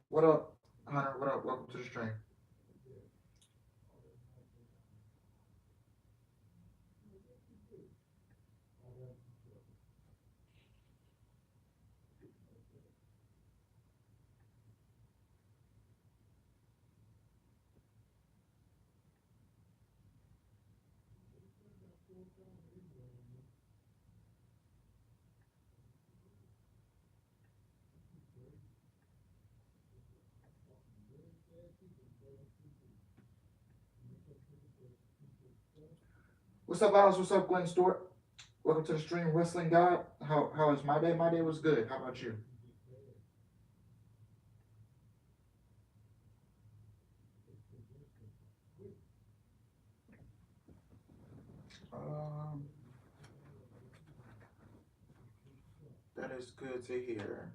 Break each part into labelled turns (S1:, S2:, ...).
S1: What up, Hunter? What up? Welcome to the stream. What's up, Alice? What's up, Glenn Stewart? Welcome to the stream, Wrestling God. How is my day? My day was good. How about you? Um, that is good to hear.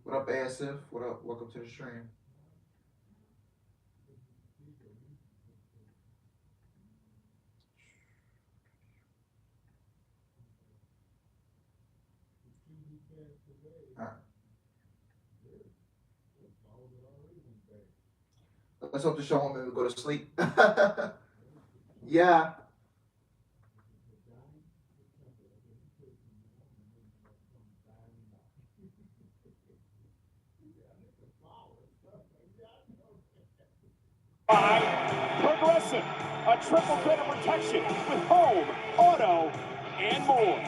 S1: What up, ASF? What up? Welcome to the stream. All right. Let's hope the show won't make me go to sleep. Yeah.
S2: Progressive, a triple threat of protection with home, auto, and more.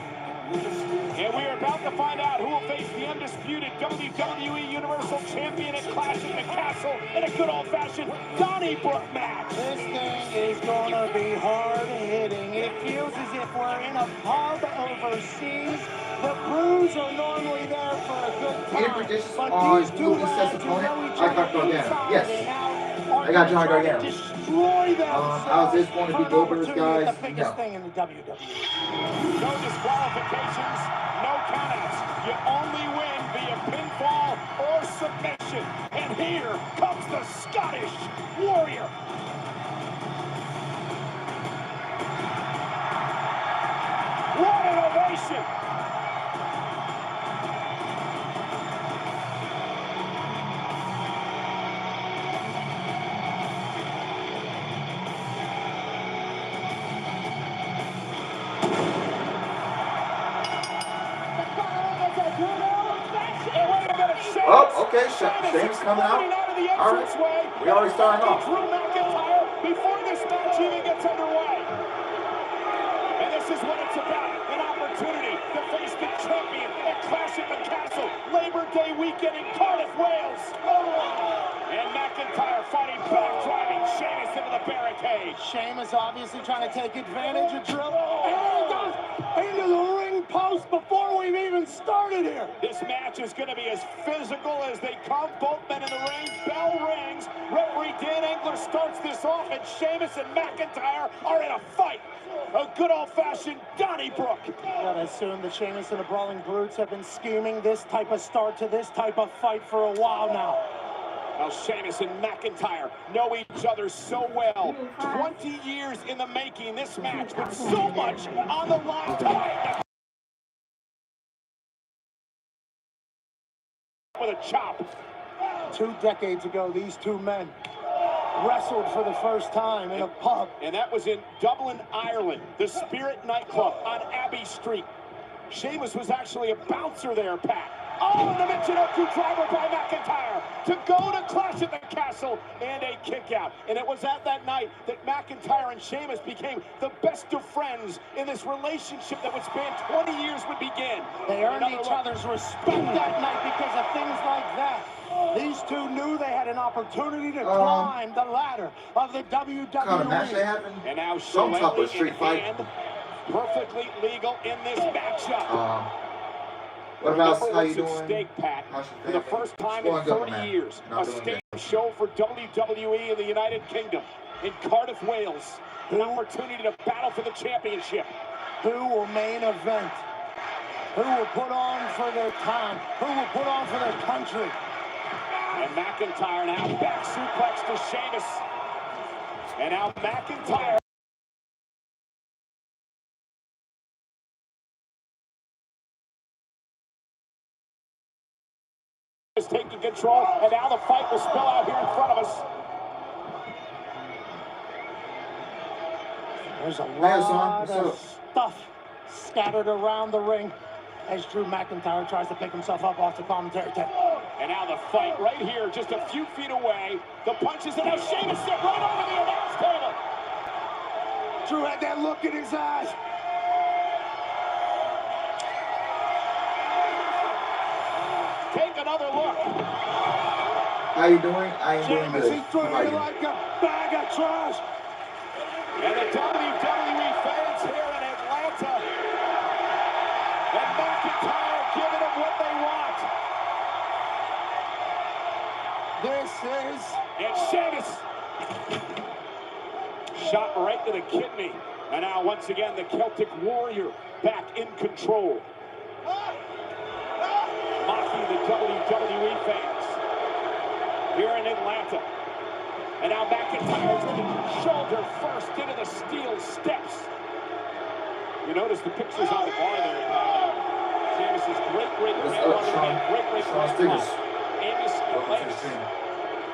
S2: And we are about to find out who will face the undisputed WWE Universal Champion at Clash at the Castle in a good old-fashioned Donnybrook match.
S3: This thing is going to be hard-hitting. It feels as if we're in a pub overseas. The Blues are normally there for a good
S1: Any
S3: time.
S1: predictions
S3: But
S1: on
S3: these two
S1: who he
S3: lads
S1: says
S3: who know
S1: opponent?
S3: each
S1: I
S3: other
S1: got Gargano.
S3: inside
S1: Yes.
S3: and out
S1: I got John
S3: trying to
S1: Gargano.
S3: destroy
S1: How's this
S3: themselves
S1: going to
S3: for
S1: be
S3: an
S1: Goldberg's
S3: opportunity
S1: guys?
S3: at the biggest
S1: No.
S3: thing in the WWE.
S2: No disqualifications, no countouts. You only win via pinfall or submission. And here comes the Scottish Warrior. What an ovation!
S1: Oh, okay. Sheamus coming out. All right. We already starting off.
S2: Drew McIntyre before this match even gets underway. And this is what it's about. An opportunity to face the champion at Clash at the Castle. Labor Day weekend in Cardiff, Wales. And McIntyre fighting back, driving Sheamus into the barricade.
S3: Sheamus obviously trying to take advantage of Drew. And there he goes into the ring post before we've even started here.
S2: This match is going to be as physical as they come. Both men in the ring. Bell rings. Referee Dan Engler starts this off, and Sheamus and McIntyre are in a fight. A good old-fashioned Donnybrook.
S3: Gotta assume that Sheamus and the Brawling Brutes have been scheming this type of start to this type of fight for a while now.
S2: Well, Sheamus and McIntyre know each other so well. 20 years in the making, this match with so much on the line. With a chop.
S3: 2 decades ago, these two men wrestled for the first time in a pub.
S2: And that was in Dublin, Ireland, the Spirit nightclub on Abbey Street. Sheamus was actually a bouncer there, Pat. Oh, and the Michinoku driver by McIntyre to go to Clash at the Castle and a kick out. And it was at that night that McIntyre and Sheamus became the best of friends in this relationship that would span 20 years would begin.
S3: They earned each other's respect that night because of things like that. These two knew they had an opportunity to climb the ladder of the WWE.
S1: Kind of match they having?
S2: And now
S1: Some type of street fight.
S2: Perfectly legal in this matchup.
S1: What about how you
S2: doing?
S1: doing?
S2: Stake, Pat. For the first time in 30 years, a stage show for WWE in the United Kingdom in Cardiff, Wales. An opportunity to battle for the championship.
S3: Who will main event? Who will put on for their time? Who will put on for their country?
S2: And McIntyre now back suplex to Sheamus. And now McIntyre. Is taking control, and now the fight will spill out here in front of us.
S3: There's a lot of stuff scattered around the ring as Drew McIntyre tries to pick himself up off the commentary table.
S2: And now the fight right here, just a few feet away. The punches, and now Sheamus stepped right over the announce table.
S3: Drew had that look in his eyes.
S2: Take another look.
S1: How you doing? I am doing good.
S3: He's throwing it like a bag of trash.
S2: And the WWE fans here in Atlanta. And McIntyre giving them what they want.
S3: This is...
S2: And Sheamus. Shot right to the kidney. And now once again the Celtic Warrior back in control. Mocking the WWE fans here in Atlanta. And now McIntyre's shoulder first into the steel steps. You notice the pictures on the bar there. Sheamus' great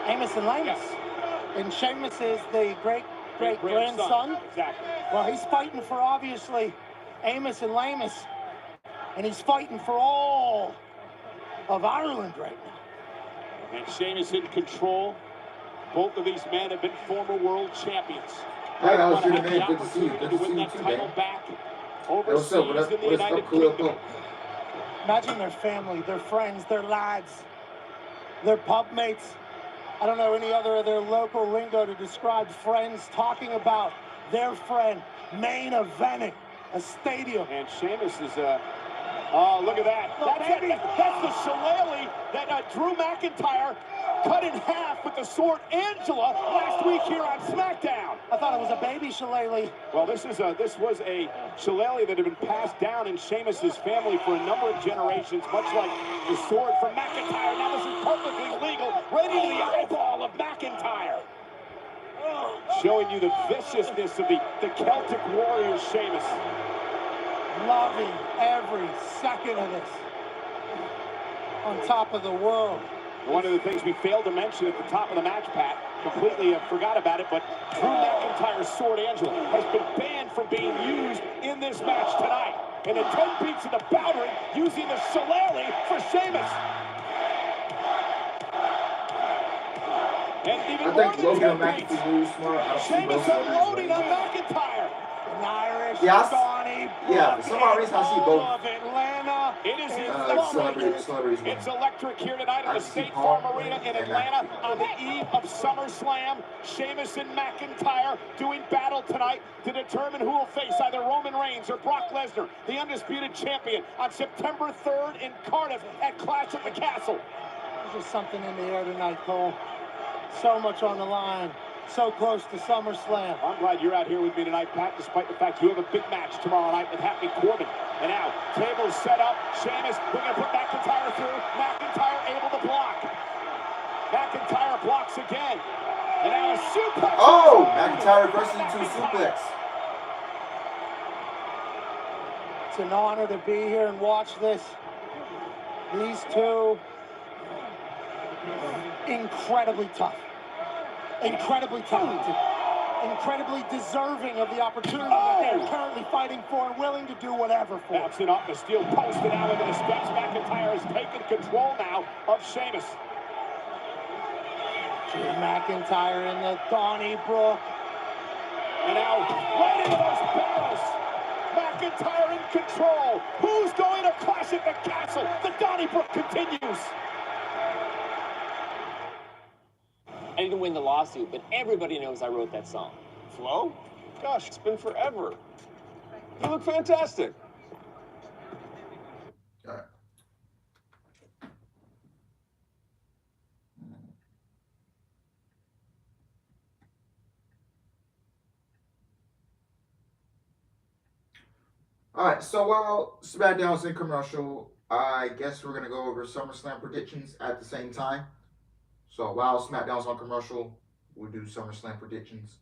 S3: Amos and Lamus. And Sheamus is the great-grandson.
S2: Exactly.
S3: Well, he's fighting for, obviously, Amos and Lamus. And he's fighting for all of Ireland right now.
S2: And Sheamus in control. Both of these men have been former world champions.
S1: Hi, how's your man? Good to see you. Good to see you too, man.
S2: What's up? What up, Khalil?
S3: Imagine their family, their friends, their lads, their pub mates. I don't know any other of their local lingo to describe friends talking about their friend main eventing a stadium.
S2: And Sheamus is oh, look at that. That's the shillelagh that Drew McIntyre cut in half with the sword Angela last week here on SmackDown.
S3: I thought it was a baby shillelagh.
S2: Well, this was a shillelagh that had been passed down in Sheamus's family for a number of generations, much like the sword from McIntyre. Now this is perfectly legal, right into the eyeball of McIntyre. Showing you the viciousness of the Celtic Warrior Sheamus.
S3: Loving every second of this. On top of the world.
S2: One of the things we failed to mention at the top of the match, Pat, completely forgot about it, but Drew McIntyre's sword Angela has been banned from being used in this match tonight. And the 10 beats of the boundary using the shillelagh for Sheamus. And even
S1: I think Logan and McIntyre really smart.
S2: Sheamus unloading on McIntyre.
S3: An Irish
S1: Stawny. Yeah, for some reason I see both.
S3: of Atlanta.
S2: It is
S1: celebrities.
S2: It's electric here tonight at the State Farm Arena in Atlanta on the eve of SummerSlam. Sheamus and McIntyre doing battle tonight to determine who will face either Roman Reigns or Brock Lesnar, the undisputed champion, on September 3rd in Cardiff at Clash at the Castle.
S3: There's just something in the air tonight, Cole. So much on the line. So close to SummerSlam.
S2: I'm glad you're out here with me tonight, Pat, despite the fact you have a big match tomorrow night with Happy Corbin. And now, tables set up. Sheamus, we're going to put McIntyre through. McIntyre able to block. McIntyre blocks again. And now a suplex.
S1: Oh! McIntyre versus into a suplex.
S3: It's an honor to be here and watch this. These two, incredibly tough. incredibly talented, incredibly deserving of the opportunity that they're currently fighting for and willing to do whatever for.
S2: Bouncing off the steel post and out into the steps. McIntyre has taken control now of Sheamus.
S3: Drew McIntyre in the Donnybrook.
S2: And now, right into those barrels. McIntyre in control. Who's going to clash at the castle? The Donnybrook continues.
S4: I didn't win the lawsuit, but everybody knows I wrote that song.
S5: Flo? Gosh, it's been forever. You look fantastic.
S1: All right. All right, so while SmackDown's in commercial, I guess we're going to go over SummerSlam predictions at the same time. So while SmackDown's on commercial, we'll do SummerSlam predictions.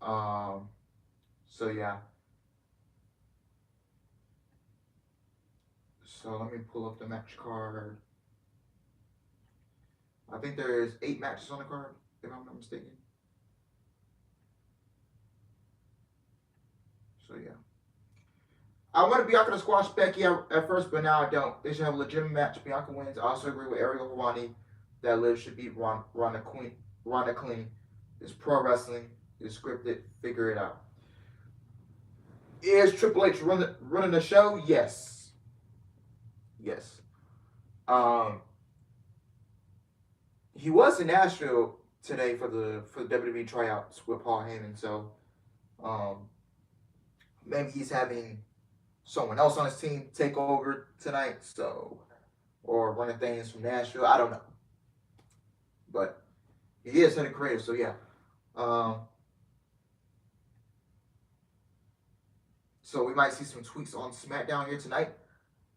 S1: So yeah. So let me pull up the match card. I think there's 8 matches on the card, if I'm not mistaken. So yeah. I wanted Bianca to squash Becky at first, but now I don't. They should have a legitimate match. Bianca wins. I also agree with Ariel Helwani that Liv should beat Ronda clean. It's pro wrestling. It's scripted. Figure it out. Is Triple H running the show? Yes. Yes. He was in Nashville today for the WWE tryouts with Paul Heyman, so maybe he's having someone else on his team take over tonight, so, or running things from Nashville. I don't know, but he is head of creative, so yeah. So we might see some tweaks on SmackDown here tonight.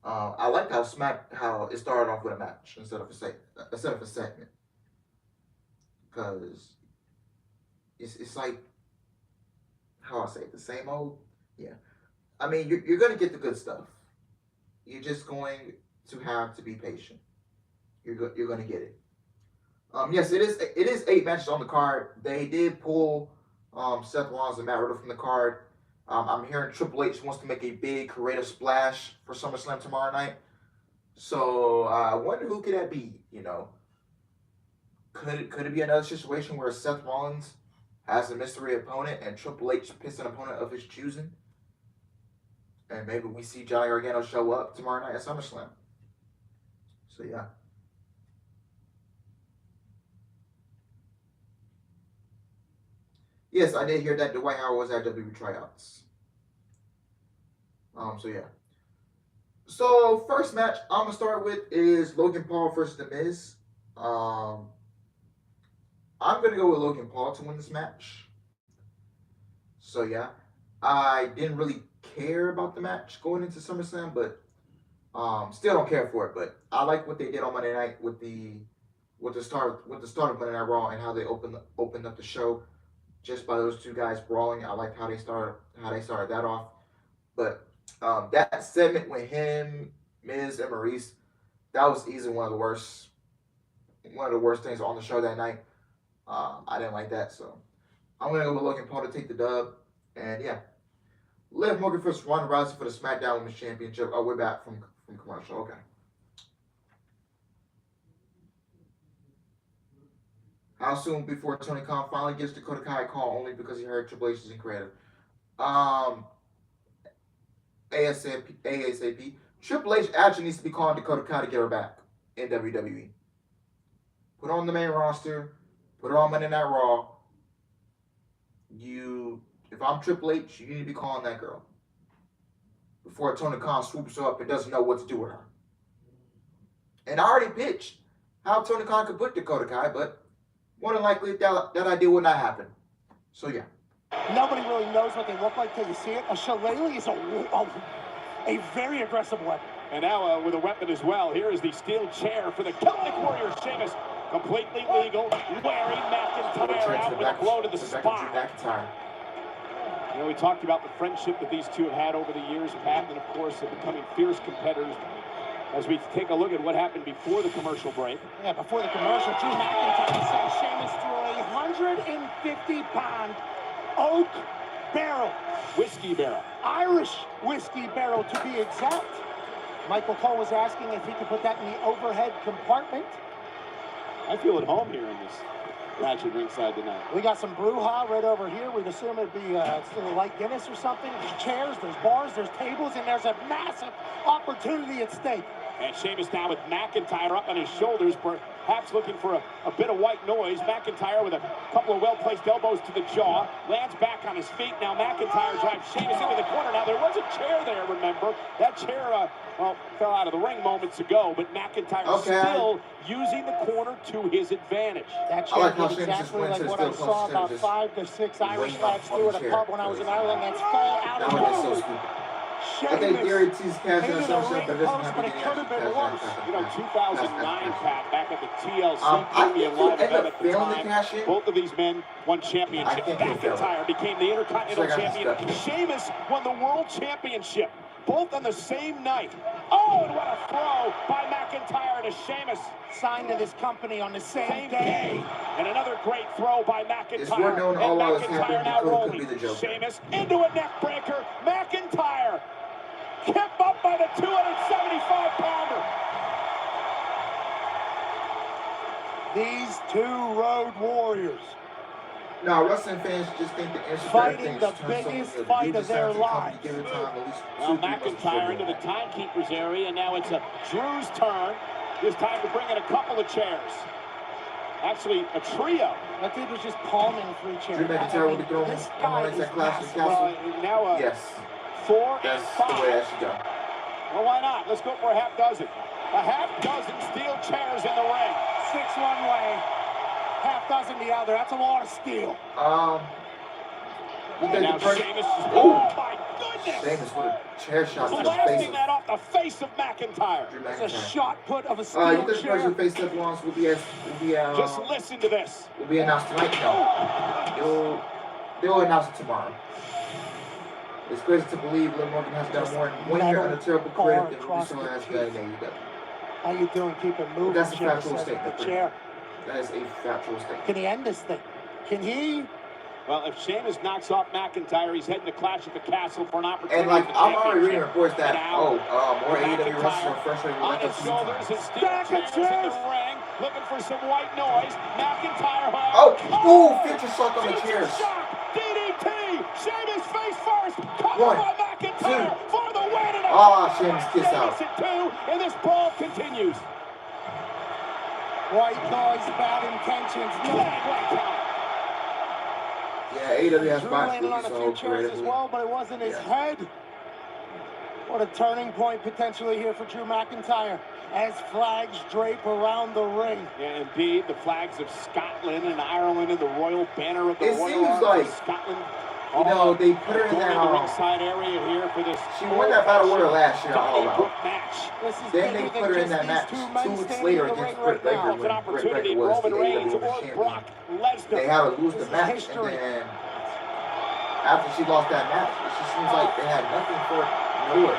S1: I like how it started off with a match instead of a segment, because it's like, how I say it, the same old. Yeah, I mean, you're gonna get the good stuff. You're just going to have to be patient. You're gonna get it. Yes, it is 8 matches on the card. They did pull Seth Rollins and Matt Riddle from the card. I'm hearing Triple H wants to make a big creative splash for SummerSlam tomorrow night. So I wonder who could that be? You know, could it be another situation where Seth Rollins has a mystery opponent and Triple H picks an opponent of his choosing? And maybe we see Johnny Gargano show up tomorrow night at SummerSlam. So yeah. Yes, I did hear that Dwight Howard was at WWE tryouts. So yeah. So first match I'm gonna start with is Logan Paul versus The Miz. I'm gonna go with Logan Paul to win this match. So yeah, I didn't really care about the match going into SummerSlam, but still don't care for it. But I like what they did on Monday night with the start of Monday Night Raw and how they opened up the show just by those two guys brawling. I liked how they started that off. But that segment with him, Miz, and Maurice, that was easily one of the worst things on the show that night. I didn't like that, so I'm gonna go with Logan Paul to take the dub. And yeah, Liv Morgan versus Ronda Rousey for the SmackDown Women's Championship. Oh, we're back from commercial. Okay. How soon before Tony Khan finally gives Dakota Kai a call only because he heard Triple H is in creative? ASAP. Triple H actually needs to be calling Dakota Kai to get her back in WWE. Put her on the main roster. Put her on Monday Night Raw. If I'm Triple H, you need to be calling that girl before Tony Khan swoops her up and doesn't know what to do with her. And I already pitched how Tony Khan could put Dakota Kai, but more than likely that idea would not happen. So yeah.
S3: Nobody really knows what they look like till you see it. A shillelagh is a very aggressive weapon.
S2: And now with a weapon as well. Here is the steel chair for the Celtic Warrior Sheamus. Completely legal. Wearing McIntyre out with a blow to the spine. You know, we talked about the friendship that these two have had over the years, Pat, and of course, becoming fierce competitors. As we take a look at what happened before the commercial break.
S3: Yeah, before the commercial, Drew McIntyre sent Sheamus through 150-pound oak barrel.
S2: Whiskey barrel.
S3: Irish whiskey barrel, to be exact. Michael Cole was asking if he could put that in the overhead compartment.
S2: I feel at home here in this match at ringside tonight.
S3: We got some brouhaha right over here. We'd assume it'd be still like Guinness or something. There's chairs, there's bars, there's tables, and there's a massive opportunity at stake.
S2: And Sheamus now with McIntyre up on his shoulders, perhaps looking for a bit of white noise. McIntyre with a couple of well-placed elbows to the jaw. Lands back on his feet. Now McIntyre drives Sheamus into the corner. Now there was a chair there, remember. That chair, fell out of the ring moments ago, but McIntyre still using the corner to his advantage.
S3: That chair is exactly like what I saw about 5 to 6 Irish lads do at a pub when I was in Ireland. That's fall out of the
S1: so stupid. I think Theory T's cash on SummerSlam, but it doesn't have any actual cash.
S2: You know, 2009, Pat, back at the TLC
S1: I think
S2: Premium
S1: he'll
S2: Live
S1: end
S2: event
S1: up
S2: at the
S1: failing to
S2: time.
S1: cash in.
S2: Both of these men won championships. McIntyre became the Intercontinental Champion. Sheamus won the World Championship, both on the same night. Oh, and what a throw by McIntyre to Sheamus.
S3: Signed to this company on the same day.
S2: And another great throw by McIntyre.
S1: It's worth knowing all while it's
S2: McIntyre
S1: happening,
S2: now
S1: Dakota could be
S2: rolling.
S1: the Joker.
S2: Sheamus into a neck breaker. McIntyre kept up by the 275-pounder.
S3: These two road warriors.
S1: No, wrestling fans just think the Instagram
S3: Fighting
S1: thing
S3: the
S1: just turns
S3: biggest
S1: something.
S3: fight of their lives.
S1: Give it time, at least
S2: Now
S1: 2-3 months before
S2: McIntyre into
S1: doing
S2: the
S1: that.
S2: timekeeper's area, and now it's a Drew's turn. This time to bring in a couple of chairs. Actually, a trio.
S3: That dude was just palming 3 chairs.
S1: Drew McIntyre will be throwing
S3: This
S1: on
S3: guy
S1: the
S3: is
S1: next clash
S3: massive.
S1: castle.
S2: Now
S1: Yes,
S2: 4
S1: that's
S2: and
S1: the
S2: 5.
S1: way that should go.
S2: Well, why not? Let's go for a half dozen. A half dozen steel chairs in the ring.
S3: 6 one way, half dozen the other. That's a lot of steel.
S1: You
S2: And
S1: think
S2: now
S1: the person?
S2: Sheamus is,
S1: Oh,
S2: oh my goodness!
S1: Sheamus with a chair shot to the face
S2: Blasting
S1: of
S2: that off the face of McIntyre.
S1: Drew
S3: It's a
S1: McIntyre.
S3: shot put of a
S1: You
S3: steel
S1: think the person
S3: chair.
S1: who faced up once will be
S2: Just listen to this.
S1: will be announced tonight? No. They'll announce it tomorrow. It's crazy to believe Liv Morgan has done more in 1 year on a terrible career than Ruby Soho has done in AEW.
S3: How you doing? Keep it moving.
S1: That's a
S3: Sheamus
S1: factual
S3: says
S1: statement.
S3: the chair.
S1: That is a factual statement.
S3: Can he end this thing? Can he?
S2: Well, if Sheamus knocks off McIntyre, he's heading to Clash at the Castle for an opportunity.
S1: And like
S2: for the
S1: I'm already reading
S2: championship.
S1: reports that
S2: And now,
S1: more AEW wrestlers
S2: McIntyre
S1: are frustrated with
S2: on
S1: lack
S2: his
S1: of season
S2: shoulders
S1: time.
S2: and steel
S3: Stack of
S2: chairs in
S3: chairs.
S2: the ring, looking for some white noise. McIntyre.
S1: Oh, future suck on the chairs.
S2: Shock, DDT. Sheamus face first.
S1: One,
S2: Covered by McIntyre
S1: two.
S2: for the win. And
S1: Sheamus kiss out.
S2: Sheamus at 2, and this brawl continues.
S3: White noise, bad intentions. No.
S2: Flag count.
S1: Yeah, AEW has
S3: Drew
S1: botched
S3: landed on
S1: Ruby
S3: a
S1: Soho
S3: few chairs as
S1: creatively.
S3: well, but it wasn't his head. What a turning point potentially here for Drew McIntyre as flags drape around the ring.
S2: Yeah, indeed, the flags of Scotland and Ireland and the royal banner of the
S1: It
S2: Royal
S1: seems
S2: Arms
S1: like,
S2: of Scotland.
S1: You know, they put her in
S2: Going to the
S1: that.
S2: ringside area here for this.
S1: She won that battle with her last year. All
S2: Donnybrook
S1: out.
S2: match.
S3: This is
S1: Then they
S3: bigger
S1: put
S3: than
S1: her in
S3: just
S1: that
S3: these
S1: match
S3: 2 men
S1: 2 weeks
S3: standing
S1: later
S3: in the
S1: against
S3: ring
S1: Britt
S3: right
S1: Baker
S3: now.
S2: It's an
S1: when Britt
S2: opportunity.
S1: Baker was the
S2: Roman Reigns
S1: AEW
S2: or
S1: champion.
S2: Brock Lesnar.
S1: They had her lose
S3: This
S1: the
S3: is
S1: match, and
S3: history.
S1: then after she lost that match, it just seems like they had nothing for nowhere.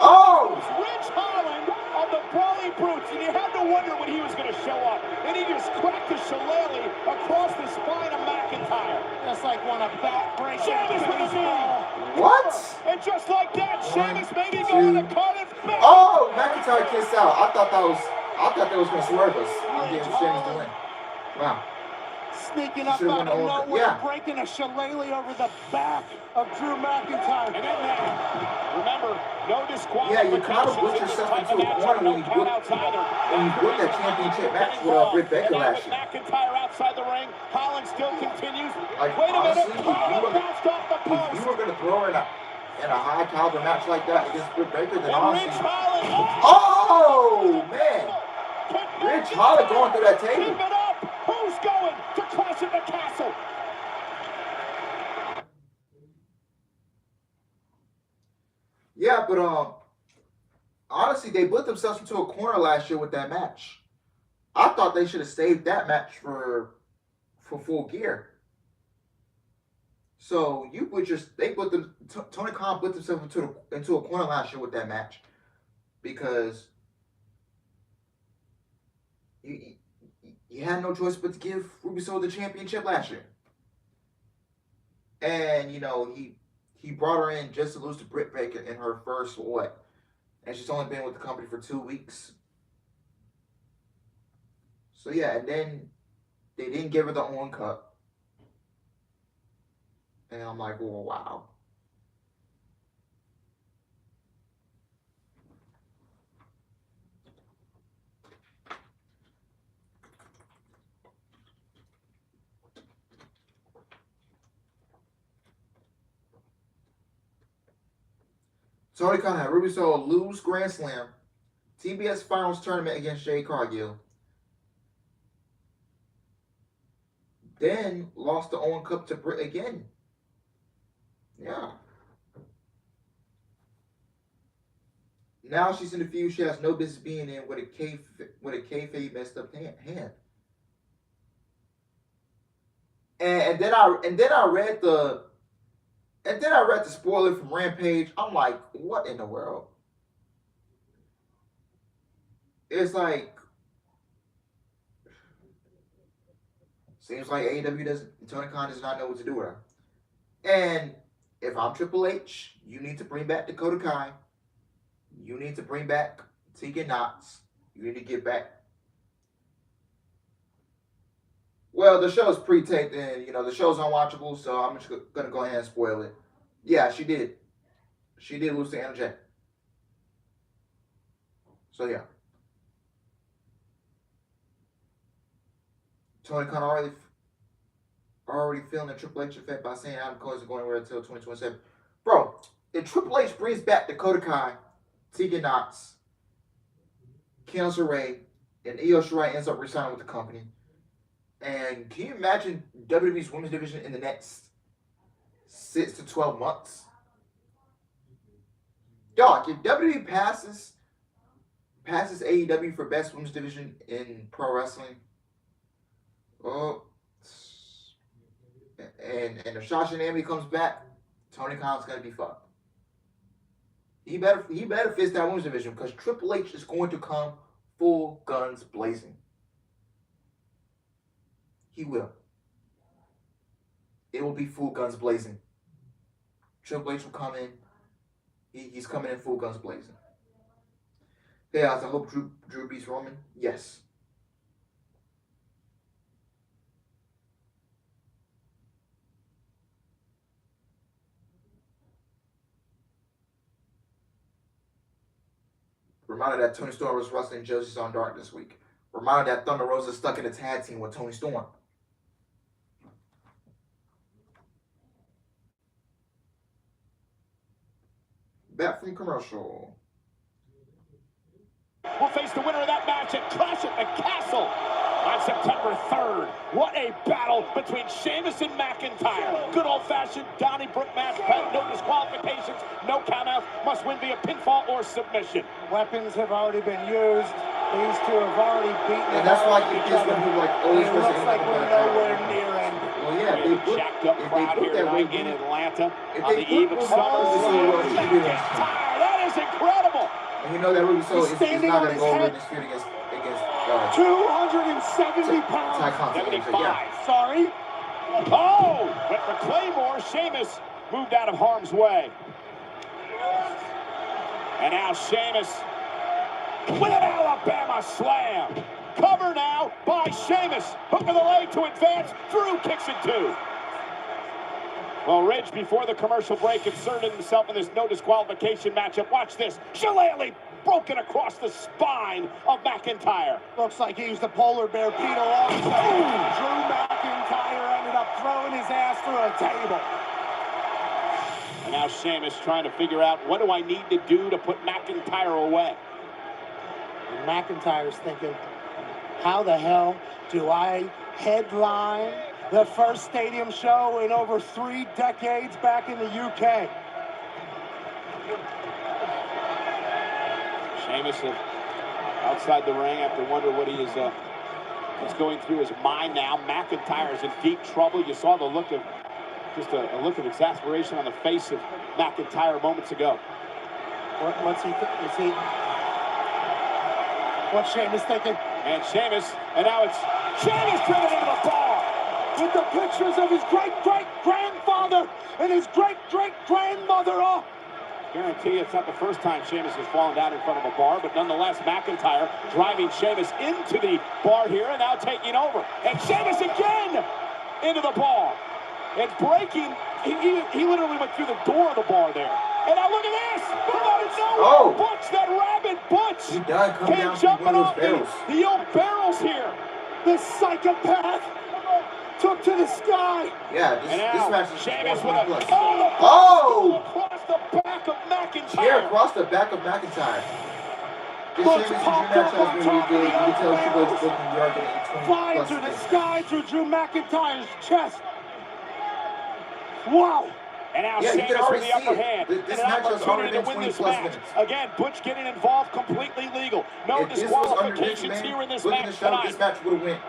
S2: Oh! Rich Holland of the Brawling Brutes, and you had to wonder when he was going to show up. And he just cracked a shillelagh across the spine of McIntyre.
S3: Just like one of back-breaking
S2: Sheamus with a
S3: baseball.
S1: What?
S2: And just like that, Sheamus maybe
S1: two.
S2: going to cut it back.
S1: Oh, McIntyre kissed out. I thought they was gonna swerve us and give Sheamus the win. Wow.
S3: Sneaking up
S1: Should've
S3: out
S1: went
S3: of
S1: over.
S3: nowhere,
S1: Yeah.
S3: breaking a shillelagh over the back of Drew McIntyre.
S2: And then that, remember, no
S1: Yeah,
S2: disqualifications.
S1: you kind of put yourself into a corner when you booked that championship match with Britt Baker last year.
S2: McIntyre outside the ring. Holland still continues.
S1: Like,
S2: Wait a
S1: honestly,
S2: minute. Holland bounced off the
S1: If
S2: post.
S1: you were gonna throw her in a high caliber match like that against Britt Baker, then
S2: And
S1: honestly,
S2: Rich Holland.
S1: oh man, Rich Holland going through that table.
S2: Keep it up. Who's going to Clash at the Castle?
S1: Yeah, but honestly, they put themselves into a corner last year with that match. I thought they should have saved that match for Full Gear. So Tony Khan put themselves into a corner last year with that match because he had no choice but to give Ruby Soho the championship last year. And, you know, he brought her in just to lose to Britt Baker in her first, what? And she's only been with the company for 2 weeks. So, yeah, and then they didn't give her the Owen Cup. And I'm like, well, wow. Tony Khan had Ruby Soho lose Grand Slam, TBS Finals Tournament against Jade Cargill. Then lost the Owen Cup to Britt again. Yeah. Now she's in the feud she has no business being in with a kayfabe messed up hand. And then I read the spoiler from Rampage. I'm like, what in the world? It's like, seems like AEW Tony Khan does not know what to do with her. And if I'm Triple H, you need to bring back Dakota Kai. You need to bring back Tegan Knox. You need to get back. Well, the show's pre-taped and, you know, the show's unwatchable, so I'm just going to go ahead and spoil it. Yeah, she did. She did lose to Anna Jay. So, yeah. Tony Khan already feeling the Triple H effect by saying Adam Cole isn't going anywhere until 2027. Bro, if Triple H brings back Dakota Kai, Tegan Knox, Candice LeRae, and Io Shirai ends up resigning with the company, and can you imagine WWE's women's division in the next 6 to 12 months? Dog, if WWE passes AEW for best women's division in pro wrestling, oh, and if Sasha and Naomi comes back, Tony Khan's gonna be fucked. He better fix that women's division because Triple H is going to come full guns blazing. He will. It will be full guns blazing. Triple H will come in. He's coming in full guns blazing. Hey, I hope Drew beats Roman. Yes. Reminder that Tony Storm was wrestling Josie's on Dark this week. Reminder that Thunder Rosa is stuck in a tag team with Tony Storm. Back from commercial.
S2: Will face the winner of that match at Clash at the Castle on September 3rd. What a battle between Sheamus and McIntyre. Good old-fashioned Donnybrook match. No disqualifications, no countouts. Must win via pinfall or submission.
S3: Weapons have already been used. These two have already beaten.
S1: And that's like the kids when like always
S3: it looks like we're nowhere near ending.
S1: Well, yeah, they put
S2: jacked up crowd here tonight in Atlanta on the eve of
S1: SummerSlam.
S2: That is incredible.
S1: And you know that Ruby Soho is not going to go over this feud against
S3: 270 pounds.
S2: 75.
S1: Yeah.
S3: Sorry.
S2: Oh, went for Claymore. Sheamus moved out of harm's way. And now Sheamus with an Alabama slam. Cover now by Sheamus. Hook of the leg to advance. Drew kicks it too. Well, Ridge, before the commercial break, inserted himself in this no disqualification matchup. Watch this. Shillelagh broken across the spine of McIntyre.
S3: Looks like he used the polar bear Peter alongside. Drew McIntyre ended up throwing his ass through a table.
S2: And now Sheamus trying to figure out, what do I need to do to put McIntyre away?
S3: And McIntyre's thinking, how the hell do I headline the first stadium show in over 3 decades back in the UK?
S2: Sheamus outside the ring. I have to wonder what he is going through his mind now. McIntyre is in deep trouble. You saw the look of just a look of exasperation on the face of McIntyre moments ago.
S3: What's Sheamus thinking?
S2: And Sheamus, and now it's Sheamus driven into the bar.
S3: With the pictures of his great-great-grandfather and his great-great-grandmother. Oh.
S2: Guarantee it's not the first time Sheamus has fallen down in front of a bar, but nonetheless, McIntyre driving Sheamus into the bar here and now taking over. And Sheamus again into the bar. And breaking, he literally went through the door of the bar there. And now look at this! From out of nowhere,
S1: Oh.
S2: Butch, that rabid Butch!
S1: He done come
S2: Came
S1: down from
S2: jumping
S1: one of
S2: off
S1: those barrels.
S2: the old barrels here.
S3: The psychopath took to the sky.
S1: Yeah,
S2: And
S1: this
S2: now,
S1: match is
S2: Sheamus with
S1: 1
S2: a
S1: plus.
S2: oh, across the back of McIntyre.
S1: Here across the back of McIntyre. This
S3: Butch
S1: Sheamus and Drew
S3: popped
S1: match
S3: up
S1: has
S3: on
S1: been
S3: top
S1: really
S3: of
S1: good.
S3: the
S1: You can tell
S3: other
S1: Triple H
S3: barrels.
S1: booking the argument in 20
S3: Flying
S1: plus
S3: through the
S1: minutes.
S3: sky through Drew McIntyre's chest. Wow.
S2: And now
S1: Yeah, you can
S2: Sheamus with
S1: already
S2: the upper
S1: see it.
S2: hand.
S1: This
S2: And an
S1: match has already
S2: opportunity to
S1: been
S2: win
S1: 20
S2: this
S1: plus
S2: match.
S1: minutes.
S2: Again, Butch getting involved, completely legal. No
S1: If this was underneath,
S2: disqualifications here in
S1: man,
S2: this
S1: looking
S2: match
S1: to show
S2: tonight.
S1: this match would have went.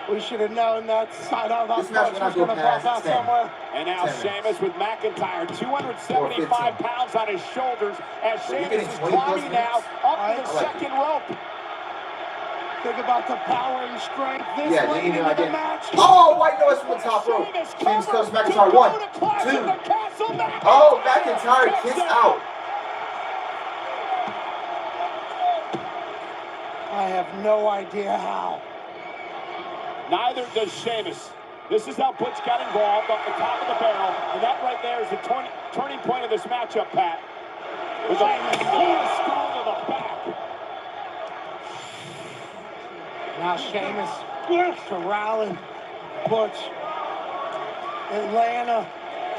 S3: We should have known that side of
S1: This match would not go past 10.
S3: somewhere.
S2: And now
S1: 10
S2: Sheamus with McIntyre, 275
S1: 15.
S2: pounds on his shoulders as
S1: Well, you're
S2: Sheamus
S1: getting
S2: is
S1: 20 plus
S2: climbing now
S1: minutes.
S2: up to the
S1: I like
S2: second rope.
S3: Think about the power and strength this
S1: Yeah,
S3: late
S1: you
S3: into
S1: know, I
S3: the
S1: did.
S3: match.
S1: Oh, white noise from the top rope. Sheamus comes McIntyre. 1, 2. Oh, McIntyre kicks out.
S3: I have no idea how.
S2: Neither does Sheamus. This is how Butch got involved off the top of the barrel, and that right there is the turning point of this matchup, Pat. With a skull to the back.
S3: Now Sheamus corralling Butch. Atlanta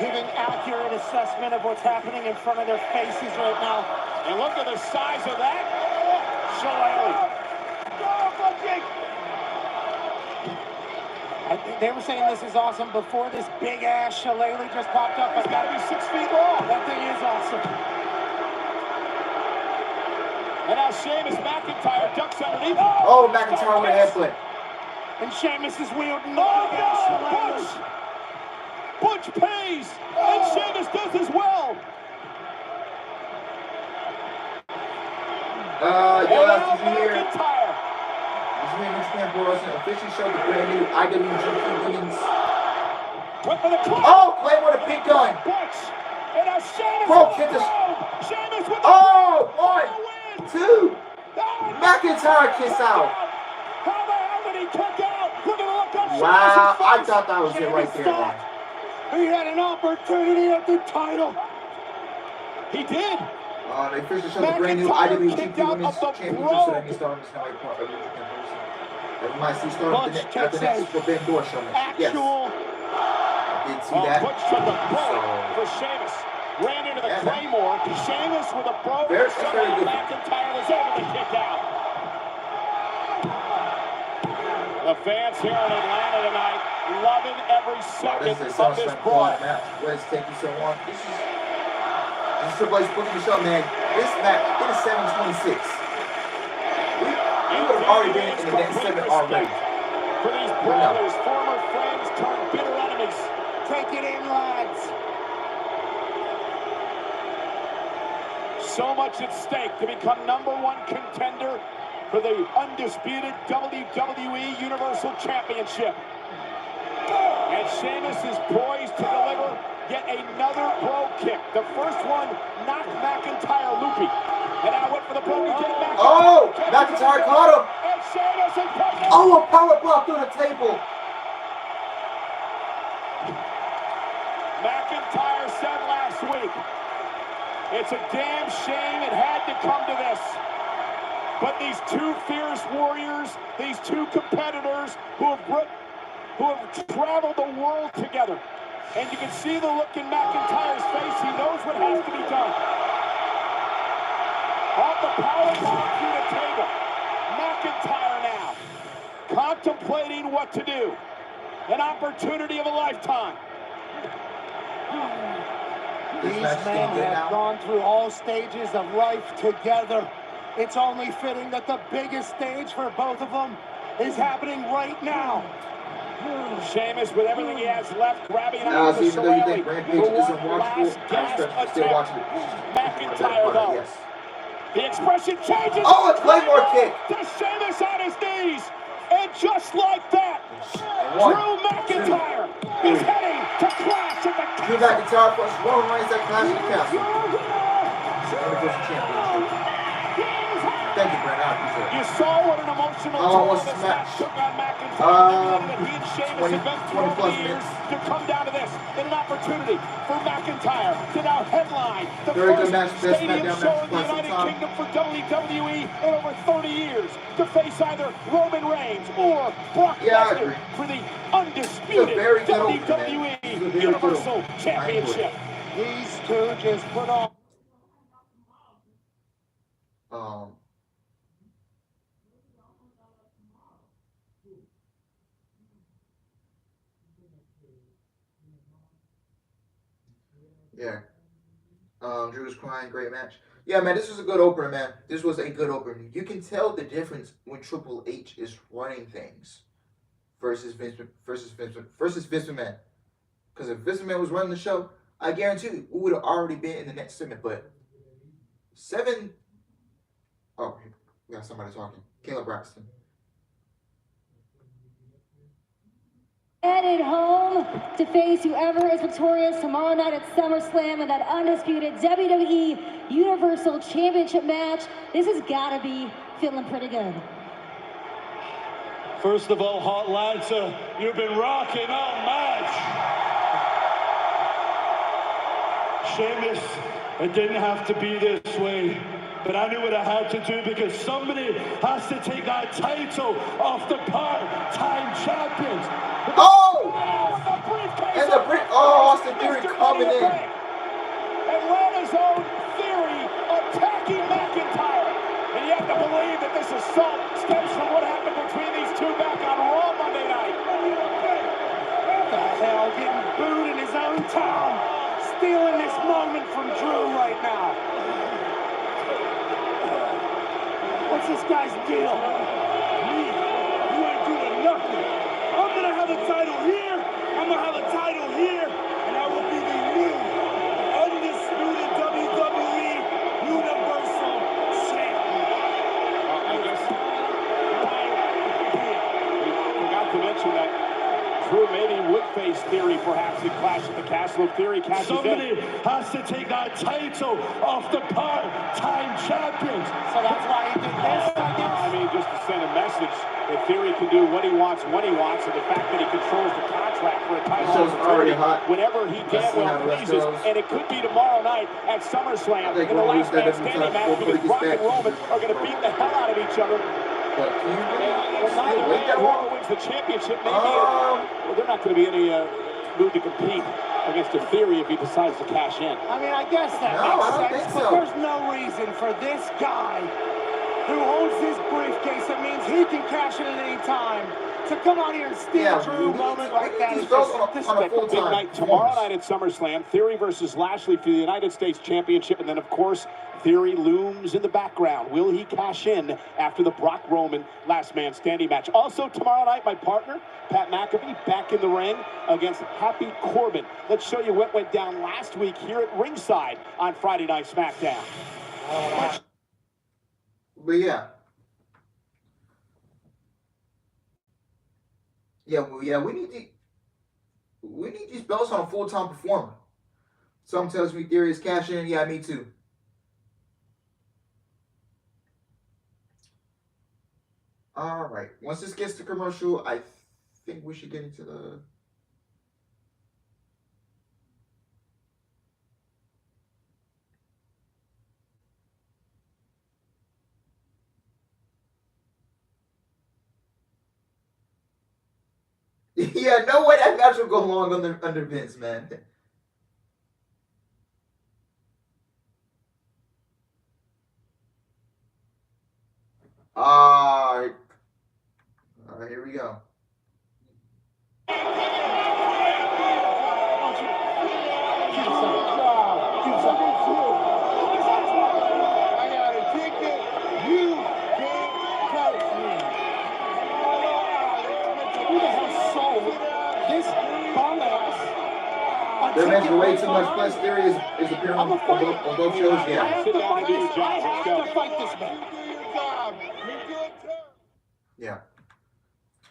S3: giving accurate assessment of what's happening in front of their faces right now.
S2: And look at the size of that. Shillelagh.
S3: They were saying this is awesome before this big-ass shillelagh just popped up.
S2: It's got to be 6 feet long.
S3: That thing is awesome.
S2: And now Sheamus McIntyre ducks underneath.
S1: Oh, McIntyre with a headbutt.
S3: And Sheamus is wielding the
S2: Oh,
S3: big-ass
S2: no,
S3: shillelagh.
S2: Butch pays, and Sheamus does as well.
S1: Yo,
S2: And now
S1: did you hear?
S2: McIntyre.
S1: This New Japan Pro Wrestling officially showed the brand new IWGP Women's.
S2: Went for the club.
S1: Oh, Claymore with a pink gun.
S2: Butch. And now Sheamus
S1: Bro,
S2: with
S1: get
S2: the
S1: this.
S2: probe. Sheamus with the
S1: Oh,
S2: probe.
S1: 1, 2. McIntyre kicks out.
S2: How the hell did he kick out? Look at the look on
S1: Wow,
S2: Sheamus'
S1: I
S2: face.
S1: thought that was it right there, man.
S3: He had an opportunity at the title.
S2: He did.
S1: They officially showed the brand new
S2: McIntyre kicked
S1: IWGP
S2: out
S1: Women's
S2: of the
S1: Championship, so that
S2: probe.
S1: means starting is now a part of New Japan Pro Wrestling. That we might see starting
S3: Butch
S1: at the next
S3: takes
S1: Forbidden Door show match. Yes,
S3: Actual.
S1: I did see that.
S2: Butch took the probe
S1: So-
S2: for Sheamus. Ran into the
S1: Yeah, man.
S2: Claymore. Sheamus with a probe.
S1: Very
S2: Somehow
S1: good.
S2: McIntyre was able to kick out. The fans here in Atlanta tonight loving every second
S1: This is
S2: of this
S1: SummerSlam
S2: brawl.
S1: quad match. Let's take you so long. This is Triple H booking the show, man. This match, it is 7:26. We would have already been in the next 7 already.
S2: For these brothers, former friends turned bitter enemies.
S3: Take it in, lads.
S2: So much at stake to become #1 contender for the undisputed WWE Universal Championship. And Sheamus is poised to deliver yet another bro kick. The first one knocked McIntyre loopy. And now went for the bro kick.
S1: Oh, McIntyre caught him.
S2: And Sheamus is pregnant.
S1: Oh, a power block through the table.
S2: McIntyre said last week, it's a damn shame it had to come to this. But these two fierce warriors, these two competitors who have traveled the world together. And you can see the look in McIntyre's face. He knows what has to be done. Off the power bomb through the table. McIntyre now contemplating what to do. An opportunity of a lifetime.
S3: These men have gone through all stages of life together. It's only fitting that the biggest stage for both of them is happening right now.
S2: Sheamus with everything he has left, grabbing
S1: Now,
S2: onto the
S1: so even though you
S2: shillelagh
S1: think Rampage
S2: for
S1: isn't
S2: one
S1: watchable,
S2: last
S1: I
S2: gasp
S1: expect you to still watch
S2: attempt.
S1: it.
S2: McIntyre, though.
S1: Yes.
S2: The expression changes.
S1: Oh, a Claymore kick.
S2: To Sheamus on his knees. And just like that, Drew McIntyre is heading to Clash at the
S1: Drew
S2: Castle.
S1: McIntyre versus Roman Reigns at Clash at the Castle. Universal Championship. Thank you, Brent. I appreciate it.
S2: You saw what an emotional toll this match took on McIntyre. That he and Sheamus have been through over the years to come down to this in an opportunity for McIntyre to now headline the first stadium show in the United Kingdom for WWE in over 30 years to face either Roman Reigns or Brock Lesnar for the undisputed WWE Universal Championship.
S3: These two just put on.
S1: Yeah. Drew was crying. Great match. Yeah, man, this was a good opener, man. This was a good opener. You can tell the difference when Triple H is running things versus Vince McMahon. Because if Vince McMahon was running the show, I guarantee you, we would have already been in the next segment. But oh, we got somebody talking. Caleb Braxton.
S6: Headed home to face whoever is victorious tomorrow night at SummerSlam in that undisputed WWE Universal Championship match. This has got to be feeling pretty good.
S7: First of all, Hot Lancer, you've been rocking all match. Sheamus, it didn't have to be this way, but I knew what I had to do because somebody has to take that title off the part-time champions.
S1: Oh! And Austin Theory coming in.
S2: Atlanta's own Theory attacking McIntyre. And you have to believe that this assault stems from what happened between these two back on Raw Monday night.
S3: What the hell, getting booed in his own town. Stealing this moment from Drew right now. What's this guy's deal?
S7: Me? You ain't doing nothing. I'm gonna have a title here, I'm gonna have a title here, and I will be the new, undisputed WWE Universal Champion.
S2: I guess we forgot to mention that Drew maybe would face Theory perhaps in Clash at the Castle. If Theory catches
S7: Somebody has to take that title off the part-time champions.
S3: So that's why he did this, I guess.
S2: I mean, just to send a message that Theory can do what he wants when he wants, and the fact that he controls the contract for a title whenever he damn well pleases, and it could be tomorrow night at SummerSlam in the last man standing match because Brock and Roman are going to beat the hell out of each other.
S1: But can you
S2: Neither way, Roman wins the championship. Maybe they're not going to be any mood to compete against a Theory if he decides to cash in.
S3: I mean, I guess that makes sense, but there's no reason for this guy who holds this briefcase that means he can cash it at any time to come out here and steal Drew moment like that. Is just disrespectful.
S2: Big night tomorrow night at SummerSlam. Theory versus Lashley for the United States Championship, and then of course Theory looms in the background. Will he cash in after the Brock Roman last man standing match? Also tomorrow night, my partner Pat McAfee back in the ring against Happy Corbin. Let's show you what went down last week here at ringside on Friday Night Smackdown.
S1: But yeah. We need these belts on a full-time performer. Some tells me Theory is cashing in. Yeah, me too. All right. Once this gets to commercial, I think we should get into the... Yeah, no way that match will go long under Vince, man. All right, here we go. They're making way too much. Plus, Theory is appearing on both shows. Yeah.
S2: Sit down and do your job. Let's go.
S1: Yeah.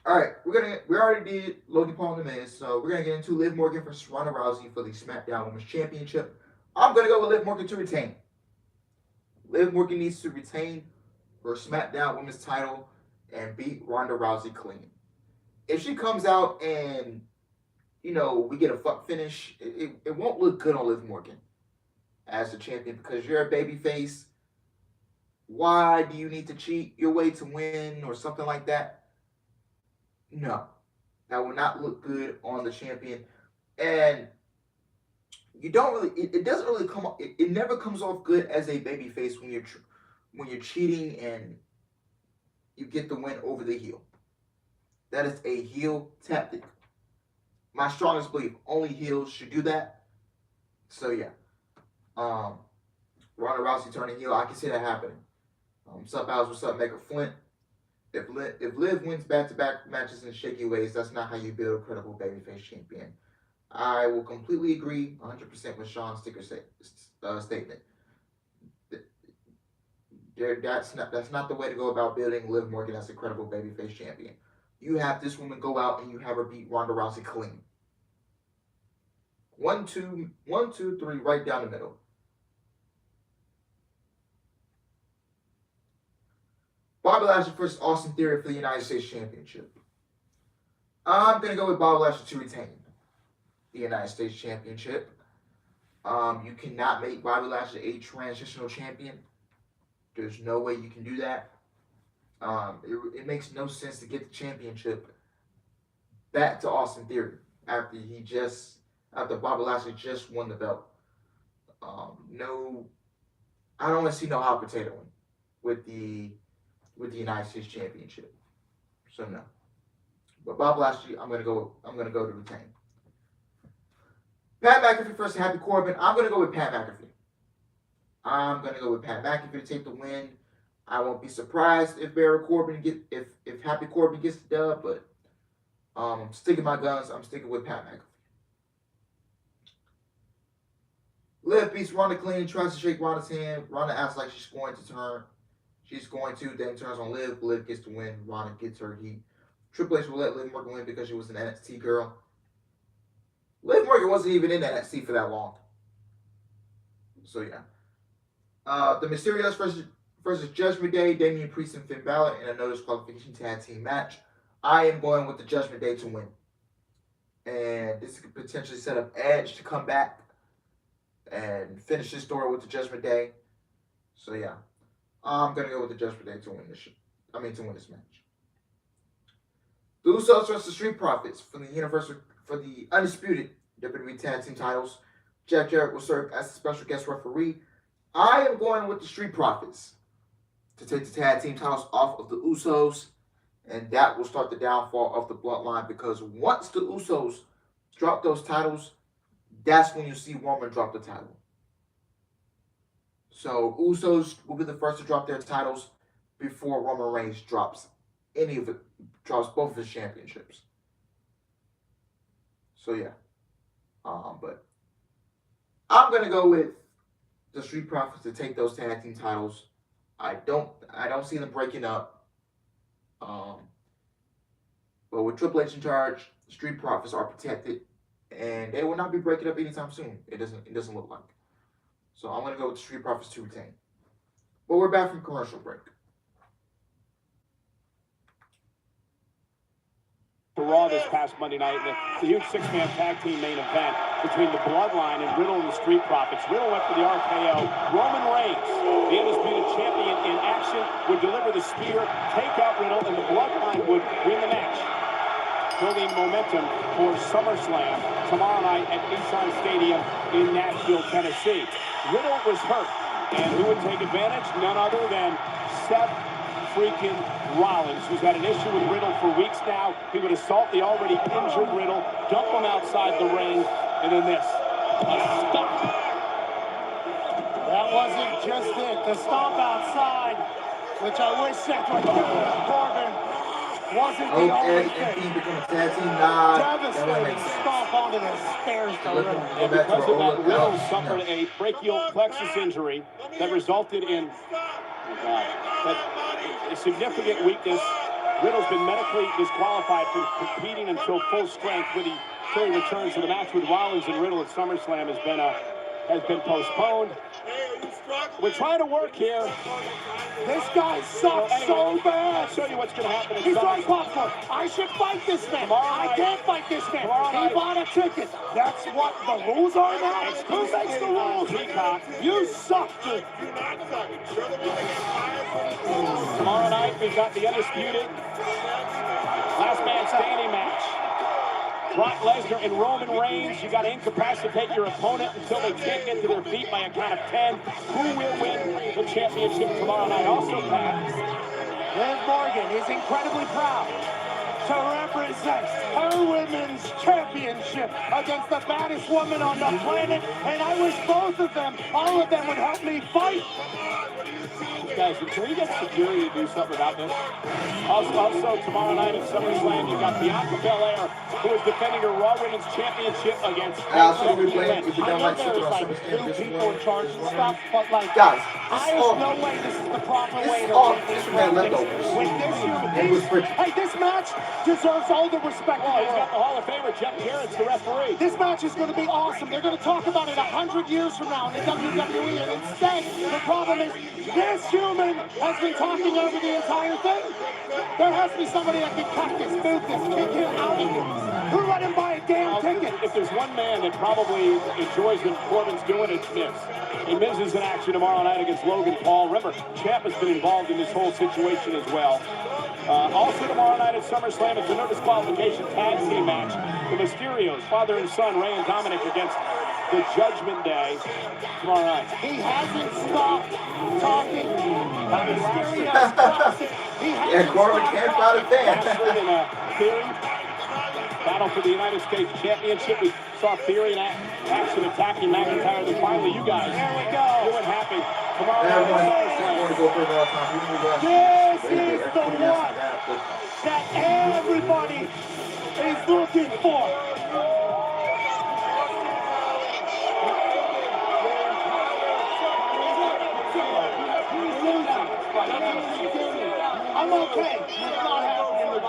S1: All right, we already did Logan Paul and The Miz, so we're gonna get into Liv Morgan versus Ronda Rousey for the SmackDown Women's Championship. I'm gonna go with Liv Morgan to retain. Liv Morgan needs to retain her SmackDown Women's title and beat Ronda Rousey clean. If she comes out and we get a fuck finish, it won't look good on Liv Morgan as the champion because you're a babyface. Why do you need to cheat your way to win or something like that? No, that will not look good on the champion, and you don't really. It doesn't really come. It never comes off good as a babyface when you're cheating and you get the win over the heel. That is a heel tactic. My strongest belief: only heels should do that. So yeah, Ronda Rousey turning heel, I can see that happening. What's up, Alice? What's up, Maker Flint? If Liv wins back-to-back matches in shaky ways, that's not how you build a credible babyface champion. I will completely agree 100% with Sean Sticker's statement. That's not the way to go about building Liv Morgan as a credible babyface champion. You have this woman go out and you have her beat Ronda Rousey clean. 1, 2, 3, right down the middle. Bobby Lashley versus Austin Theory for the United States Championship. I'm going to go with Bobby Lashley to retain the United States Championship. You cannot make Bobby Lashley a transitional champion. There's no way you can do that. It makes no sense to get the championship back to Austin Theory after Bobby Lashley just won the belt. No, I don't want to see no hot potato with the United States Championship. So no. But Bob Lashley, I'm gonna go to retain. Pat McAfee versus Happy Corbin. I'm gonna go with Pat McAfee. I'm gonna go with Pat McAfee to take the win. I won't be surprised if if Happy Corbin gets the dub, but I'm sticking my guns. I'm sticking with Pat McAfee. Liv beats Ronda clean and tries to shake Ronda's hand. Ronda acts like she's going to turn. She's going to, then turns on Liv. Liv gets the win. Ronda gets her heat. Triple H will let Liv Morgan win because she was an NXT girl. Liv Morgan wasn't even in NXT for that long. So, yeah. The Mysterios versus Judgment Day, Damian Priest and Finn Balor in a no disqualification tag team match. I am going with the Judgment Day to win. And this could potentially set up Edge to come back and finish this story with the Judgment Day. So, yeah. I'm going to go with the Judgment Day to win this match. The Usos versus the Street Profits for the undisputed WWE Tag Team titles. Jeff Jarrett will serve as a special guest referee. I am going with the Street Profits to take the tag team titles off of the Usos, and that will start the downfall of the Bloodline because once the Usos drop those titles, that's when you see Roman drop the title. So Usos will be the first to drop their titles before Roman Reigns drops both of his championships. So yeah, but I'm gonna go with the Street Profits to take those tag team titles. I don't see them breaking up. But with Triple H in charge, the Street Profits are protected, and they will not be breaking up anytime soon. It doesn't look like. So I'm gonna go with the Street Profits to retain. But we're back from commercial break.
S2: For Raw this past Monday night, the huge six-man tag team main event between the Bloodline and Riddle and the Street Profits. Riddle went for the RKO. Roman Reigns, the undisputed champion in action, would deliver the spear, take out Riddle, and the Bloodline would win the match. Building momentum for SummerSlam tomorrow night at Nissan Stadium in Nashville, Tennessee. Riddle was hurt, and who would take advantage? None other than Seth freaking Rollins, who's had an issue with Riddle for weeks now. He would assault the already injured Riddle, dump him outside the ring, and then this. A stomp.
S3: That wasn't just it. The stomp outside, which I wish Seth Corbin wasn't the only thing. Devastating stomp onto the stairs to Riddle.
S2: And because of that, Riddle suffered a brachial plexus injury that resulted in a significant weakness Riddle's been medically disqualified from competing until full strength until he returns to the match with Rollins and Riddle at SummerSlam has been postponed. We're trying to work here.
S3: This guy sucks so bad.
S2: I'll show you what's going to happen.
S3: He's throwing popcorn. I should fight this man. I can't fight this man. He bought a ticket. That's what the rules are now. Who makes the rules? You suck, dude.
S2: Tomorrow night, we've got the undisputed last man standing match. Brock Lesnar and Roman Reigns. You got to incapacitate your opponent until they can't get to their feet by a count of 10. Who will win the championship tomorrow night? Also, Pat,
S3: Liv Morgan is incredibly proud to represent her women's championship against the baddest woman on the planet, and I wish both of them, all of them, would help me fight.
S2: guys, can we get security to do something about this? Also tomorrow night at SummerSlam, you've got Bianca Belair, who is defending her Raw Women's Championship against
S1: If you don't like something on SummerSlam,
S3: Two people in charge and stuff, but like,
S1: guys,
S3: there's no way this is the proper way to
S1: all
S3: make this
S1: this man
S3: happen.
S1: leftovers.
S3: With this match deserves all the respect.
S2: Oh, he's got the Hall of Famer Jeff Jarrett's the referee.
S3: This match is going to be awesome. They're going to talk about it 100 years from now in the WWE, and instead, the problem is this human has been talking over the entire thing. There has to be somebody that can cut this, move this, kick him out of here. Who let him buy a damn ticket?
S2: If there's one man that probably enjoys what Corbin's doing, it's Miz. And Miz is in action tomorrow night against Logan Paul. Remember, Champ has been involved in this whole situation as well. Also tomorrow night at SummerSlam, it's a no disqualification tag team match. The Mysterios, father and son, Rey and Dominic, against the Judgment Day tomorrow night.
S3: He hasn't stopped talking. Mysterios.
S1: Yeah, Corbin can't fight a fan.
S2: In a Theory battle for the United States Championship. We saw Theory in action attacking McIntyre. Then finally, you guys.
S3: There we go.
S2: Doing happy tomorrow night.
S3: This is the one that everybody is looking for. I'm okay. It's not happening with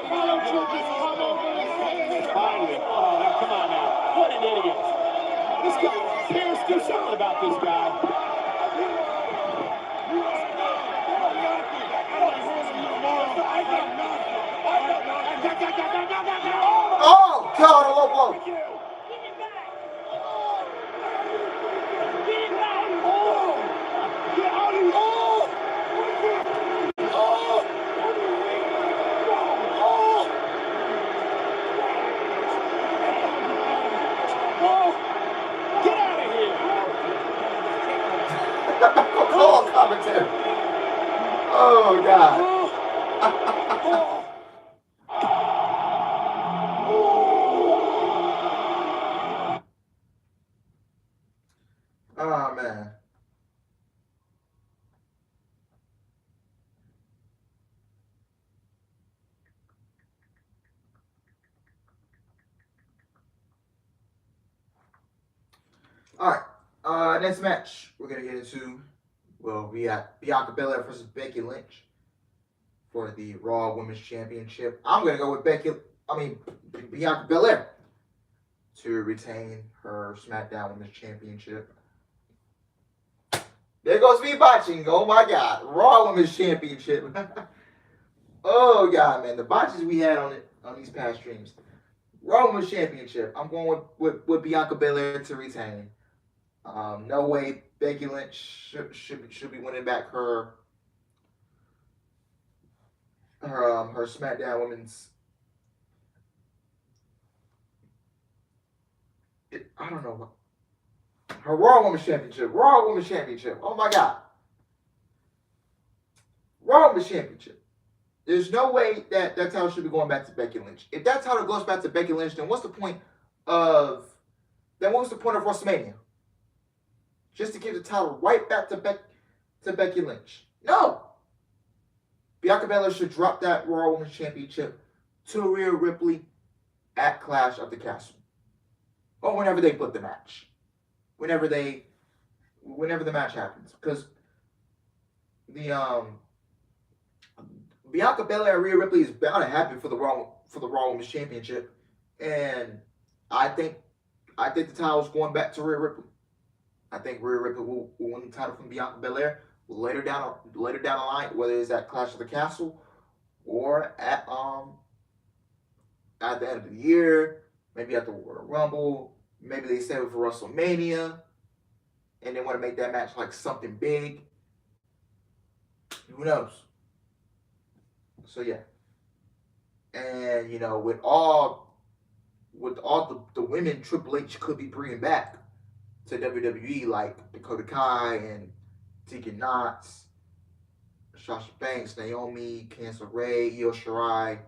S3: why don't you just come over and say
S2: Finally. Oh, now, come on now. What an idiot. This guy, Pierce, do something about this guy.
S1: Oh, God, a low blow. Call commentary. Oh, God. Oh, man. All right. Next match we're going to get into, well, we got Bianca Belair versus Becky Lynch for the Raw Women's Championship. I'm going to go with Bianca Belair to retain her SmackDown Women's Championship. There goes me botching. Oh, my God. Raw Women's Championship. Oh, God, man. The botches we had on these past streams. Raw Women's Championship. I'm going with Bianca Belair to retain. No way Becky Lynch should be winning back her SmackDown Women's. I don't know. Her Raw Women's Championship. Raw Women's Championship. Oh my God. Raw Women's Championship. There's no way that title should be going back to Becky Lynch. If that title goes back to Becky Lynch, then what's the point of WrestleMania? Just to give the title right back to Becky Lynch. No. Bianca Belair should drop that Raw Women's Championship to Rhea Ripley at Clash of the Castle. Or whenever they put the match. Whenever the match happens. Because Bianca Belair and Rhea Ripley is bound to happen for the Raw Women's Championship, and I think the title's going back to Rhea Ripley. I think Rhea Ripley will win the title from Bianca Belair later down the line, whether it's at Clash of the Castle or at the end of the year, maybe at the Royal Rumble, maybe they save it for WrestleMania, and they want to make that match like something big. Who knows? So yeah, and you know, with all the women Triple H could be bringing back to WWE, like Dakota Kai and Tegan Nox, Sasha Banks, Naomi, Candice LeRae, Io Shirai.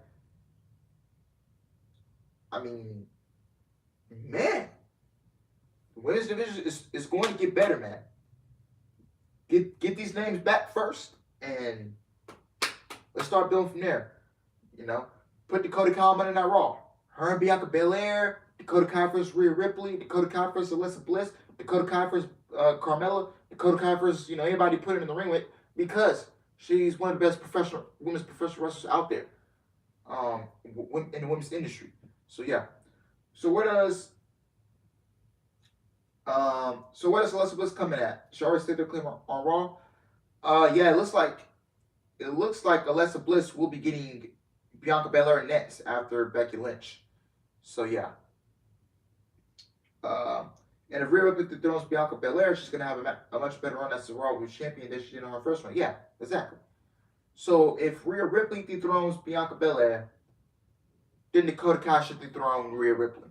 S1: I mean, man, the women's division is going to get better, man. Get these names back first, and let's start building from there. You know, put Dakota Kai on in that Raw. Her and Bianca Belair, Dakota Kai versus Rhea Ripley, Dakota Kai versus Alexa Bliss, Dakota Kai versus Carmella, Dakota Kai versus, you know, anybody put her in the ring with, because she's one of the best women's professional wrestlers out there in the women's industry. So yeah. So where does Alexa Bliss coming at? She already said their claim on Raw. Yeah, it looks like Alexa Bliss will be getting Bianca Belair next after Becky Lynch. So yeah. And if Rhea Ripley throws Bianca Belair, she's gonna have a much better run as the Raw Women's Champion than she did on her first run. Yeah, exactly. So if Rhea Ripley dethrones Bianca Belair, then Dakota Kai should dethrone Rhea Ripley.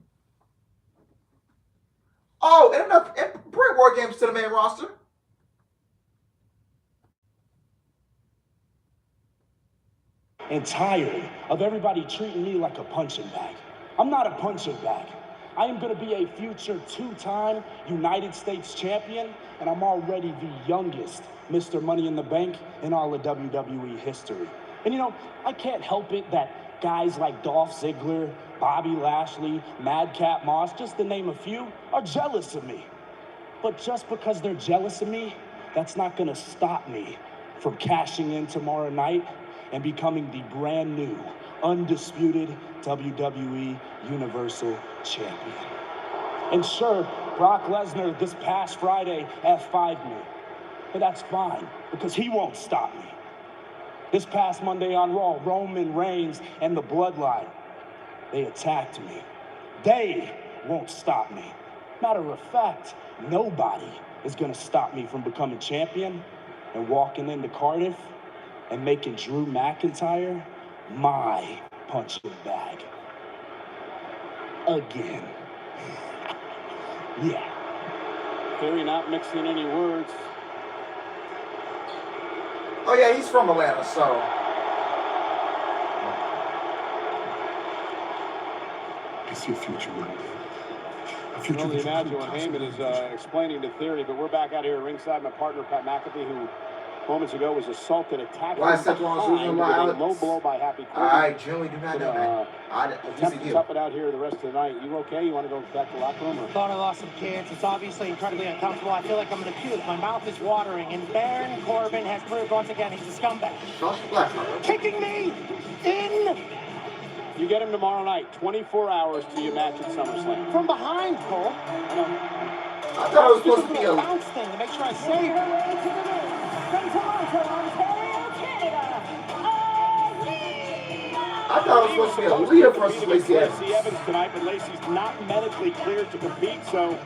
S1: Oh, and bring War Games to the main roster.
S3: And tired of everybody treating me like a punching bag. I'm not a punching bag. I am going to be a future two-time United States champion, and I'm already the youngest Mr. Money in the Bank in all of WWE history. And you know, I can't help it that guys like Dolph Ziggler, Bobby Lashley, Madcap Moss, just to name a few, are jealous of me. But just because they're jealous of me, that's not going to stop me from cashing in tomorrow night and becoming the brand new, undisputed WWE Universal Champion. And sure, Brock Lesnar this past Friday F5'd me, but that's fine, because he won't stop me. This past Monday on Raw, Roman Reigns and the Bloodline, they attacked me. They won't stop me. Matter of fact, nobody is gonna stop me from becoming champion and walking into Cardiff and making Drew McIntyre my punching bag. Again. Yeah.
S5: Theory not mixing any words.
S1: Oh yeah, he's from Atlanta, so.
S7: I see a future, man. A
S5: I
S7: future
S5: can only
S7: that you
S5: imagine
S7: couldn't
S5: what Heyman is
S7: possibly
S5: explaining to Theory, but we're back out here at ringside. My partner, Pat McAfee, who moments ago was assaulted, attacked
S1: Why
S5: from
S1: Seth Rollins
S5: behind
S1: losing
S5: with a
S1: Alex?
S5: low blow by Happy Corbin.
S1: I generally do not know, man.
S5: Attempt to tough it out here the rest of the night. You okay? You want to go back to the locker room? Or?
S3: Thought I lost some kids. It's obviously incredibly uncomfortable. I feel like I'm going to puke. My mouth is watering. And Baron Corbin has proved once again he's a scumbag. Kicking me in.
S5: You get him tomorrow night. 24 hours to your match at SummerSlam.
S3: From behind, Cole.
S1: I thought it was supposed to be a
S3: bounce thing to make sure I save it.
S6: From Toronto, Ontario, Canada,
S1: I thought it was supposed to be Aaliyah versus Lacey Evans.
S5: Lacey Evans tonight, but Lacey's not medically cleared to compete, so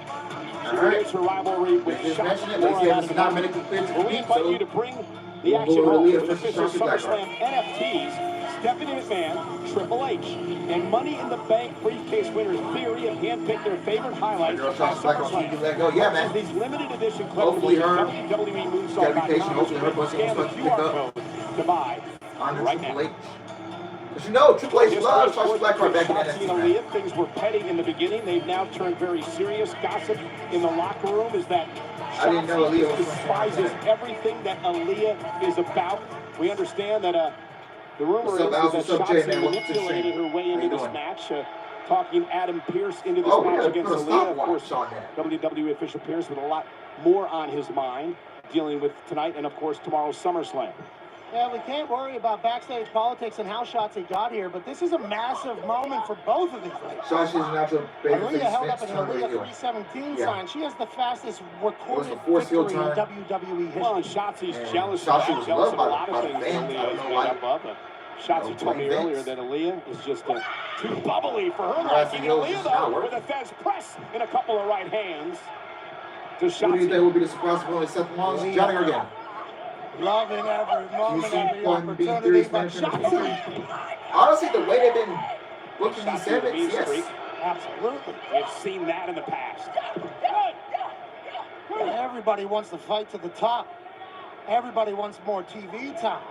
S5: she creates her rivalry with Shotzi.
S1: Lacey Evans is not medically cleared to
S5: Well, we
S1: compete,
S5: invite
S1: so
S5: you to bring the action home with official SummerSlam NFTs. Stephanie McMahon, Triple H, and Money in the Bank briefcase winners Theory have handpicked their favorite highlights from SummerSlam.
S1: Yeah, man.
S5: These limited edition
S1: Hopefully her
S5: WWE Moonsault
S1: gotta be patient. Hopefully her pussy
S5: scan the
S1: won't pick
S5: QR
S1: up
S5: code to buy right now.
S1: Because you know, Triple H loves Sasha Blackheart back in
S5: Shotzi and
S1: NXT.
S5: Aaliyah, things were petty in the beginning. They've now turned very serious. Gossip in the locker room is that
S1: I didn't know Aaliyah
S5: Shotzi
S1: was
S5: despises everything that Aaliyah is about. We understand that the rumor is that Shotzi manipulated her way into this match, talking Adam Pearce into this match against Aaliyah. Of course, WWE official Pearce with a lot more on his mind, dealing with tonight and, of course, tomorrow's SummerSlam.
S3: Yeah, we can't worry about backstage politics and how Shotzi got here, but this is a massive moment for both of these ladies.
S1: Shotzi's a natural babyface.
S3: Aaliyah held up an Aaliyah 317 sign. She has the fastest recorded victory in WWE history.
S5: Well, and Shotzi's jealous of a lot of things that Aaliyah is made up of. Shotzi told me earlier that Aaliyah is just too bubbly for her liking. Aaliyah, though, with a Fez press and a couple of right hands to Shotzi.
S1: Who do you think will be the surprise opponent? Seth Rollins, Johnny again.
S3: Loving every moment, every opportunity, but Shotzi.
S1: Honestly, the way they've been booking these segments, yes.
S3: Absolutely.
S5: We've seen that in the past.
S3: Everybody wants to fight to the top. Everybody wants more TV time.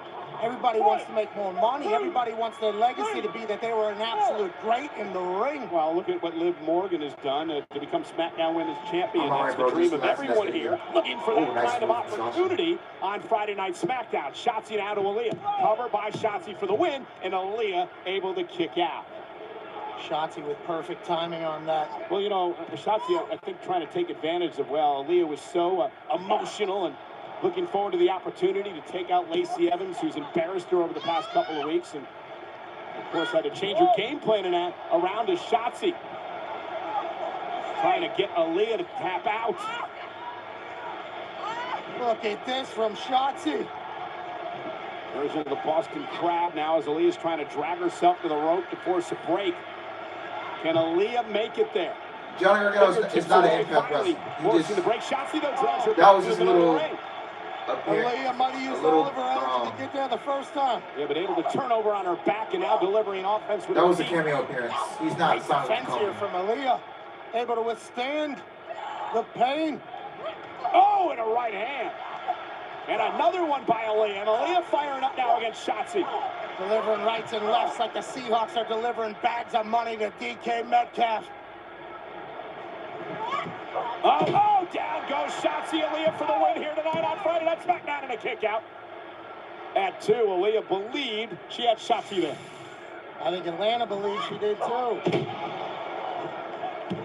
S3: Everybody wants to make more money. Everybody wants their legacy to be that they were an absolute great in the ring.
S5: Well, look at what Liv Morgan has done to become SmackDown Women's Champion. That's the dream of everyone here, looking for that kind of opportunity on Friday Night SmackDown. Shotzi now to Aaliyah. Cover by Shotzi for the win, and Aaliyah able to kick out.
S3: Shotzi with perfect timing on that.
S5: Well, you know, Shotzi, I think, trying to take advantage of, well, Aaliyah was so emotional and looking forward to the opportunity to take out Lacey Evans, who's embarrassed her over the past couple of weeks, and of course had to change her game plan around to Shotzi. Trying to get Aaliyah to tap out.
S3: Look at this from Shotzi.
S5: Version of the Boston Crab now as Aaliyah's trying to drag herself to the rope to force a break. Can Aaliyah make it there?
S1: Johnny Gargano is not an impact wrestler.
S5: Forcing the break. Shotzi, though, draws her
S1: that was just a little...
S3: Aaliyah might have used all of her energy to get there the first time.
S5: Yeah, but able to turn over on her back and now delivering offense with
S1: that was a cameo appearance. He's not
S3: defense here from Aaliyah. Able to withstand the pain.
S5: Oh, and a right hand. And another one by Aaliyah. And Aaliyah firing up now against Shotzi.
S3: Delivering rights and lefts like the Seahawks are delivering bags of money to DK Metcalf.
S5: Oh, down goes Shotzi. Aaliyah for the win here tonight on Friday Night SmackDown and a kick out. At 2, Aaliyah believed she had Shotzi there.
S3: I think Atlanta believed she did too.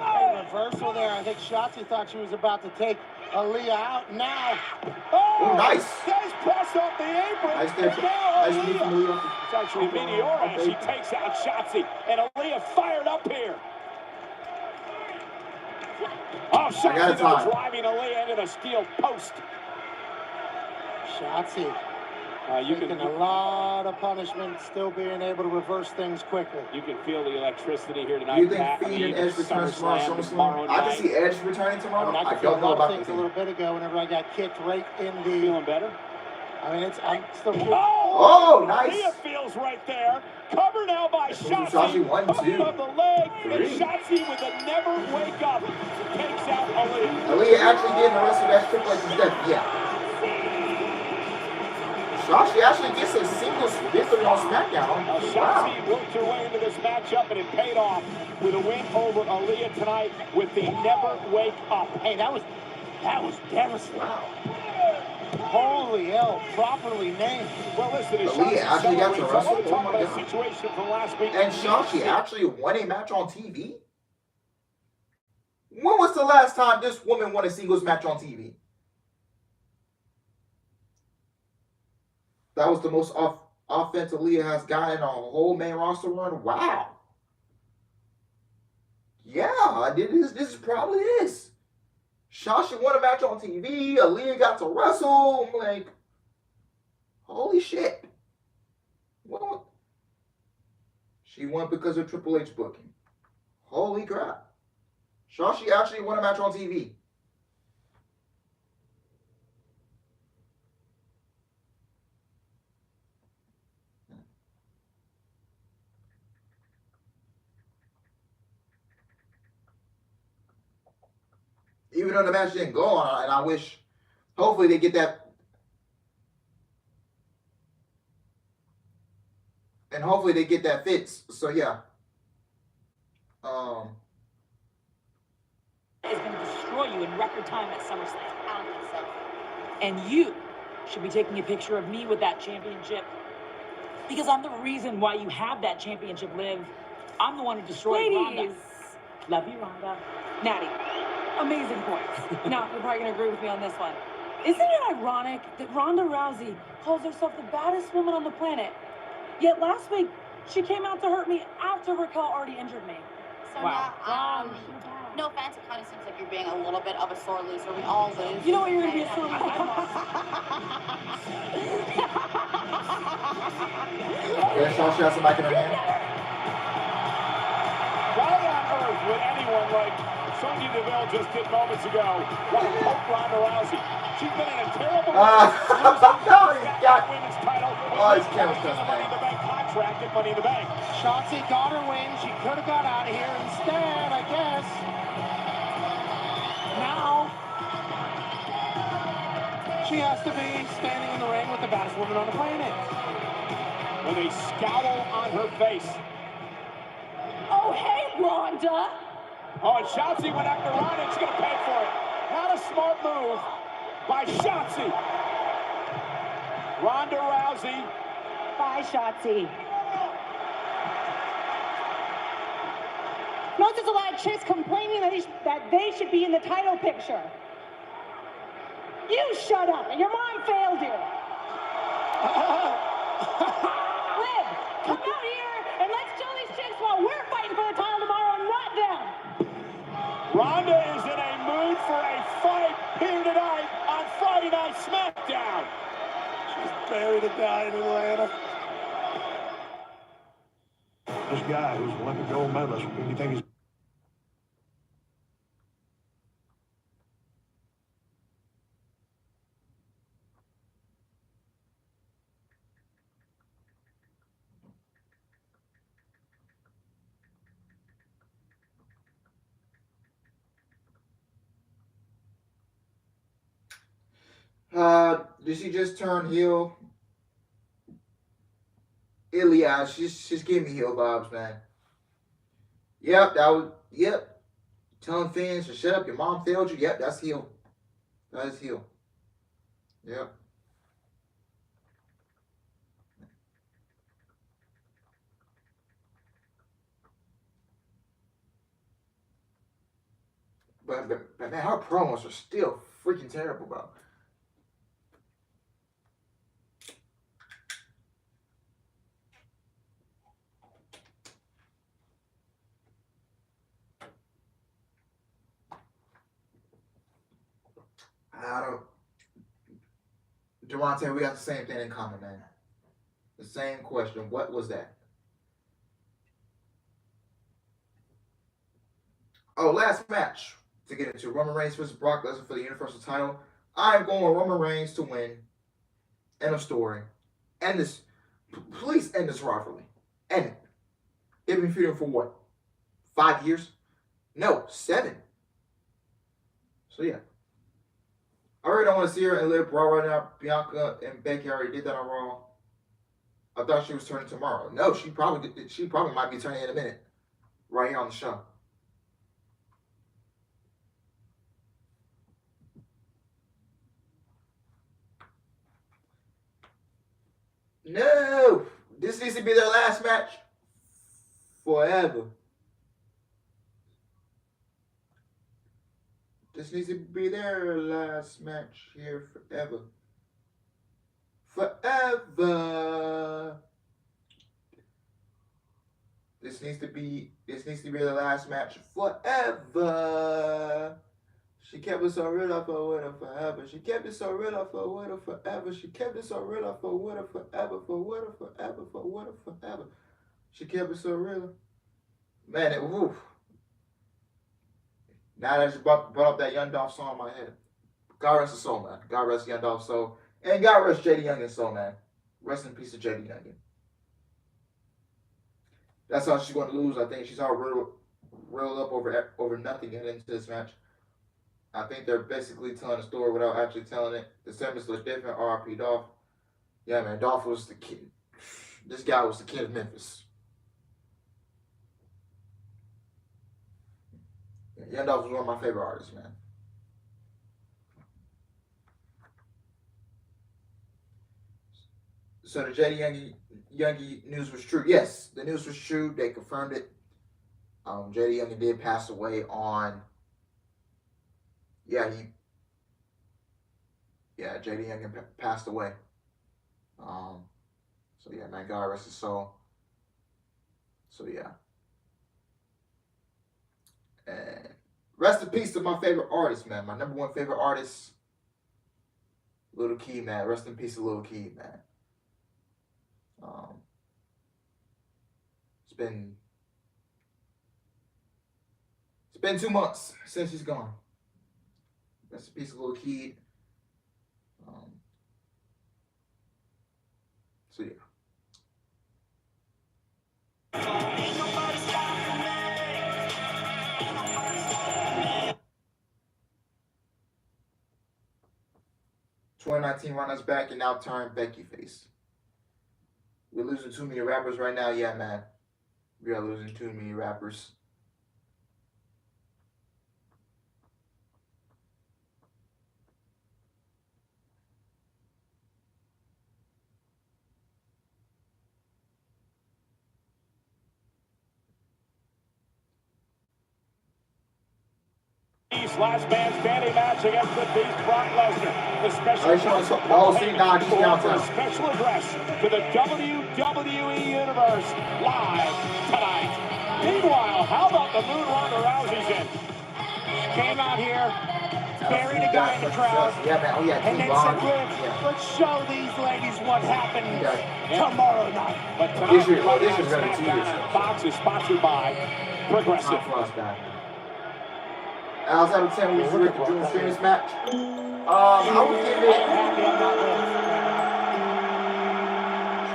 S3: A reversal there. I think Shotzi thought she was about to take Aaliyah out now.
S5: Oh,
S1: nice.
S5: Nice press off the apron.
S1: Nice there. Nice knee from Aaliyah.
S5: It's actually Meteora as she takes out Shotzi. And Aaliyah fired up here. Oh, Shotzi driving Aaliyah into the steel post.
S3: Shotzi taking a lot of punishment, still being able to reverse things quickly.
S5: You can feel the electricity here tonight.
S1: Do you think Fiend and Edge returns tomorrow? I can see Edge returning tomorrow. I don't know about
S3: things a little bit ago whenever I got kicked right in the...
S5: Feeling better?
S3: I mean, I'm still...
S1: Oh, nice!
S5: Aaliyah feels right there. Cover now by Shotzi.
S1: Shotzi 1, 2,
S5: of the leg.
S1: 3.
S5: And Shotzi with a never wake up takes out Aaliyah.
S1: Aaliyah actually getting the rest of that Triple H's death. Yeah. Shotzi actually gets a singles victory on SmackDown.
S5: Shotzi worked her way into this matchup and it paid off with a win over Aaliyah tonight with the never wake up.
S3: Hey, that was devastating.
S1: Wow.
S3: Holy hell, properly named.
S5: Well, listen,
S1: Aaliyah actually got to wrestle. Oh my God.
S5: Situation from last week.
S1: And Shotzi actually won a match on TV? When was the last time this woman won a singles match on TV? That was the most offense Aaliyah has gotten a whole main roster run. Wow. Yeah, this probably is. Shotzi won a match on TV. Aaliyah got to wrestle. I'm like, holy shit. Well, she won because of Triple H booking. Holy crap. Shotzi actually won a match on TV. Even though the match didn't go on, and I wish, hopefully they get that, and hopefully they get that fixed. So yeah.
S8: Is going to destroy you in record time at SummerSlam. I don't think so. And you should be taking a picture of me with that championship. Because I'm the reason why you have that championship, Liv. I'm the one who destroyed Ronda. Love you, Ronda. Natty. Amazing points. Now, you're probably going to agree with me on this one. Isn't it ironic that Ronda Rousey calls herself the baddest woman on the planet? Yet last week, she came out to hurt me after Raquel already injured me.
S9: So
S8: Wow.
S9: now, no offense, it kind of seems like you're being a little bit of a sore loser. We all lose.
S8: You know what, you're going to be a sore loser.
S1: Yeah, she has some mic in her hand.
S2: Why on earth would anyone like Sonya Deville just did moments ago want to poke Ronda Rousey? She's been in a terrible women's title.
S1: It's Cameron's
S2: Money in the Bank contract at Money in the Bank.
S3: Shotzi got her win. She could have got out of here instead, I guess. Now, she has to be standing in the ring with the baddest woman on the planet.
S2: With a scowl on her face.
S8: Oh, hey, Ronda.
S2: Oh, and Shotzi went after Ronda, and she's going to pay for it. Not a smart move by Shotzi. Ronda Rousey.
S8: Bye, Shotzi. Notice a lot of chicks complaining that they should be in the title picture. You shut up, and your mom failed you. Liv, come out here and let's show these chicks while we're fighting for the title tomorrow, not them.
S2: Ronda is in a mood for a fight here tonight on Friday Night Smackdown.
S3: She's buried to die in Atlanta.
S7: This guy who's Olympic gold medalist, when you think he's
S1: did she just turn heel? Ilya, she's giving me heel vibes, man. Yep. Telling fans to shut up, your mom failed you. Yep, that's heel. That is heel. Yep. But man, her promos are still freaking terrible, bro. Devontae, we got the same thing in common, man. The same question. What was that? Oh, last match to get into. Roman Reigns versus Brock Lesnar for the Universal title. I'm going with Roman Reigns to win. End of story. End this. Please end this rivalry. End it. They've been feuding for what? 5 years? No, 7. So yeah. I really don't want to see her and Liv Raw right now. Bianca and Becky already did that on Raw. I thought she was turning tomorrow. No, she probably might be turning in a minute. Right here on the show. No! This needs to be their last match. Forever. This needs to be their last match here forever. Forever. This needs to be their last match forever. She kept it so real up for winner forever. She kept it so real up for winner forever. She kept it so real up for winner forever. For winner forever. For winner forever. She kept it so real. Man, it woof. Now that I just brought up that Young Dolph song in my head. God rest his soul, man. God rest Young Dolph's soul. And God rest JD Youngin's soul, man. Rest in peace to JD Youngin. That's how she's going to lose. I think she's all reeled up over nothing getting into this match. I think they're basically telling the story without actually telling it. The segments look different. R.I.P. Dolph. Yeah, man. Dolph was the kid. This guy was the kid of Memphis. Young Dolph was one of my favorite artists, man. So the JD Youngie news was true. Yes, the news was true. They confirmed it. JD Youngie did pass away on. Yeah, yeah, JD Young passed away. So yeah, man, God rest his soul. So yeah. And rest in peace to my favorite artist, man. My number one favorite artist, Little Key, man. Rest in peace to Little Key, man. It's been 2 months since he's gone. Rest in peace to Little Key. So yeah. '19 run us back and now turn Becky face. We're losing too many rappers right now. Yeah, man. We are losing too many rappers.
S2: Last man standing match against the Beast Brock Lesnar. The special special address to the WWE Universe live tonight. Meanwhile, how about the moon Ronda Rousey's in? Came out here, buried a guy in the crowd, and then said, let's show these ladies what happened tomorrow night. But tonight, Smackdown Fox is sponsored by Progressive.
S1: Alex out of 10 was Rick the Dream Sheamus match. I would give it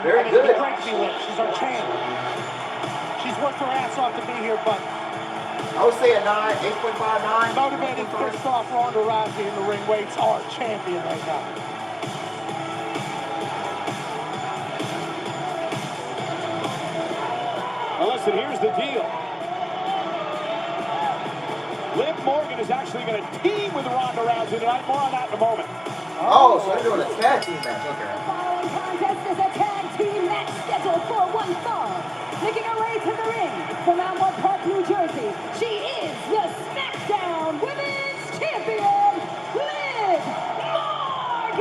S1: very good.
S3: It's great to be with. She's our champ. She's worked her ass off to be here, but
S1: I would say a 9, 8.5, 9.
S3: Motivated, pissed off Ronda Rousey in the ring waits our champion right now.
S2: Well, listen, here's the deal. Liv Morgan is actually going to team with Ronda Rousey tonight. More on that in a moment.
S1: Oh, so they're doing a tag team match. Okay.
S6: The following contest is a tag team match scheduled for one fall. Making her way to the ring from Elmwood Park, New Jersey, she is the SmackDown Women's Champion, Liv Morgan!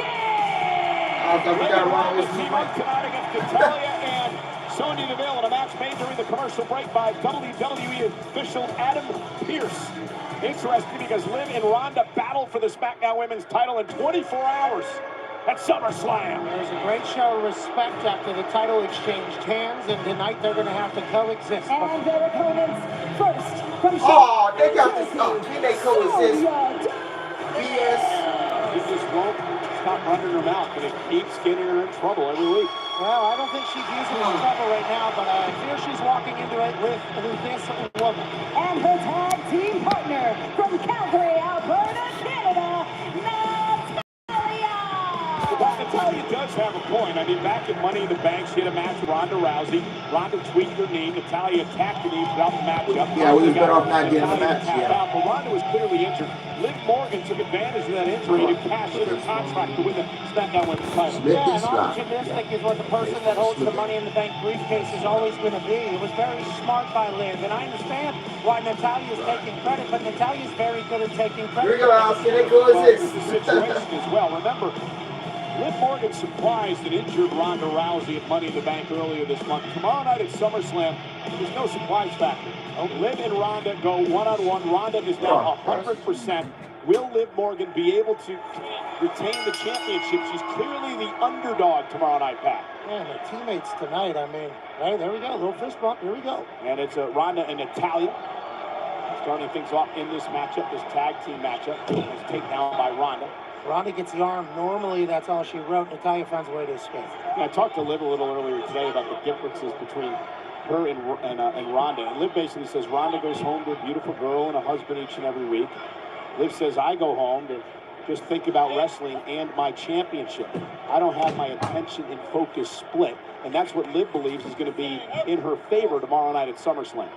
S2: We got Ronda team up tonight against Natalia and Sonya Deville in a match made during the commercial break by WWE official Adam Pearce. Interesting because Liv and Ronda battled for the SmackDown Women's title in 24 hours at SummerSlam.
S3: There's a great show of respect after the title exchanged hands, and tonight they're going to have to coexist.
S6: And their opponents, first from
S1: they got this. Can they coexist? BS.
S2: He just won't stop running her mouth, but it keeps getting her in trouble every week.
S3: Well, I don't think she's using the trouble right now, but I fear she's walking into it with this woman.
S6: And her tag team partner from Calgary, Alberta, Canada,
S2: Natalia does have a point. I mean, back in Money in the Bank, she had a match with Ronda Rousey. Ronda tweaked her knee. Natalia attacked the knee throughout the matchup.
S1: Yeah, we was better off not getting the match.
S2: But Ronda was clearly injured. Liv Morgan took advantage of that injury to cash in her contract to win the SmackDown Women's title.
S3: Yeah, and opportunistic is what the person that holds the Money in the Bank briefcase is always going to be. It was very smart by Liv, and I understand why Natalia's taking credit, but Natalia's very good at taking credit.
S1: Here we go, Alex. Can they coexist?
S2: The situation as well. Remember, Liv Morgan surprised and injured Ronda Rousey at Money in the Bank earlier this month. Tomorrow night at SummerSlam, there's no surprise factor. Liv and Ronda go one-on-one. Ronda is now 100%. Will Liv Morgan be able to retain the championship? She's clearly the underdog tomorrow night, Pat.
S3: Yeah, their teammates tonight, I mean, right, there we go, little fist bump, here we go.
S2: And it's Ronda and Natalia starting things off in this matchup, this tag team matchup. It's taken down by Ronda.
S3: Ronda gets the arm. Normally, that's all she wrote. Natalia finds a way to escape.
S2: I talked to Liv a little earlier today about the differences between her and Ronda. And Liv basically says Ronda goes home to a beautiful girl and a husband each and every week. Liv says I go home to just think about wrestling and my championship. I don't have my attention and focus split. And that's what Liv believes is going to be in her favor tomorrow night at SummerSlam.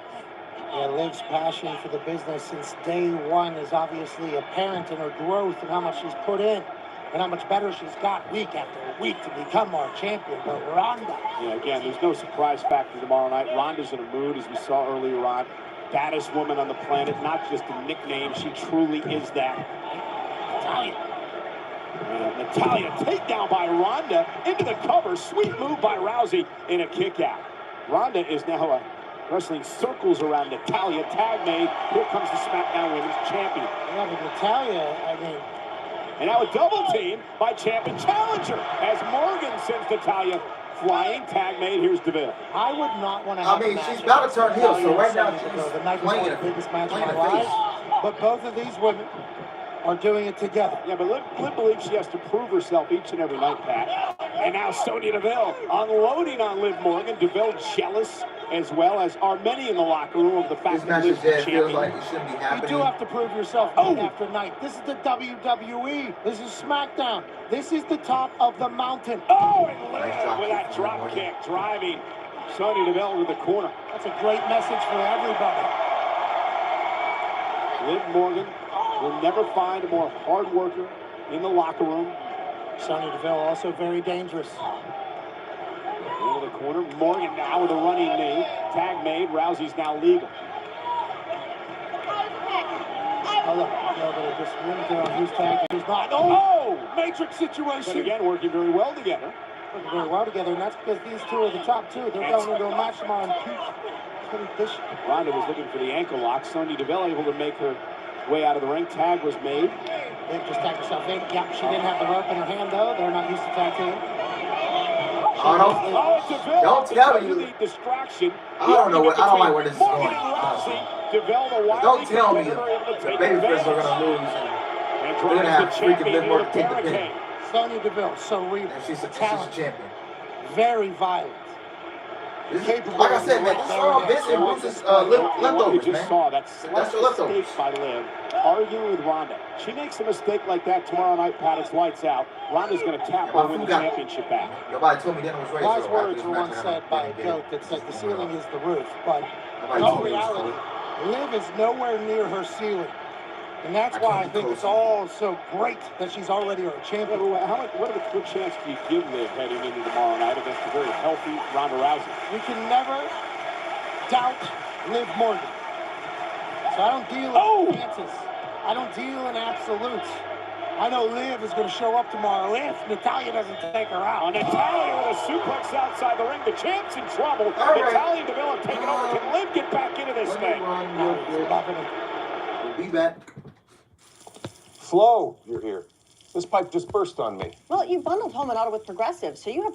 S3: Yeah, Liv's passion for the business since day one is obviously apparent in her growth and how much she's put in and how much better she's got week after week to become our champion. But Ronda.
S2: Yeah, again, there's no surprise factor tomorrow night. Ronda's in a mood, as we saw earlier on. Baddest woman on the planet, not just a nickname. She truly is that.
S3: Natalia.
S5: Natalya takedown by Ronda into the cover. Sweet move by Rousey in a kick out. Ronda is now wrestling circles around Natalya. Tag made. Here comes the SmackDown Women's Champion.
S3: Yeah, but Natalya, I mean.
S5: And now a double team by champion challenger as Morgan sends Natalya flying. Tag made. Here's DeVille.
S3: I would not want to have
S1: she's about to turn heel, so right now she's
S3: playing the biggest match of my life. But both of these women are doing it together.
S5: Yeah, but Liv believes she has to prove herself each and every night, Pat. And now Sonya Deville unloading on Liv Morgan. Deville jealous, as well as are many in the locker room of the fact that Liv's the champion.
S1: Like it shouldn't be happening.
S3: You do have to prove yourself night after night. This is the WWE. This is SmackDown. This is the top of the mountain.
S5: Oh, and Liv with that drop kick, driving Sonya Deville to the corner.
S3: That's a great message for everybody.
S5: Liv Morgan will never find a more hard worker in the locker room.
S3: Sonya Deville also very dangerous.
S5: Into the corner. Morgan now with a running knee. Tag made. Rousey's now legal.
S3: Oh, look. They're just limited on who's tagged and who's not. Oh! Matrix situation.
S5: But again, working very well together.
S3: Working very well together, and that's because these two are the top two. They're going into a match tomorrow in peak condition.
S5: Ronda was looking for the ankle lock. Sonya Deville able to make her way out of the ring. Tag was made.
S3: They just tagged herself in. Yep, she didn't have the rope in her hand, though. They're not used to tag team.
S1: Don't tell me.
S5: The distraction.
S1: I don't like where this is going.
S5: Don't
S1: tell me the babyface are going to lose. And they're going to have freaking Liv Morgan take the pin.
S3: Sonya Deville, cerebral.
S1: And she's a champion.
S3: Very violent.
S1: Like I said, man, this is all Vince and Bruce's leftovers, man.
S5: Saw that
S1: That's the leftovers.
S5: By Liv, arguing with Ronda. She makes a mistake like that tomorrow night, Pat. It's lights out. Ronda's going to tap her, win the championship back.
S1: Nobody told me that was raised.
S3: Wise words were once said by a goat that said the ceiling is the roof, but in all reality, Liv is nowhere near her ceiling. And that's why I think it's all so great that she's already our champion.
S5: What chance do you give Liv heading into tomorrow night against a very healthy Ronda Rousey?
S3: We can never doubt Liv Morgan. So I don't deal in chances. I don't deal in absolutes. I know Liv is going to show up tomorrow if Natalya doesn't take her out.
S5: Natalya with a suplex outside the ring. The champ's in trouble. Natalya and Deville have taken over. Can Liv get back into this thing?
S1: We'll be back.
S10: Flo, you're here. This pipe just burst on me.
S11: Well, you bundled home and auto with Progressive, so you have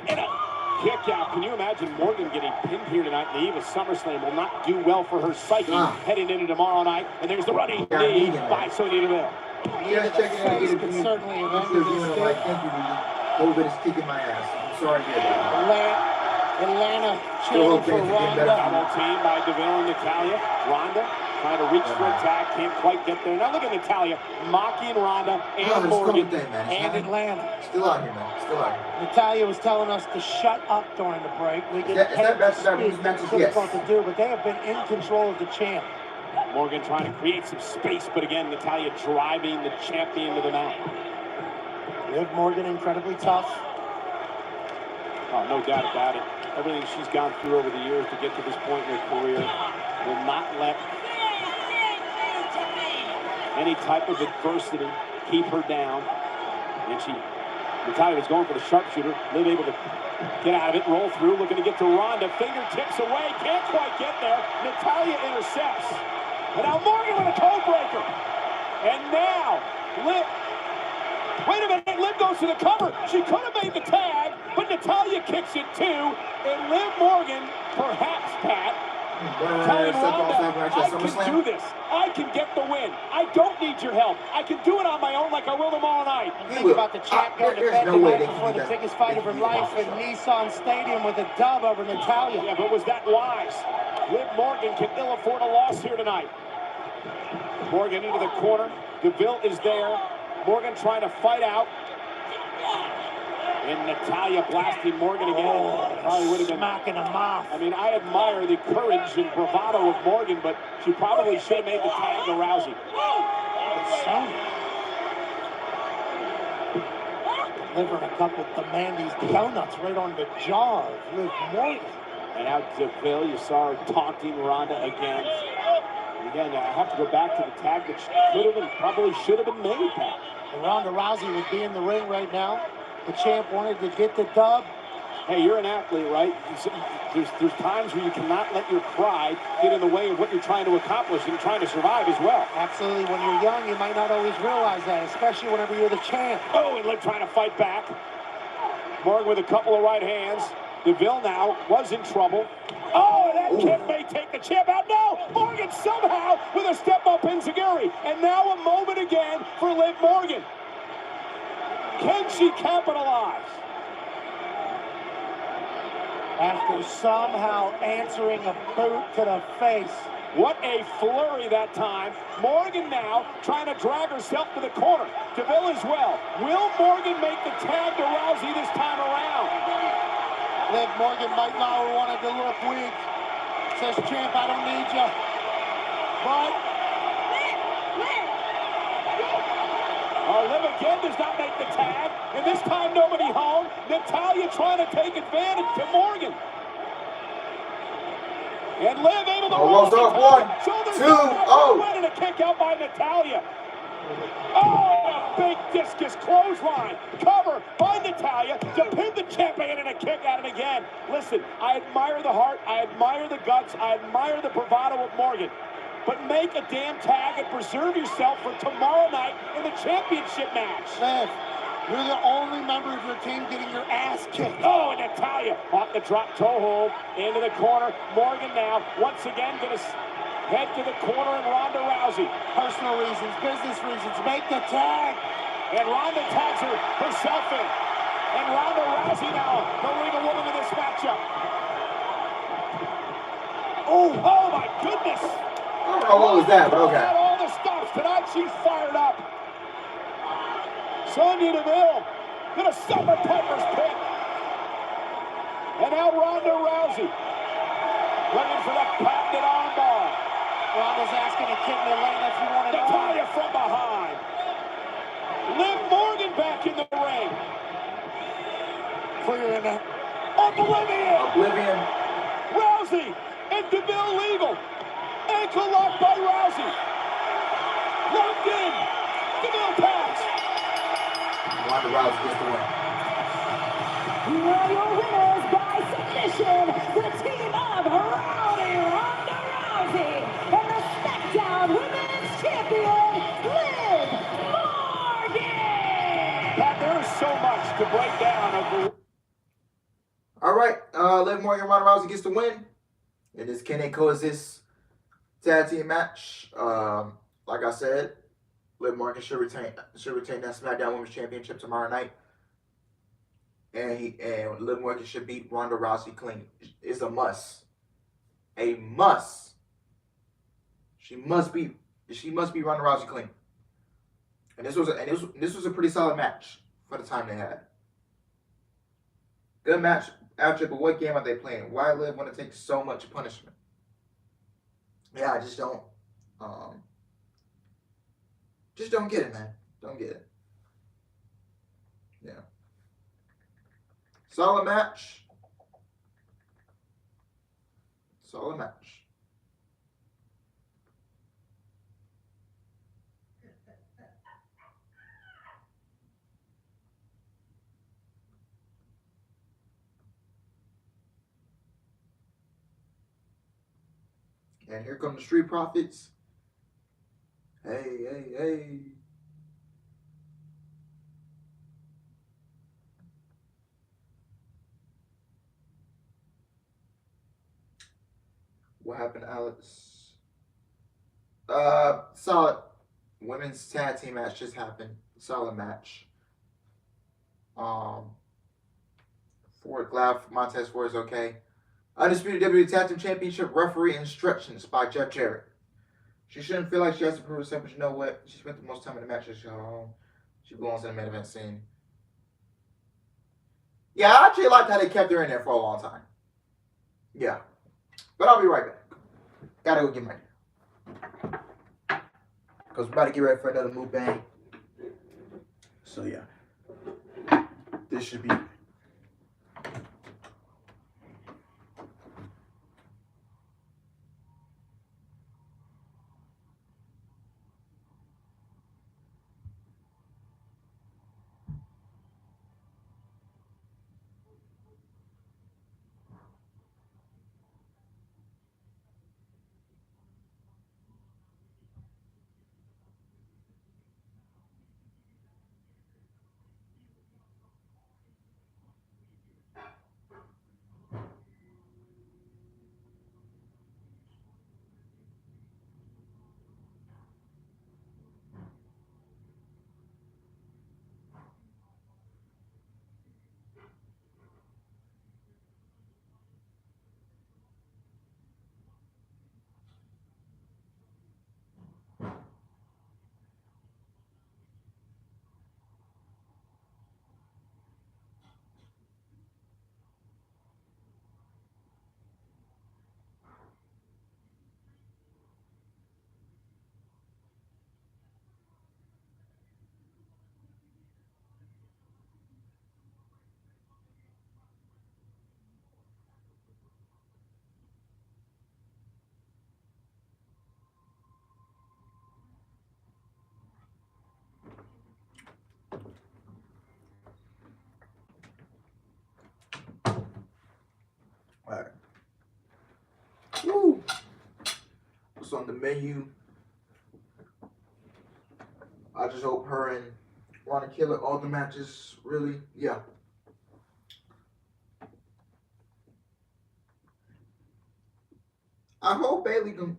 S5: And a kick out. Can you imagine Morgan getting pinned here tonight? The eve of SummerSlam will not do well for her psyche heading into tomorrow night. And there's the running knee by Sonya Deville.
S1: Just checking in.
S3: Certainly
S1: COVID is kicking my ass. I'm sorry to hear that.
S3: Atlanta cheering for Ronda.
S5: Double team by Deville and Natalya. Ronda trying to reach for a tag, can't quite get there. Now look at Natalya mocking Ronda and Morgan
S3: and Atlanta.
S1: Still out here, man. Still out here.
S3: Natalya was telling us to shut up during the break. We didn't
S1: that best that matches? Yes.
S3: To do, but they have been in control of the champ.
S5: Morgan trying to create some space, but again, Natalya driving the champion to the mat.
S3: Liv Morgan incredibly tough.
S5: Oh, no doubt about it. Everything she's gone through over the years to get to this point in her career will not let any type of adversity keep her down. And Natalya was going for the sharpshooter. Liv able to get out of it, roll through, looking to get to Ronda. Fingertips away, can't quite get there. Natalya intercepts. And now Morgan with a code breaker. And now Liv. Wait a minute, Liv goes to the cover. She could have made the tag, but Natalya kicks it too. And Liv Morgan, perhaps, Pat, telling Ronda, I can do this. I can get the win. I don't need your help. I can do it on my own like I will tomorrow night.
S3: Think about the champ going to bed tonight before the biggest fight of her life in Nissan Stadium with a dub over Natalya.
S5: Yeah, but was that wise? Liv Morgan can ill afford a loss here tonight. Morgan into the corner. Deville is there. Morgan trying to fight out. And Natalya blasting Morgan again. Probably would have been
S3: smacking him off.
S5: I mean, I admire the courage and bravado of Morgan, but she probably should have made the tag to Rousey.
S3: Delivering a couple of Mandy's donuts right on the jaw of Liv Morgan.
S5: And out Deville, you saw her taunting Ronda again. And again, I have to go back to the tag that could have and probably should have been made, Pat.
S3: And Ronda Rousey would be in the ring right now. The champ wanted to get the dub.
S5: Hey, you're an athlete, right? There's times where you cannot let your pride get in the way of what you're trying to accomplish and trying to survive as well.
S3: Absolutely. When you're young, you might not always realize that, especially whenever you're the champ.
S5: Oh, and Liv trying to fight back. Morgan with a couple of right hands. Deville now was in trouble. Oh, that kick may take the champ out. No, Morgan somehow with a step-up enziguri. And now a moment again for Liv Morgan. Can she capitalize?
S3: After somehow answering a boot to the face.
S5: What a flurry that time. Morgan now trying to drag herself to the corner. Deville as well. Will Morgan make the tag to Rousey this time around?
S3: Liv Morgan might not have wanted to look weak. Says, champ, I don't need you. But
S5: Liv again does not make the tag, and this time nobody home. Natalya trying to take advantage to Morgan. And Liv able to
S1: roll up. 1, 2, oh.
S5: And a kick out by Natalya. Oh, and a big discus clothesline. Cover by Natalya to pin the champion and a kick at it again. Listen, I admire the heart, I admire the guts, I admire the bravado of Morgan. But make a damn tag and preserve yourself for tomorrow night in the championship match.
S3: Liv, you're the only member of your team getting your ass kicked.
S5: Oh, and Natalya off the drop toe hold into the corner. Morgan now once again going to head to the corner and Ronda Rousey.
S3: Personal reasons, business reasons, make the tag.
S5: And Ronda tags herself in. And Ronda Rousey now, the legal woman in this matchup. Oh my goodness.
S1: I don't know what was that, but okay.
S5: All the stops tonight, she's fired up. Sonya Deville gonna suffer Piper's Pit. And now Ronda Rousey looking for the patented armbar.
S3: Ronda's asking to kick Atlanta if you want to know.
S5: Natalya from behind. Liv Morgan back in the ring.
S3: Clearing it.
S5: Oblivion. Rousey and Deville legal. Ankle lock by Rousey. Locked in. Deville pass.
S1: Ronda Rousey gets the win.
S6: Here are your winners by submission, the team of Rowdy Ronda Rousey and the Smackdown Women's Champion, Liv Morgan.
S5: Pat, there is so much to break down of the
S1: All right, Liv Morgan, Ronda Rousey gets the win. It is Can They Coexist tag team match. Like I said, Liv Morgan should retain that SmackDown Women's Championship tomorrow night, and Liv Morgan should beat Ronda Rousey clean. It's a must. A must. She must be Ronda Rousey clean. And this was a pretty solid match for the time they had. Good match. After, but what game are they playing? Why Liv want to take so much punishment? Yeah, I just don't get it, man. Don't get it. Yeah. Solid match. Solid match. And here come the Street Profits. Hey, hey, hey. What happened, Alex? Solid women's tag team match just happened. Solid match. Glad Montez Ford is okay. Undisputed WWE Tag Team Championship referee instructions by Jeff Jarrett. She shouldn't feel like she has to prove herself, but you know what? She spent the most time in the match. She belongs in the main event scene. Yeah, I actually liked how they kept her in there for a long time. Yeah. But I'll be right back. Gotta go get my hair. Because we're about to get ready for another move bang. So yeah. This should be... Alright. Woo! What's on the menu? I just hope her and Ronda kill it all the matches. Really? Yeah. I hope Bayley can.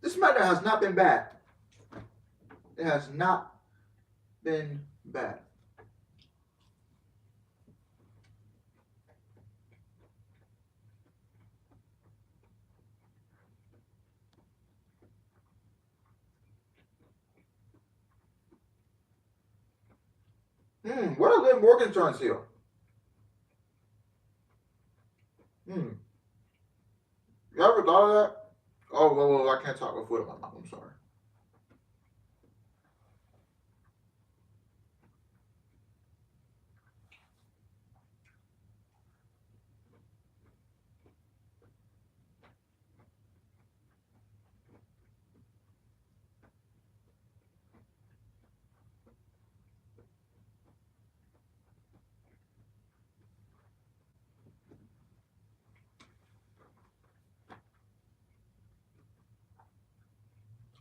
S1: This matter has not been bad. It has not been bad. What are Liv Morgan turns here? You ever thought of that? Oh, well, I can't talk with foot in my mouth. I'm sorry.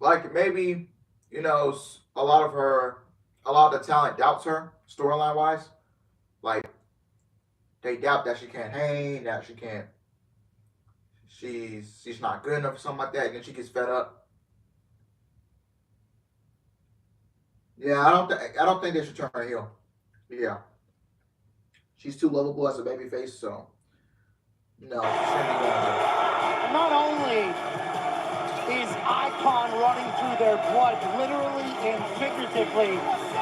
S1: like maybe, you know, a lot of the talent doubts her storyline wise. Like they doubt that she can't hang, that she can't. She's not good enough or something like that, and then she gets fed up. Yeah, I don't think they should turn her heel. Yeah, she's too lovable as a babyface, so no, she shouldn't be going there.
S3: Not only is Icon running through their blood, literally and figuratively,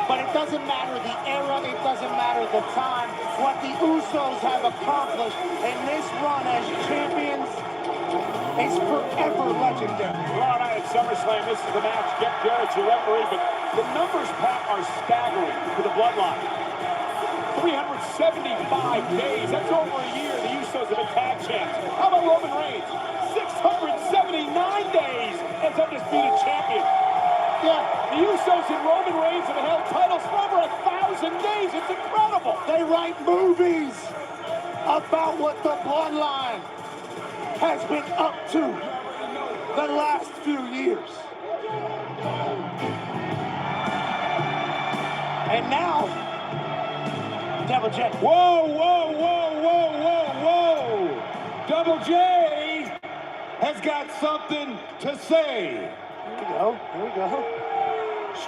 S3: but it doesn't matter the era, it doesn't matter the time. What the Usos have accomplished in this run as champions is forever legendary.
S2: Tomorrow night at SummerSlam, this is the match. Jeff Jarrett's your referee, but the numbers, Pat, are staggering for the Bloodline. 375 days. That's over a year. The Usos have been tag champs. How about Roman Reigns? 679 days as undisputed champion. Yeah, the Usos and Roman Reigns have held titles for over 1,000 days. It's incredible.
S3: They write movies about what the Bloodline has been up to the last few years. And now, Double J.
S7: Whoa, whoa, whoa, whoa, whoa, whoa. Double J has got something to say.
S3: Here we go.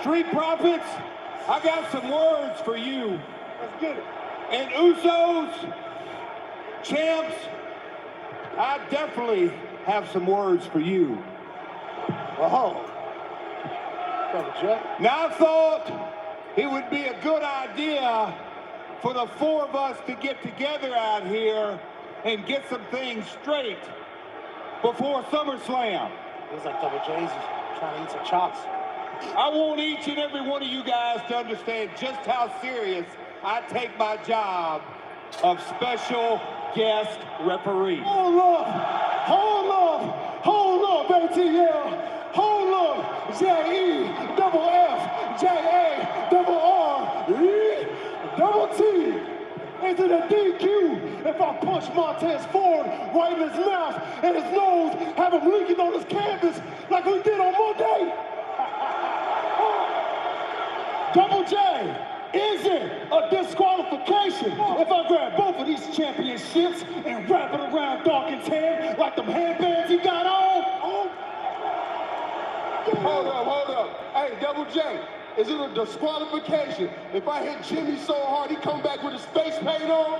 S7: Street Profits, I got some words for you.
S3: Let's get it.
S7: And Usos, champs, I definitely have some words for you.
S3: Oh. Double J.
S7: Now, I thought it would be a good idea for the four of us to get together out here and get some things straight before SummerSlam.
S3: Feels like Double J's trying to eat some chops.
S7: I want each and every one of you guys to understand just how serious I take my job of special guest referee.
S3: Hold up, ATL. Hold up, J-E-F-F-J-A-R-R-E-double-T. Is it a DQ if I punch Montez Ford right in his mouth and his nose, have him leaking on his canvas like we did on Monday? Double J, is it a disqualification if I grab both of these championships and wrap it around Dawkins' head like them headbands he got on?
S10: Hold up. Hey, Double J, is it a disqualification if I hit Jimmy so hard he come back with his face paint on?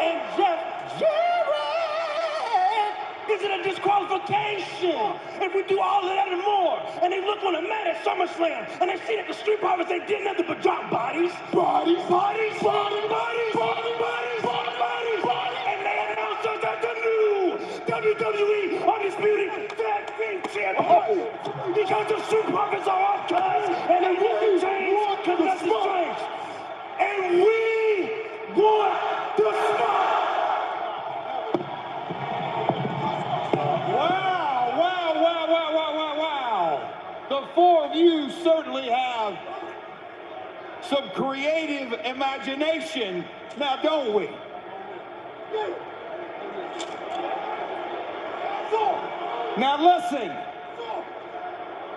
S3: And Jeff Jarrett, is it a disqualification if we do all of that and more? And they look on the mat at SummerSlam and they see that the Street Profits, they didn't have to but drop bodies. And they announced us as the new WWE Undisputed Tag Team Champions. Because the Street Profits are off cuts and they won't change because that's the change. And we want the spot.
S7: Wow. The four of you certainly have some creative imagination, now don't we? Now listen,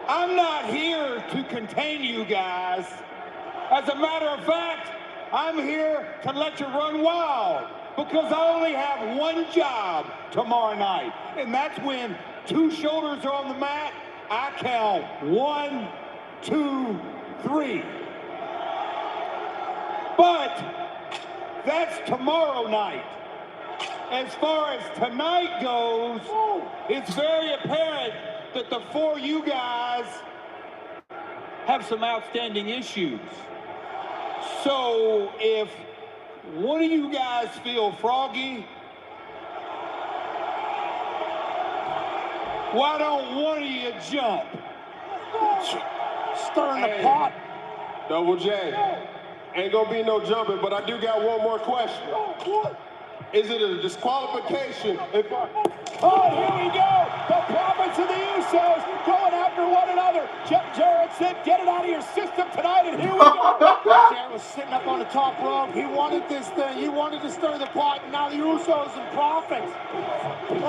S7: I'm not here to contain you guys. As a matter of fact, I'm here to let you run wild because I only have one job tomorrow night, and that's when two shoulders are on the mat, I count 1, 2, 3. But that's tomorrow night. As far as tonight goes, it's very apparent that the four of you guys have some outstanding issues. So if one of you guys feel froggy, why don't one of you jump?
S3: Stirring the pot.
S10: Double J, ain't gonna be no jumping, but I do got one more question. Is it a disqualification if I...
S2: Oh, here we go. The Prophets and the Usos going after one another. Jeff Jarrett said, get it out of your system tonight, and here we go.
S3: Jarrett was sitting up on the top rope. He wanted this thing. He wanted to stir the pot. And now the Usos and Prophets.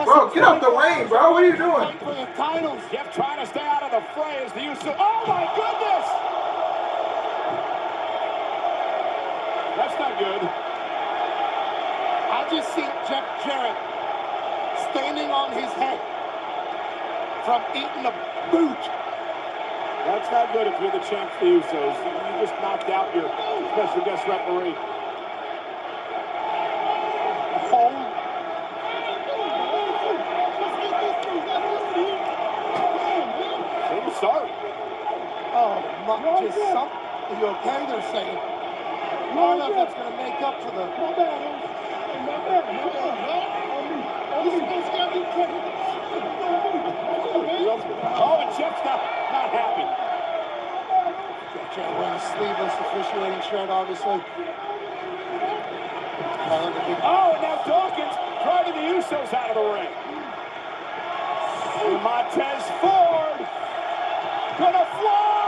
S1: Bro, get off the ring, bro. What are you doing?
S3: For the titles.
S2: Jeff trying to stay out of the fray as the Usos. Oh, my goodness. That's not good.
S3: I just see Jeff Jarrett standing on his head from eating a boot.
S2: That's not good if you're the champ for the Usos. You just knocked out your special guest referee.
S3: Oh.
S2: I'm sorry.
S3: Oh, just something. Are you okay? They're saying. I don't know if that's going to make up for the...
S2: Oh, and Jeff's not happy.
S3: Jeff wearing a sleeveless officiating shirt, obviously.
S2: Oh, and now Dawkins driving the Usos out of the ring. And Montez Ford gonna fly.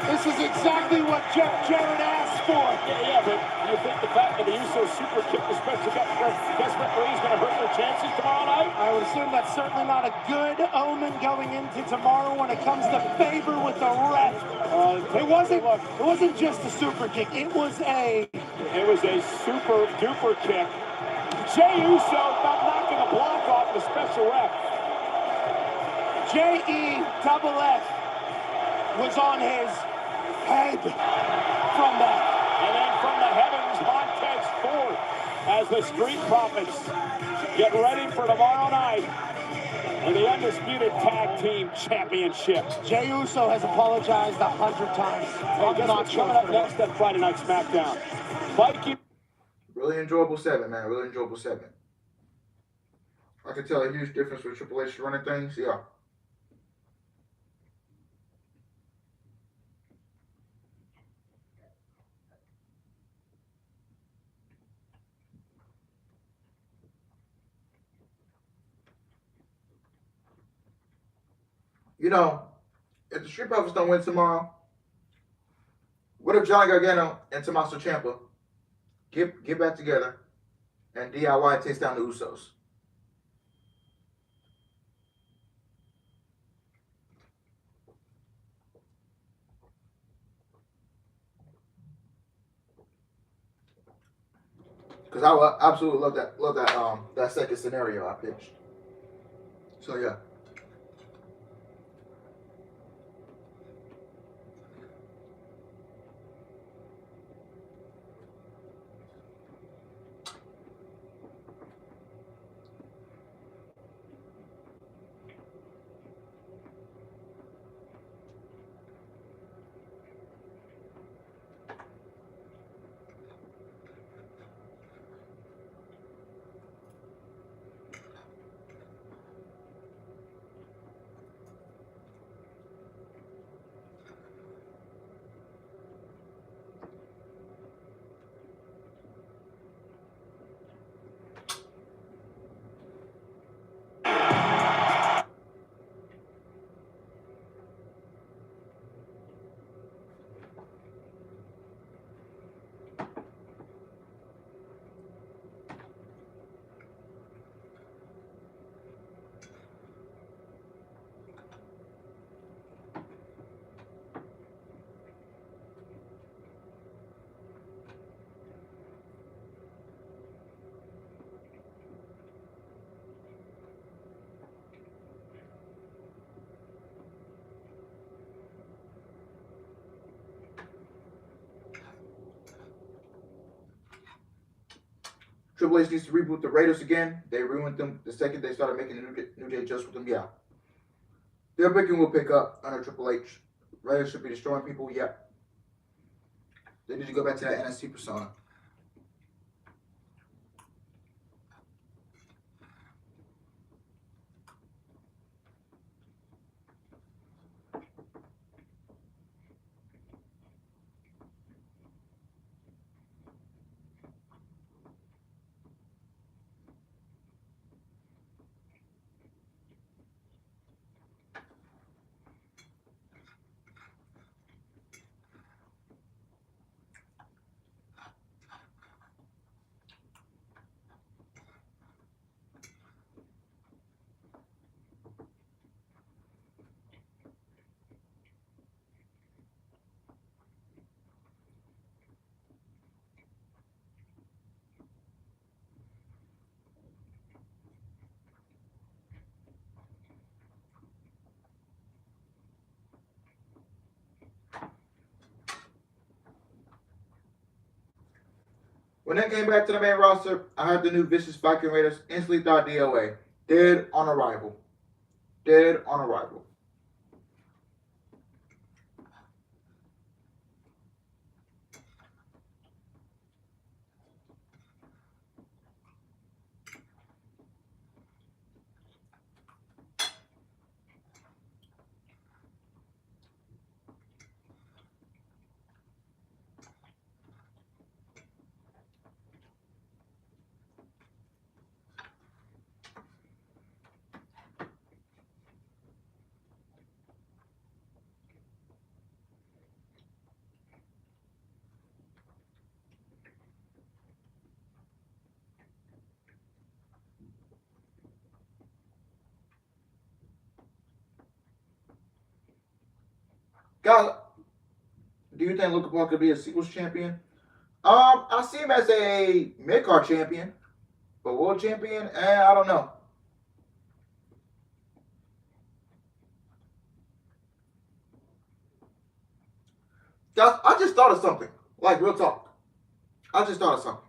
S3: This is exactly what Jeff Jarrett asked for.
S2: Yeah, but you think the fact that the Usos super kick the special guest referee is going to hurt their chances tomorrow night?
S3: I would assume that's certainly not a good omen going into tomorrow when it comes to favor with the ref. It wasn't just a super kick. It was a
S2: super duper kick. Jey Uso about knocking the block off the special ref.
S3: J-E-double-F was on his head from that.
S2: And then from the heavens, Montez Ford, as the Street Profits get ready for tomorrow night in the Undisputed Tag Team Championship.
S3: Jey Uso has apologized 100 times.
S2: I'm not coming up next at Friday Night Smackdown. Viking.
S1: Really enjoyable segment, man. Really enjoyable segment. I can tell a huge difference with Triple H running things. Yeah. You know, if the Street Profits don't win tomorrow, what if Johnny Gargano and Tommaso Ciampa get back together and DIY takes down the Usos? Because I would absolutely love that second scenario I pitched. So yeah. Triple H needs to reboot the Raiders again. They ruined them the second they started making the New Day just with them. Yeah. Their booking will pick up under Triple H. Raiders should be destroying people. Yeah. They need to go back to that NXT persona. When they came back to the main roster, I heard the new Vicious Viking Raiders, instantly thought DOA. Dead on arrival. Dead on arrival. Guys, do you think Logan Paul could be a singles champion? I see him as a mid-card champion, but world champion, I don't know. Guys, I just thought of something. Like, real talk. I just thought of something.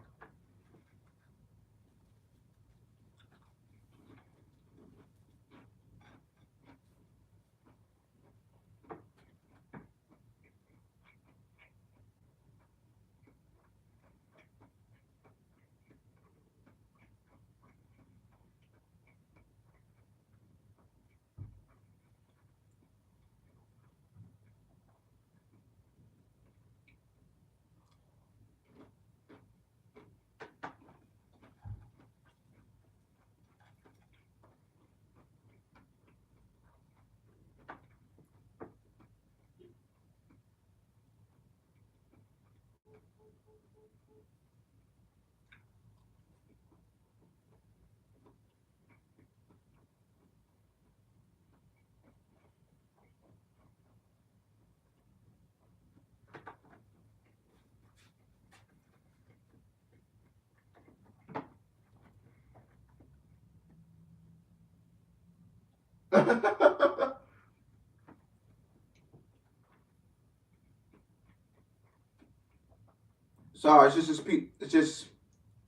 S1: Sorry, it's just this piece. It's just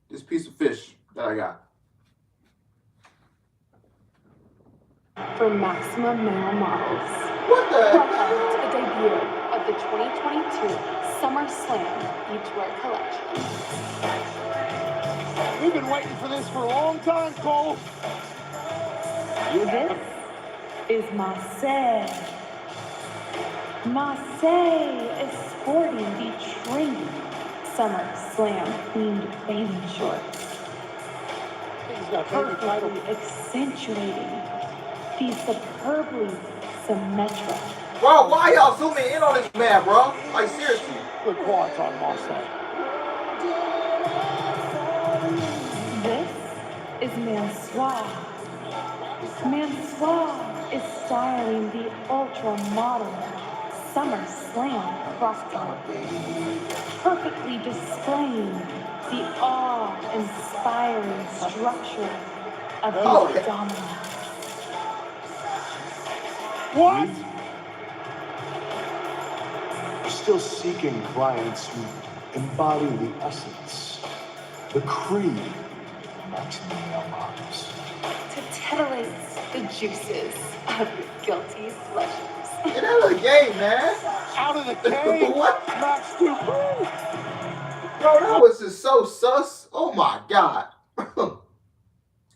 S1: this piece of fish that I got.
S12: For maximum male models.
S1: What the
S12: Welcome to the debut of the 2022 SummerSlam Beachwear Collection.
S5: We've been waiting for this for a long time, Cole.
S12: This is Marseille. Marseille is sporting the trendy SummerSlam themed bathing shorts. Perfectly accentuating the superbly symmetric.
S1: Bro, why y'all zooming in on this man, bro? Like, seriously.
S5: Good quads on Marseille.
S12: This is Mansoir. Mansoir is styling the ultra-modern SummerSlam cross-collar, perfectly displaying the awe-inspiring structure of the abdominal.
S5: What?
S13: We're still seeking clients who embody the essence, the creed of maximum male models.
S12: To titillate the juices of your guilty pleasures.
S1: Get out of the game, man.
S5: Out of the game.
S1: What?
S5: Max Dupree.
S1: Bro, that was just so sus. Oh my God.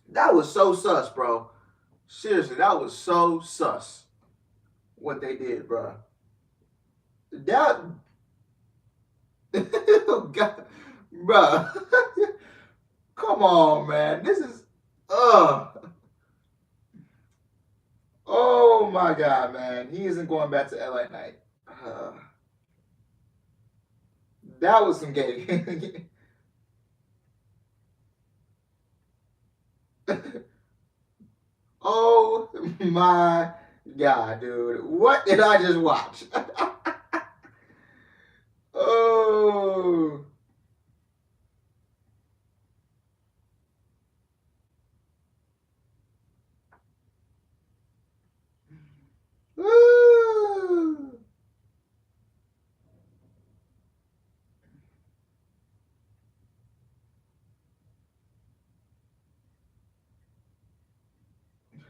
S1: That was so sus, bro. Seriously, that was so sus. What they did, bro. That. Oh God. Bro. Come on, man. This is. Oh my God, man. He isn't going back to LA Knight. That was some gay. Oh my God, dude. What did I just watch? Oh. Ooh.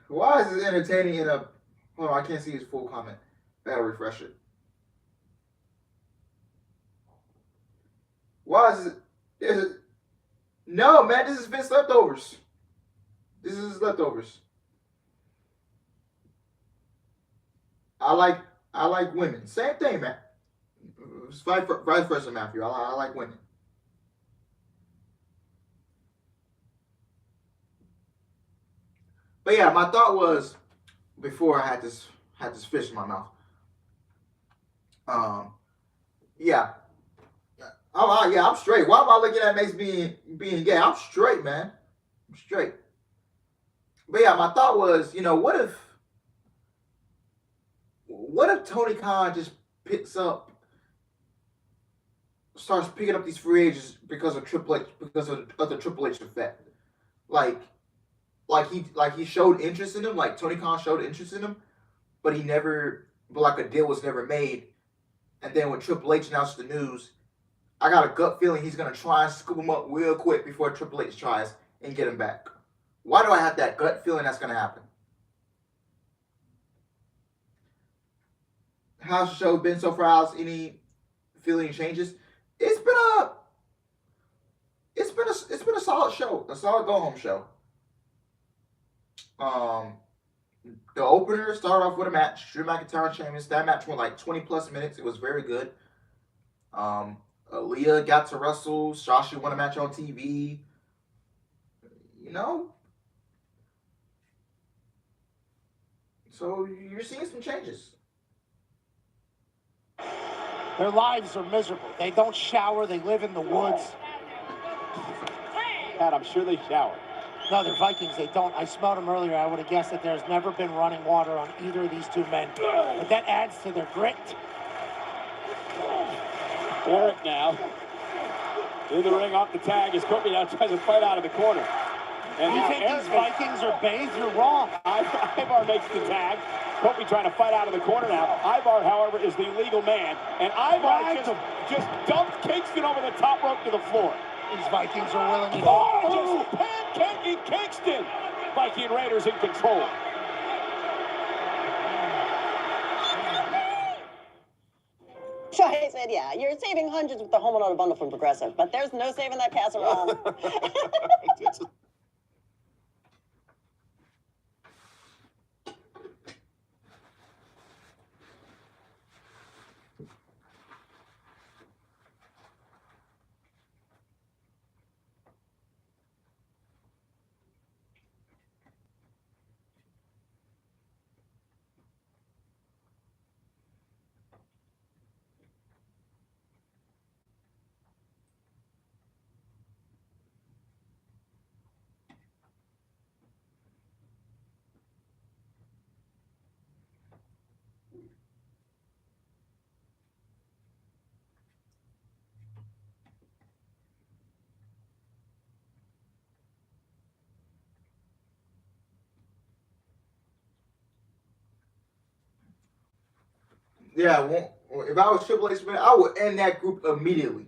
S1: Why is this entertaining in a... Hold on, I can't see his full comment. I gotta refresh it. Why is it... No, man, this is Vince leftovers. This is his leftovers. I like women. Same thing, man. It's vice versa, Matthew. I like women. But yeah, my thought was, before I had this fish in my mouth. Yeah. I'm straight. Why am I looking at Mace being gay? I'm straight, man. I'm straight. But yeah, my thought was, what if Tony Khan just starts picking up these free agents because of Triple H, because of the Triple H effect, like he showed interest in him, like Tony Khan showed interest in him, but a deal was never made. And then when Triple H announced the news, I got a gut feeling he's gonna try and scoop him up real quick before Triple H tries and get him back. Why do I have that gut feeling that's gonna happen? How's the show been so far, Alex? Any feeling changes? It's been a solid show, a solid go home show. The opener started off with a match, Drew McIntyre and Sheamus. That match went like 20 plus minutes. It was very good. Aaliyah got to wrestle. Shotzi won a match on TV. So you're seeing some changes.
S3: Their lives are miserable. They don't shower. They live in the woods.
S5: And I'm sure they shower.
S3: No, they're Vikings. They don't. I smelled them earlier. I would have guessed that there's never been running water on either of these two men. But that adds to their grit.
S5: Eric now in the ring off the tag as Kofi now tries to fight out of the corner. And
S3: you think these Vikings are bathed? You're wrong.
S5: Ivar makes the tag. Kofi trying to fight out of the corner now. Ivar, however, is the legal man. And Ivar just dumped Kingston over the top rope to the floor.
S3: These Vikings are willing to...
S5: Oh, just pancaking Kingston. Viking Raiders in control.
S11: I said, yeah, you're saving hundreds with the home and auto bundle from Progressive, but there's no saving that casserole.
S1: Yeah, if I was Triple H, man, I would end that group immediately.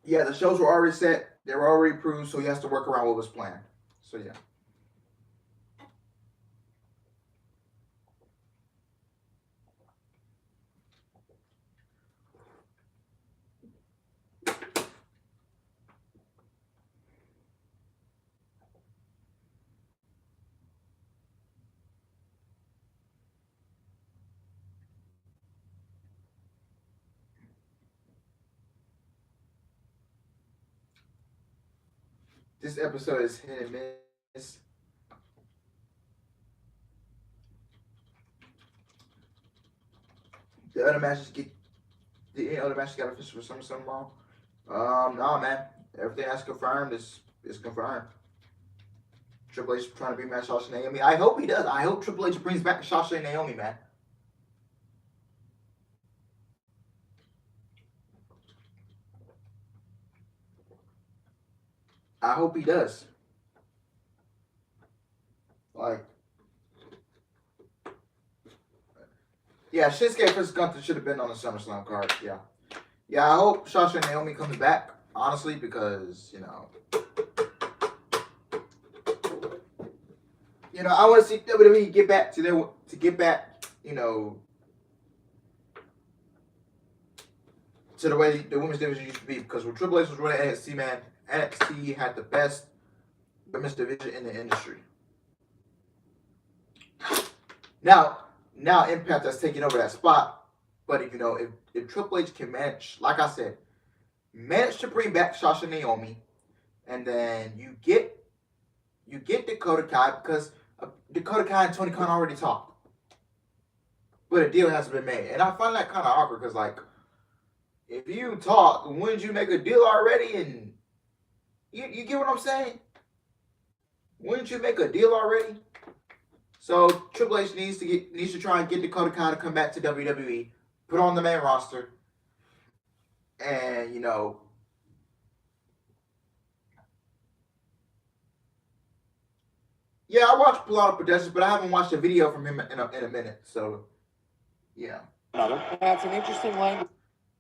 S1: Yeah, the shows were already set. They were already approved, so he has to work around what was planned. So, yeah. This episode is hit and miss. The other matches got official for SummerSlam tomorrow? No, man. Everything that's confirmed is confirmed. Triple H trying to bring back Sasha and Naomi. I hope he does. I hope Triple H brings back Sasha and Naomi, man. I hope he does. Yeah, Shinsuke versus Gunther should have been on the SummerSlam card. Yeah, I hope Sasha and Naomi comes back. honestly, because I want to see WWE get back to to the way the women's division used to be. Because when Triple H was running NXT, man, NXT had the best women's division in the industry. Now Impact has taken over that spot. But if Triple H can manage, like I said, manage to bring back Sasha and Naomi, and then you get Dakota Kai, because Dakota Kai and Tony Khan already talked, but a deal hasn't been made, and I find that kind of awkward because, like, if you talk, wouldn't you make a deal already? And you get what I'm saying? Wouldn't you make a deal already? So Triple H needs to try and get Dakota Kai to come back to WWE, put on the main roster, and yeah, I watched a lot of productions, but I haven't watched a video from him in a minute. So yeah,
S3: that's an interesting language.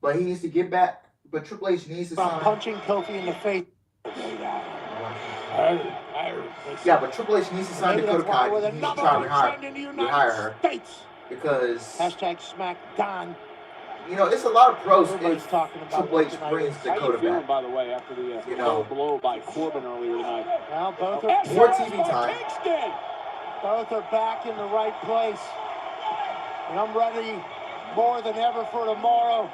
S1: But he needs to get back. But Triple H needs to sign.
S3: Punching Kofi in the face.
S1: Yeah, but Triple H needs to sign Dakota Kai. He needs to try to rehire her. Because
S3: #Smackdown.
S1: It's a lot of pros if Triple H brings Dakota back.
S5: By the way, after the blow by Corbin earlier tonight.
S3: Now both are
S1: more TV time.
S3: Both are back in the right place, and I'm ready more than ever for tomorrow.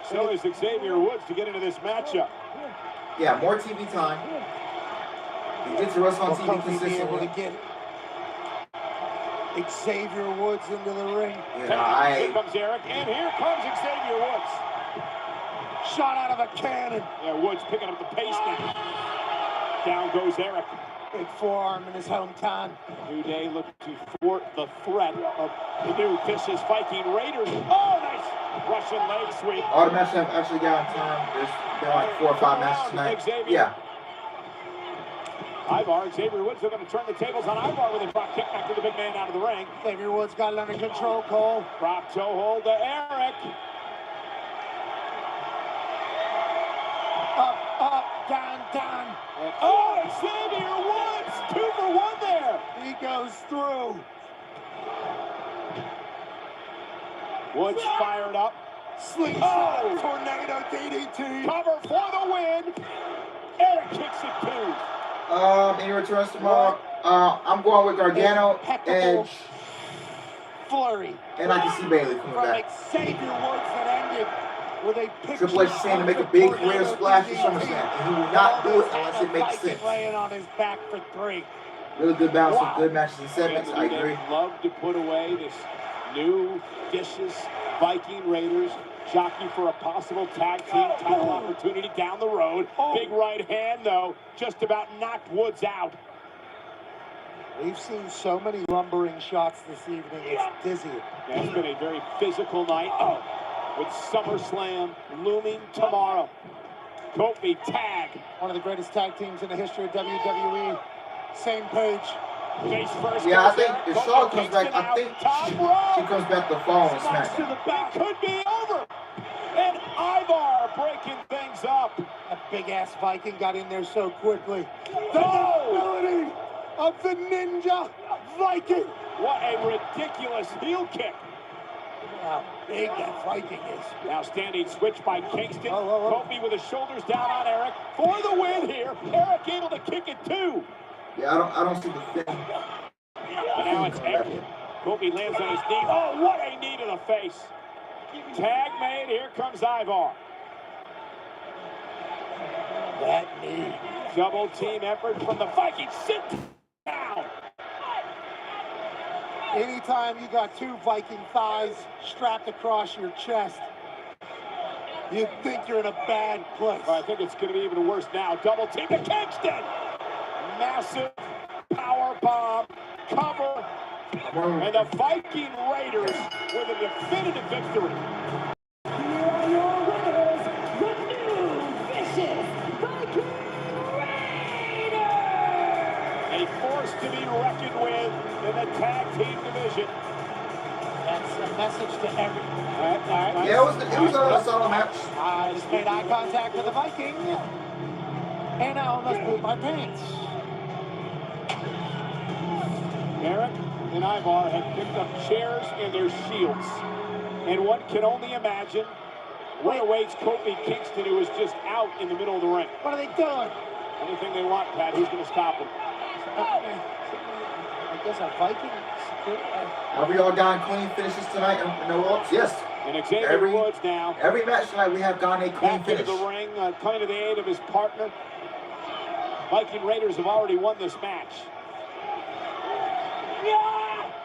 S5: So is Xavier Woods to get into this matchup.
S1: Yeah, more TV time. You get to wrestle on TV consistently.
S3: Xavier Woods into the ring.
S5: Here comes Eric, and here comes Xavier Woods.
S3: Shot out of a cannon.
S5: Yeah, Woods picking up the pace now. Down goes Eric.
S3: Big forearm in his hometown.
S5: New Day looking to thwart the threat of the new vicious Viking Raiders. Oh, nice Russian leg sweep.
S1: All the matches have actually gotten time. There's been like 4 or 5 matches tonight.
S5: Xavier.
S1: Yeah.
S5: Ivar, Xavier Woods looking to turn the tables on Ivar with a drop kick back to the big man out of the ring.
S3: Xavier Woods got it under control, Cole.
S5: Drop toe hold to Eric.
S3: Up, down.
S5: And, oh, Xavier Woods, 2 for 1 there.
S3: He goes through.
S5: Woods fired up.
S3: Slingshot, tornado DDT.
S5: Cover for the win. Eric kicks it too.
S1: He returns tomorrow. I'm going with Gargano, Edge,
S3: flurry,
S1: and I can see Bayley coming back.
S3: Xavier Woods that ended with a
S1: Triple H is saying to make a big career splash at SummerSlam, and he will not do it unless it makes sense.
S3: Laying on his back for 3.
S1: Really good balance with good matches and segments. I agree.
S5: Love to put away this new vicious Viking Raiders. Jockey for a possible tag team title opportunity down the road. Big right hand, though, just about knocked Woods out.
S3: We've seen so many lumbering shots this evening. It's dizzying.
S5: Yeah, it's been a very physical night with SummerSlam looming tomorrow. Kofi tag.
S3: One of the greatest tag teams in the history of WWE. Same page.
S5: Face first.
S1: Yeah, I think if Shaw comes back, I think she comes back the following SmackDown.
S5: It could be over. And Ivar breaking things up.
S3: That big-ass Viking got in there so quickly. The ability of the Ninja Viking.
S5: What a ridiculous heel kick.
S3: How big that Viking is.
S5: Now standing switch by Kingston. Kofi with his shoulders down on Eric for the win here. Eric able to kick it too.
S1: Yeah, I don't see the thing.
S5: And now it's Eric. Kofi lands on his knee. Oh, what a knee to the face. Tag made. Here comes Ivar.
S3: That knee.
S5: Double team effort from the Vikings. Sit down.
S3: Anytime you got 2 Viking thighs strapped across your chest, you think you're in a bad place.
S5: I think it's going to be even worse now. Double team to Kingston. Massive power bomb. Cover. And the Viking Raiders with a definitive victory.
S6: Here are your winners, the new vicious Viking Raiders!
S5: A force to be reckoned with in the tag team division.
S3: That's a message to everyone.
S1: Yeah, it was a solid match.
S3: I just made eye contact with the Viking, and I almost pooped my pants.
S5: Eric and Ivar have picked up chairs and their shields. And one can only imagine where awaits Kofi Kingston, who is just out in the middle of the ring.
S3: What are they doing?
S5: Anything they want, Pat, who's going to stop them?
S3: I guess a Viking.
S1: Have we all gotten clean finishes tonight and no ropes? Yes.
S5: And Xavier Woods now.
S1: Every match tonight we have gotten a clean
S5: back
S1: finish.
S5: into the ring, coming to the aid of his partner. Viking Raiders have already won this match.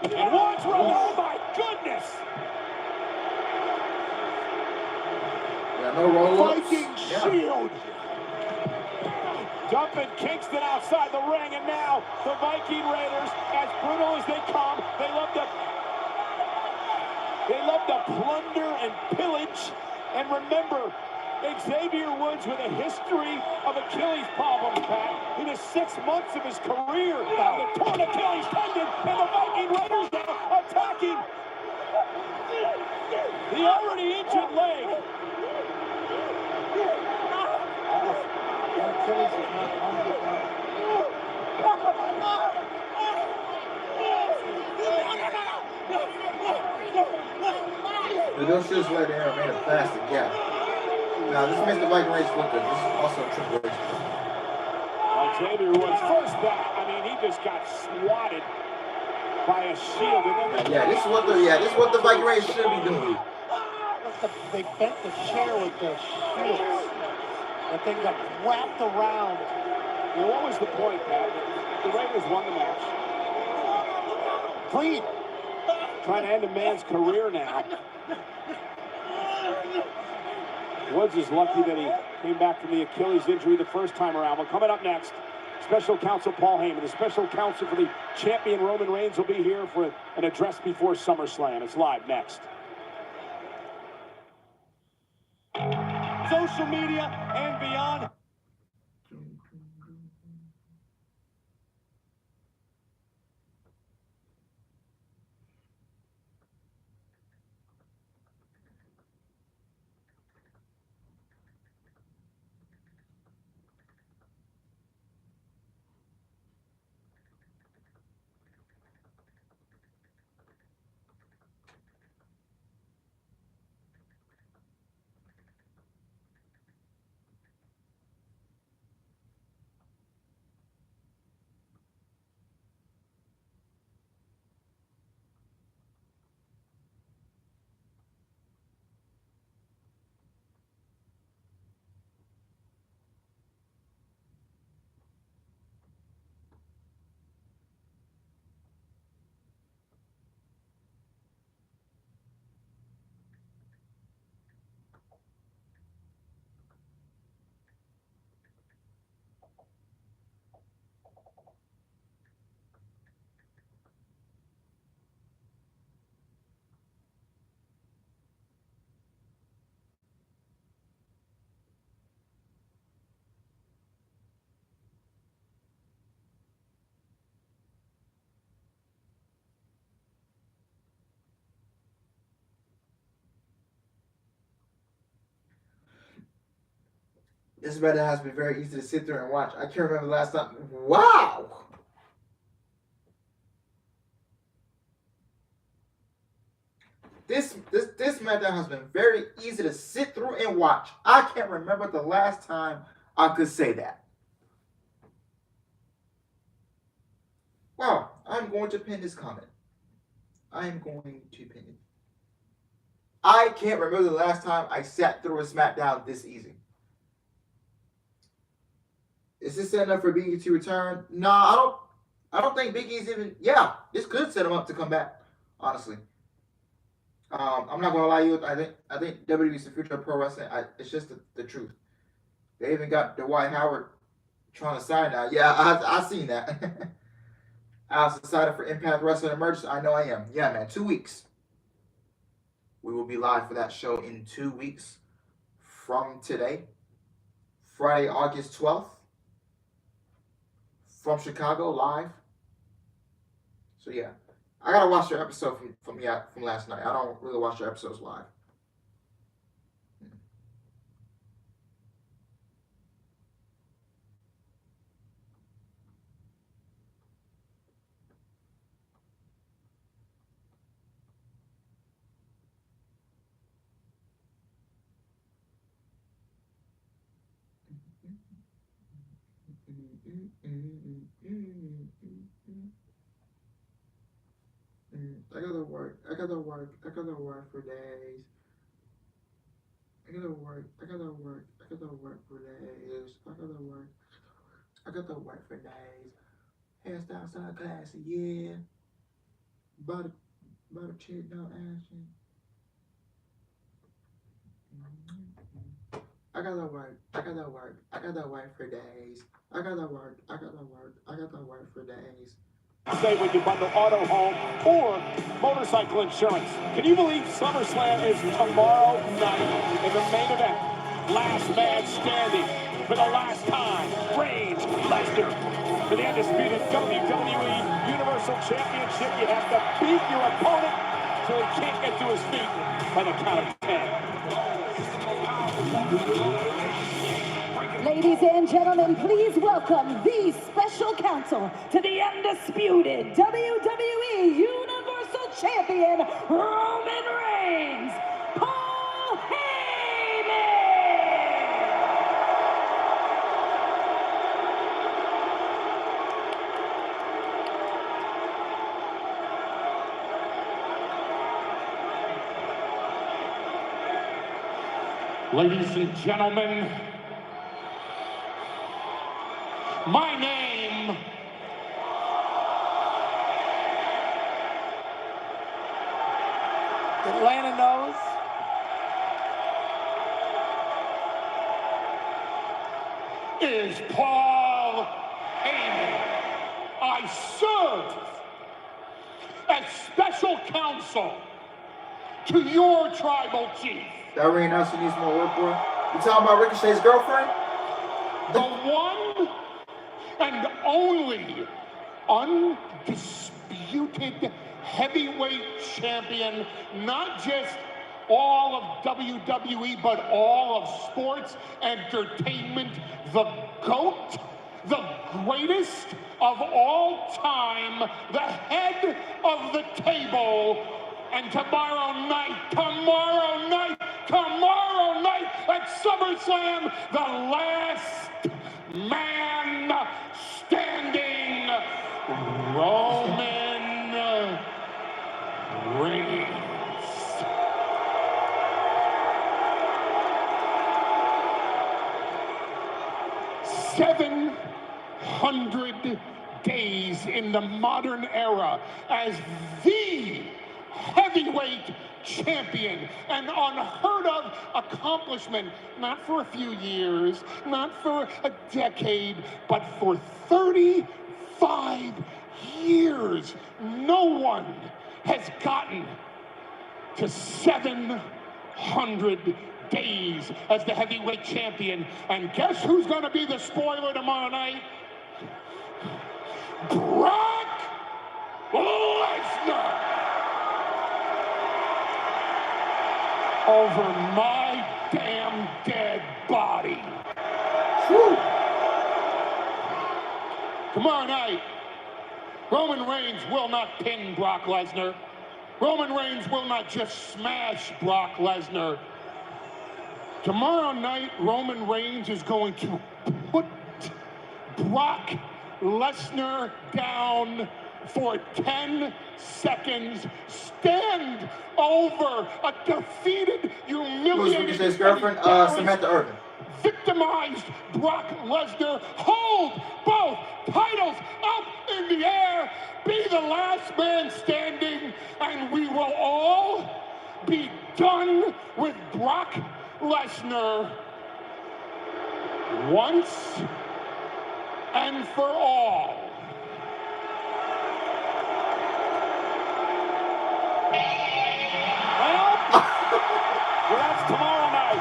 S5: And Woods, oh my goodness!
S1: Yeah, no roll-ups.
S5: Viking shield. Dumping Kingston outside the ring, and now the Viking Raiders, as brutal as they come, they love to plunder and pillage. And remember, Xavier Woods with a history of Achilles problems, Pat. In his 6 months of his career, the torn Achilles tendon, and the Viking Raiders now attacking the already injured leg.
S1: But those shoes right there are made of plastic, yeah. Now, this makes the Viking Raiders look good. This is also a Triple H.
S5: Xavier Woods first back. I mean, he just got swatted by a shield. And then
S1: this is what the Viking Raiders should be doing.
S3: They bent the chair with the shields. The thing got wrapped around.
S5: Well, what was the point, Pat? The Raiders won the match.
S3: Clean.
S5: Trying to end a man's career now. Woods is lucky that he came back from the Achilles injury the first time around. Well, coming up next, Special Counsel Paul Heyman. The Special Counsel for the champion Roman Reigns will be here for an address before SummerSlam. It's live next.
S2: Social media and beyond.
S1: This Reddit has been very easy to sit there and watch. I can't remember the last time. Wow! This Smackdown has been very easy to sit through and watch. I can't remember the last time I could say that. Wow, I'm going to pin this comment. I'm going to pin it. I can't remember the last time I sat through a Smackdown this easy. Is this setting up for Big E to return? No, I don't think Big E's even. Yeah, this could set him up to come back. Honestly, I'm not gonna lie to you. I think WWE is the future of pro wrestling. It's just the truth. They even got Dwight Howard trying to sign now. Yeah, I seen that. I was excited for Impact Wrestling Emergency. I know I am. Yeah, man. 2 weeks. We will be live for that show in 2 weeks from today, Friday, August 12th. From Chicago, live. So yeah, I gotta watch your episode from last night. I don't really watch your episodes live. I gotta work for days. I gotta work for days. I gotta work for days. Hairstyle sound classy, yeah. Butter chick, no action. I gotta work for days. I gotta work for days.
S5: Say when you bundle auto, home, or motorcycle insurance. Can you believe SummerSlam is tomorrow night in the main event? Last man standing for the last time. Reigns, Lesnar for the undisputed WWE Universal Championship. You have to beat your opponent so he can't get to his feet by the count of 10.
S6: Ladies and gentlemen, please welcome the special counsel to the undisputed WWE Universal Champion, Roman Reigns, Paul Heyman!
S14: Ladies and gentlemen, my name
S3: Atlanta knows.
S14: is Paul Heyman. I serve as special counsel to your tribal chief.
S1: That Ray Nelson needs more work, bro. You talking about Ricochet's girlfriend?
S14: The one and only undisputed heavyweight champion, not just all of WWE, but all of sports entertainment, the GOAT, the greatest of all time, the head of the table. And tomorrow night at SummerSlam, the last man standing, Roman Reigns. "700 days in the modern era as the heavyweight champion, an unheard of accomplishment, not for a few years, not for a decade, but for 35 years. No one has gotten to 700 days as the heavyweight champion. And guess who's going to be the spoiler tomorrow night? Brock Lesnar! Over my damn dead body. Whew. Tomorrow night, Roman Reigns will not pin Brock Lesnar. Roman Reigns will not just smash Brock Lesnar. Tomorrow night, Roman Reigns is going to put Brock Lesnar down for 10 seconds, stand over a defeated, humiliated,
S1: his girlfriend, Samantha Irvin.
S14: Victimized Brock Lesnar, hold both titles up in the air, be the last man standing, and we will all be done with Brock Lesnar once and for all.
S5: Well, that's tomorrow night.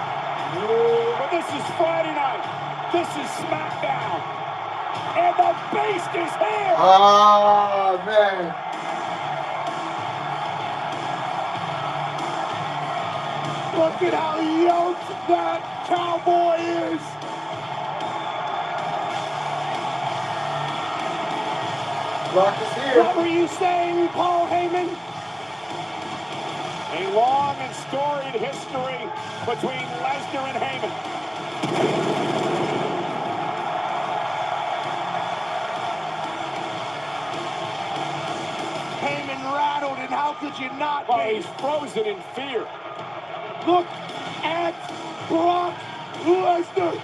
S5: But this is Friday night. This is Smackdown. And the Beast is here.
S1: Oh, man.
S5: Look at how yoked that cowboy is.
S1: Brock is here.
S5: What were you saying, Paul Heyman? A long and storied history between Lesnar and Heyman.
S3: and how could you not be?
S5: He's frozen in fear.
S3: Look at Brock Lesnar.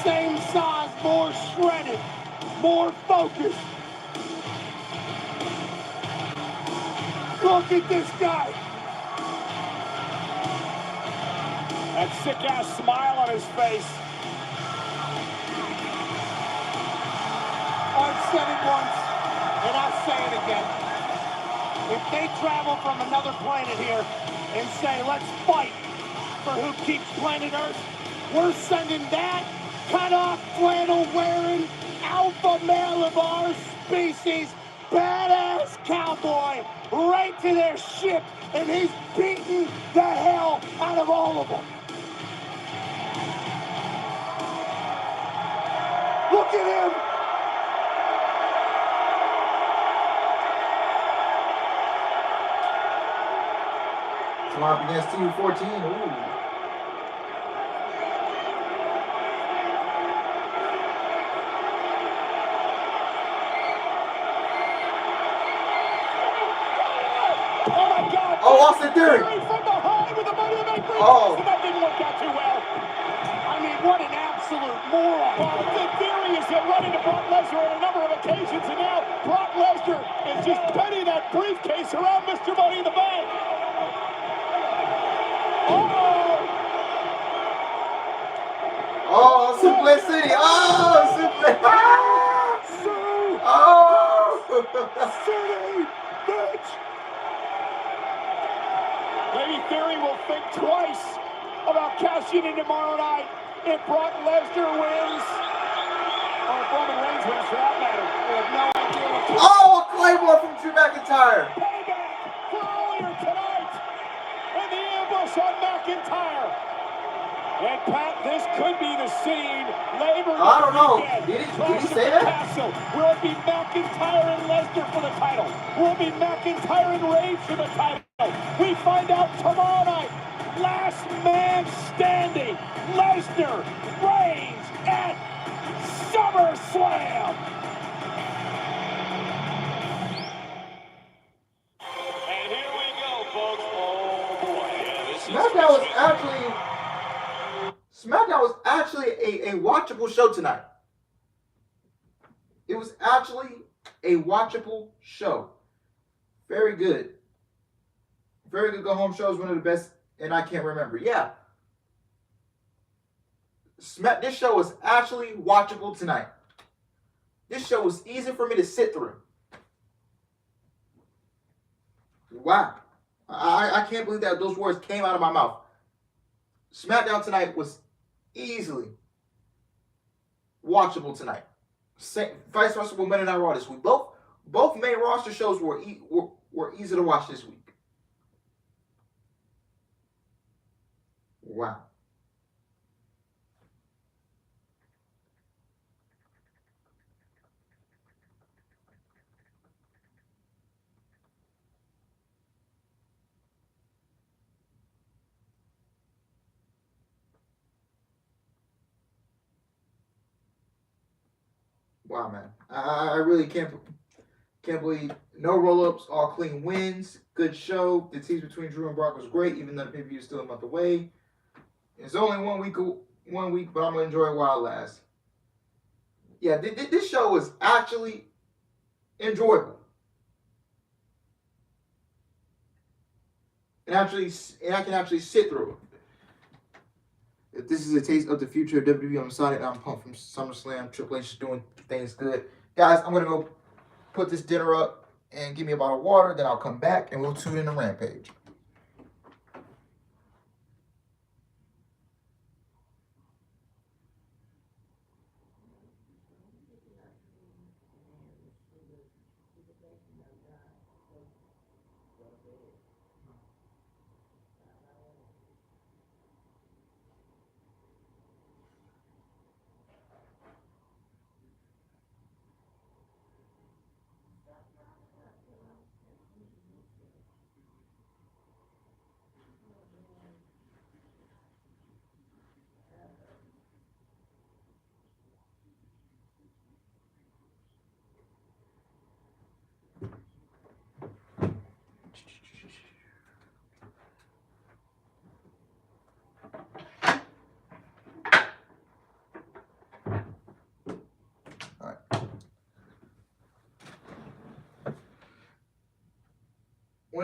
S3: Same size, more shredded, more focused. Look at this guy.
S5: That sick-ass smile on his face.
S3: I've said it once, and I'll say it again. If they travel from another planet here and say, let's fight for who keeps planet Earth, we're sending that cut-off flannel-wearing alpha male of our species, badass cowboy, right to their ship, and he's beating the hell out of all of them. Look at him.
S1: Swap against Team 14. Ooh. Oh, Austin Theory!
S5: From behind with the money to make
S1: Oh.
S5: That didn't work out too well.
S3: I mean, what an absolute moron.
S5: The Theory has run into Brock Lesnar on a number of occasions, and now Brock Lesnar is just petting that briefcase around Mr. Money in the Bank.
S1: Oh, Suplex City! Oh, Suplex!
S3: City, bitch!
S5: Maybe Theory will think twice about cashing in tomorrow night if Brock Lesnar wins. Or if Roman Reigns wins, for that matter. We have no idea what to
S1: Oh, a Claymore from Drew McIntyre!
S5: Payback for earlier tonight. And the ambush on McIntyre. And Pat, this could be the scene. Labor
S1: I don't know.
S5: weekend.
S1: Did he
S5: Clash
S1: say
S5: at the
S1: that?
S5: Castle. Will it be McIntyre and Lesnar for the title? Will it be McIntyre and Reigns for the title? We find out tomorrow night. Last man standing. Lesnar, Reigns at SummerSlam. And here we go, folks. Oh boy. Yeah, this
S1: SmackDown was actually a watchable show tonight. It was actually a watchable show. Very good. Very good go-home show. Is one of the best, and I can't remember. Yeah. This show was actually watchable tonight. This show was easy for me to sit through. Wow. I can't believe that those words came out of my mouth. SmackDown tonight was easily watchable tonight. Vice versa with Monday Night Raw this week. Both main roster shows were easy to watch this week. Wow. Wow, man. I really can't believe no roll-ups, all clean wins. Good show. The tease between Drew and Brock was great, even though the pay-per-view is still a month away. It's only 1 week, but I'm going to enjoy it while it lasts. Yeah, this show was actually enjoyable. And I can actually sit through it. If this is a taste of the future of WWE, I'm excited. I'm pumped from SummerSlam. Triple H is doing things good. Guys, I'm going to go put this dinner up and give me a bottle of water. Then I'll come back and we'll tune in to Rampage.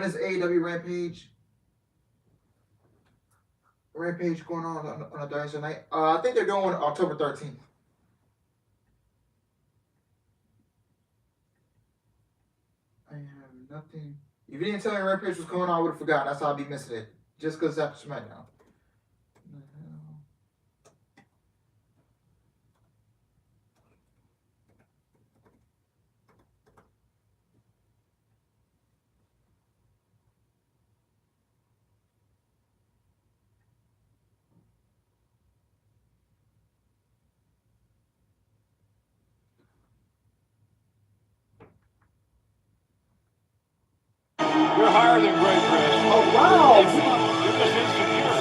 S1: When is AEW Rampage? Rampage going on a Thursday night? I think they're going October 13th. I have nothing. If you didn't tell me Rampage was going on, I would have forgotten. That's how I'd be missing it. Just because it's after SmackDown.
S5: You're higher than Great Chris.
S1: Oh, wow.
S5: You're just insecure.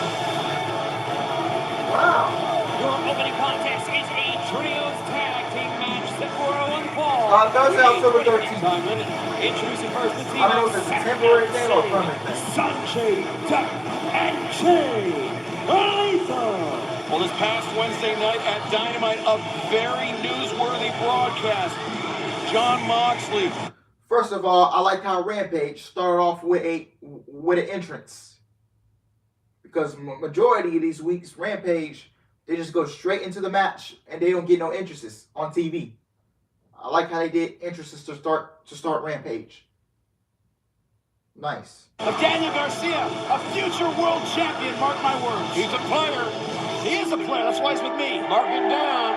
S1: Wow.
S8: Your opening contest is a trios tag team match set for one fall.
S1: Thursday, October 13th.
S8: Time limit. Introducing first the team.
S1: I don't know if it's a temporary thing or a permanent thing.
S3: Sanjay Dutt and Jay Lethal.
S5: Well, this past Wednesday night at Dynamite, a very newsworthy broadcast. Jon Moxley.
S1: First of all, I like how Rampage started off with an entrance. Because majority of these weeks, Rampage, they just go straight into the match and they don't get no entrances on TV. I like how they did entrances to start Rampage. Nice.
S2: Of Daniel Garcia, a future world champion, mark my words.
S5: He's a player.
S2: He is a player, that's why he's with me.
S5: Mark it down.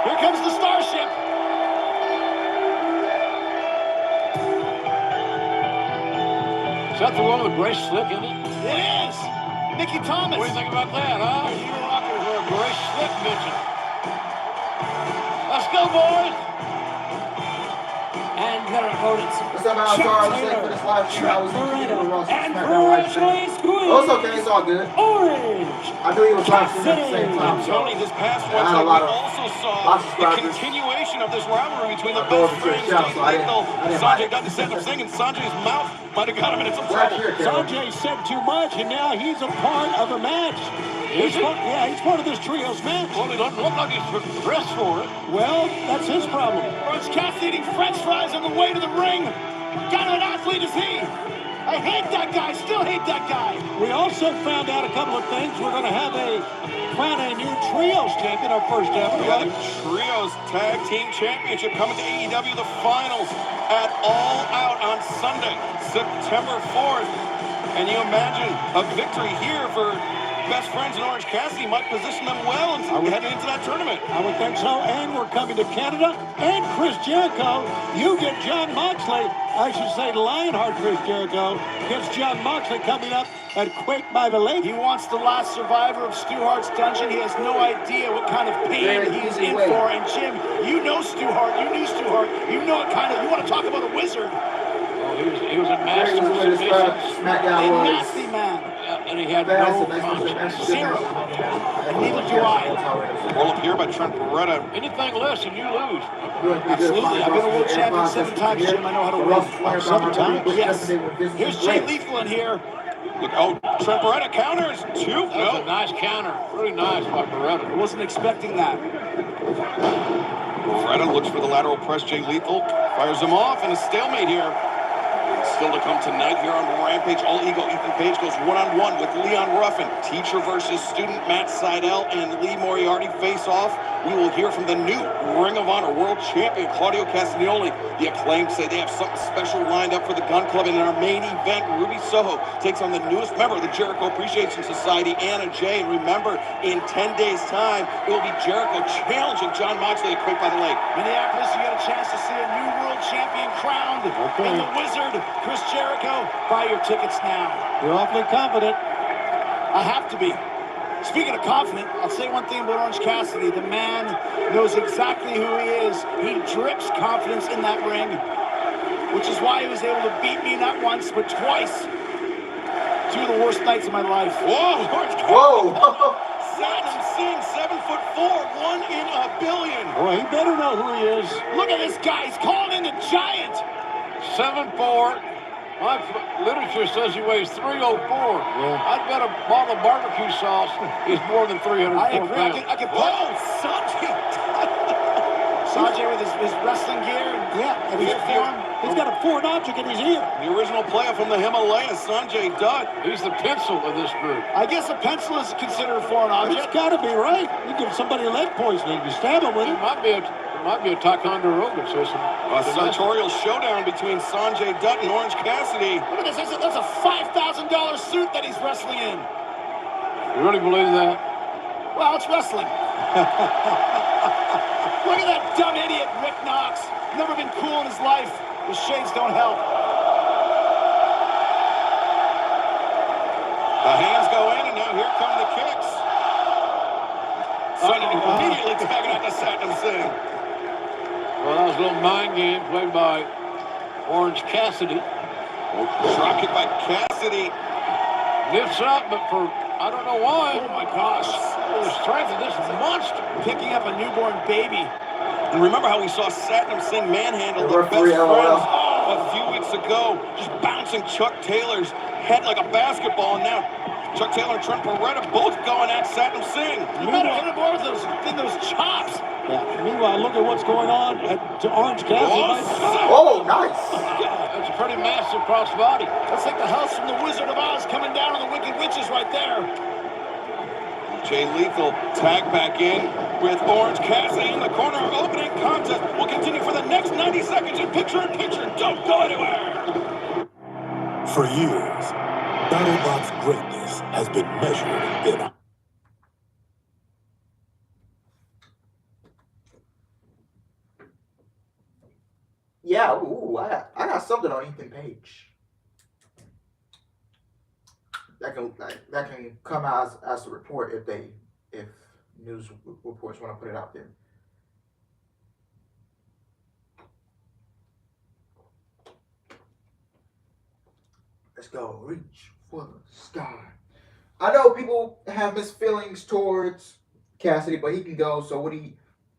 S2: Here comes the Starship.
S5: Is that the one with Grace Slick in it?
S2: It is. Mickey Thomas.
S5: What do you think about that, huh? You rockers are a Grace Slick midget. Let's go, boys.
S8: And their opponents.
S1: What's up, man? I'm sorry I was late for this live stream. I was in the Raw Smackdown live stream. Oh, it's okay. It's all good.
S8: Orange.
S1: I knew he was live streaming at the same time. So
S5: Tony, this past
S1: I had
S5: Wednesday,
S1: a lot
S5: we
S1: of
S5: also saw the
S1: subscribers.
S5: continuation of this rivalry between the
S1: I go
S5: best
S1: over to the
S5: friends,
S1: show,
S5: Jay
S1: so I
S5: Lethal.
S1: didn't
S5: Sanjay
S1: mind.
S5: got to send him singing. Sanjay's mouth might have got him into some
S1: Last
S5: trouble.
S1: year, Kevin.
S3: Sanjay said too much, and now he's a part of a match.
S5: Is he?
S3: He's part of this trios match.
S5: Well, he doesn't look like he's dressed for it.
S3: Well, that's his problem.
S2: Orange Cassidy eating French fries on the way to the ring. What kind of an athlete is he? I hate that guy. Still hate that guy.
S3: We also found out a couple of things. We're going to have crown a new trios champion, our first ever.
S5: We got a Trios Tag Team Championship coming to AEW, the finals at All Out on Sunday, September 4th. And you imagine a victory here for best friends in Orange Cassidy might position them well and heading into that tournament.
S3: I would think so. And we're coming to Canada. And Chris Jericho, you get Jon Moxley. I should say Lionheart Chris Jericho gets Jon Moxley coming up at Quake by the Lake.
S2: He wants the last survivor of Stu Hart's dungeon. He has no idea what kind of pain he's in for. And Jim, you know Stu Hart. You knew Stu Hart. You know what kind of, you want to talk about a wizard.
S5: Oh, he was a master of submission.
S1: SmackDown
S2: A
S1: was
S2: nasty man.
S5: And he had
S1: fast
S5: no
S1: and
S5: conscience.
S2: Zero. And neither do I.
S5: Roll up here by Trent Beretta. Anything less and you lose.
S2: Absolutely. I've been a world champion 7 times, Jim. I know how to win.
S3: 7 times?
S2: Yes. Here's Jay Lethal in here.
S5: Look, oh, Trent Beretta counters. 2.
S15: That was a nice counter. Really nice by Beretta.
S2: I wasn't expecting that.
S5: Beretta looks for the lateral press. Jay Lethal fires him off, and a stalemate here. Still to come tonight here on Rampage. All Ego Ethan Page goes one-on-one with Leon Ruffin. Teacher versus student Matt Sydal and Lee Moriarty face off. We will hear from the new Ring of Honor World Champion Claudio Castagnoli. The Acclaimed say they have something special lined up for the Gun Club. And in our main event, Ruby Soho takes on the newest member of the Jericho Appreciation Society, Anna Jay. And remember, in 10 days' time, it will be Jericho challenging Jon Moxley at Quake by the Lake.
S2: Minneapolis, you got a chance to see a new world champion crowned.
S3: Okay.
S2: And the Wizard, Chris Jericho. Buy your tickets now.
S3: You're awfully confident.
S2: I have to be. Speaking of confident, I'll say one thing about Orange Cassidy. The man knows exactly who he is. He drips confidence in that ring, which is why he was able to beat me not once, but twice. 2 of the worst nights of my life.
S5: Whoa!
S1: Whoa!
S5: Satnam Singh, 7'4", 1 in a billion.
S3: Boy, he better know who he is.
S2: Look at this guy. He's calling in the Giant.
S15: 7'4". My literature says he weighs 304. I'd bet a bottle of barbecue sauce is more than 300
S2: I agree.
S15: pounds.
S2: I can Sanjay. Sanjay with his wrestling gear.
S3: Yeah, and he's got a foreign object in his ear.
S16: The original player from the Himalayas, Sanjay Dutt.
S15: He's the pencil of this group.
S3: I guess a pencil is considered a foreign object. It's got to be, right? You give somebody lead poisoning, you stab him with it.
S15: It might be a Ticonderoga system.
S16: A sartorial showdown between Sanjay Dutt and Orange Cassidy.
S3: Look at this. That's a $5,000 suit that he's wrestling in.
S15: You really believe that?
S3: Well, it's wrestling. Look at that dumb idiot, Rick Knox. Never been cool in his life. His shades don't help.
S16: The hands go in, and now here come the kicks. Immediately tagging out to Satnam Singh.
S15: Well, that was a little mind game played by Orange Cassidy.
S16: Drop kick by Cassidy.
S15: Lifts up, but for I don't know why.
S3: Oh my gosh.
S15: The strength of this monster.
S3: Picking up a newborn baby.
S16: And remember how we saw Satnam Singh manhandle the best friends a few weeks ago, just bouncing Chuck Taylor's head like a basketball, and now Chuck Taylor and Trent Beretta both going at Satnam Singh.
S3: You better hit him more with those chops. Yeah. Meanwhile, look at what's going on at Orange Cassidy.
S1: Oh, nice.
S15: That's a pretty massive crossbody.
S3: That's like the house from the Wizard of Oz coming down on the Wicked Witches right there.
S16: Jay Lethal tag back in with Orange Cassidy in the corner. Opening contest will continue for the next 90 seconds in picture-in-picture. Don't go anywhere.
S17: For years, BattleBot's greatness has been measured in...
S1: Yeah, ooh, I got something on Ethan Page. That can come out as a report if news reports want to put it out there. Let's go. Reach for the sky. I know people have mixed feelings towards Cassidy, but he can go. So what he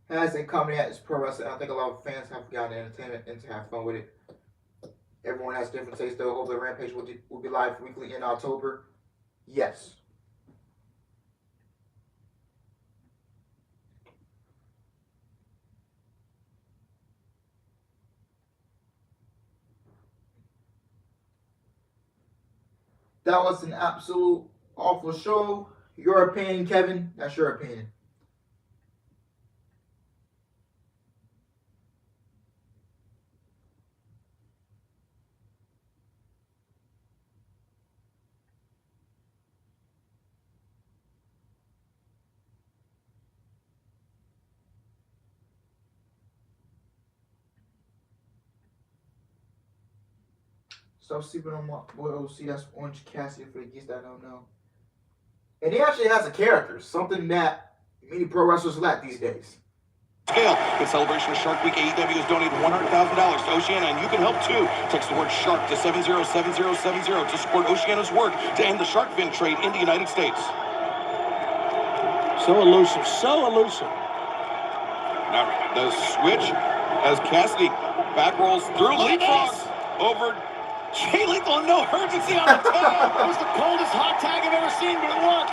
S1: has in common at is pro wrestling. I think a lot of fans have gotten entertainment and to have fun with it. Everyone has different tastes, though. Hopefully, Rampage will be live weekly in October. Yes. That was an absolute awful show. Your opinion, Kevin? That's your opinion. Stop sleeping on my boy OC. That's Orange Cassidy for the geese that don't know. And he actually has a character, something that many pro wrestlers lack these days.
S16: Scale. In celebration of Shark Week, AEW has donated $100,000 to Oceana, and you can help too. Text the word SHARK to 707070 to support Oceana's work to end the shark fin trade in the United States.
S3: So elusive, so elusive.
S16: Now the switch as Cassidy back rolls through, leapfrogs over Jay Lethal, no urgency on the tag.
S3: That was the coldest hot tag I've ever seen, but it worked.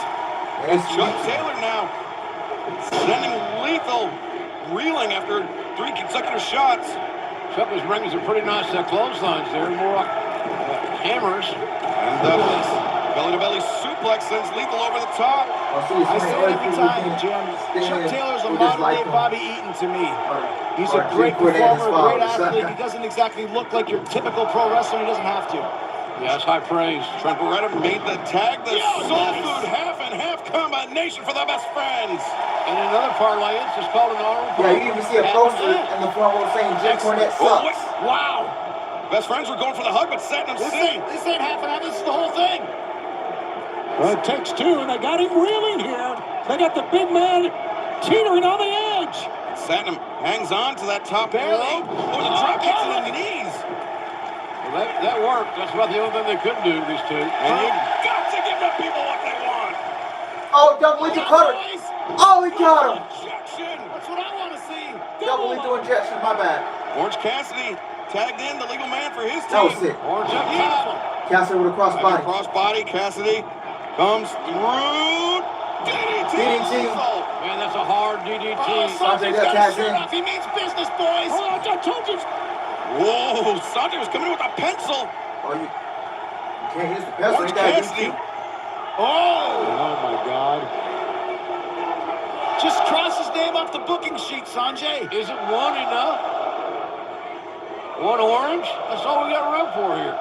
S16: And Chuck Taylor now sending Lethal reeling after 3 consecutive shots.
S15: Chuck was bringing some pretty nice clotheslines there, more hammers.
S16: And the belly-to-belly suplex sends Lethal over the top.
S3: I say it every time, Jim. Chuck Taylor's a modern-day Bobby Eaton to me. He's a great performer, a great athlete. He doesn't exactly look like your typical pro wrestler. He doesn't have to.
S15: Yeah, that's high praise.
S16: Trent Beretta made the tag, the soul food half-and-half combination for the best friends.
S15: And another parlay, it's just called an honorable.
S1: Yeah, you even see a poster in the front row saying Jim Cornette sucks.
S16: Wow. Best friends were going for the hug, but Satnam Singh.
S3: This ain't half-and-half. This is the whole thing. Well, it takes two, and they got him reeling here. They got the big man teetering on the edge.
S16: Satnam hangs on to that top rope. Oh, the drop kicks to the knees.
S15: Well, that worked. That's about the only thing they couldn't do, these two.
S16: And you got to give the people what they want.
S1: Oh, double lethal cutter. Oh, he caught him.
S16: Injection.
S3: That's what I want to see.
S1: Double lethal injection, my bad.
S16: Orange Cassidy tagged in, the legal man for his team.
S1: That was sick.
S16: Orange up top.
S1: Cassidy with a crossbody.
S16: Crossbody. Cassidy comes through. DDT.
S15: Man, that's a hard DDT.
S3: Sanjay's got his shirt off. He means business, boys. Oh, I told you.
S16: Whoa, Sanjay was coming in with a pencil.
S1: Oh, you can't use the pencil.
S16: Orange Cassidy.
S5: Oh, my God. Just cross his name off the booking sheet, Sanjay.
S15: Isn't one enough? One orange? That's all we got room for here.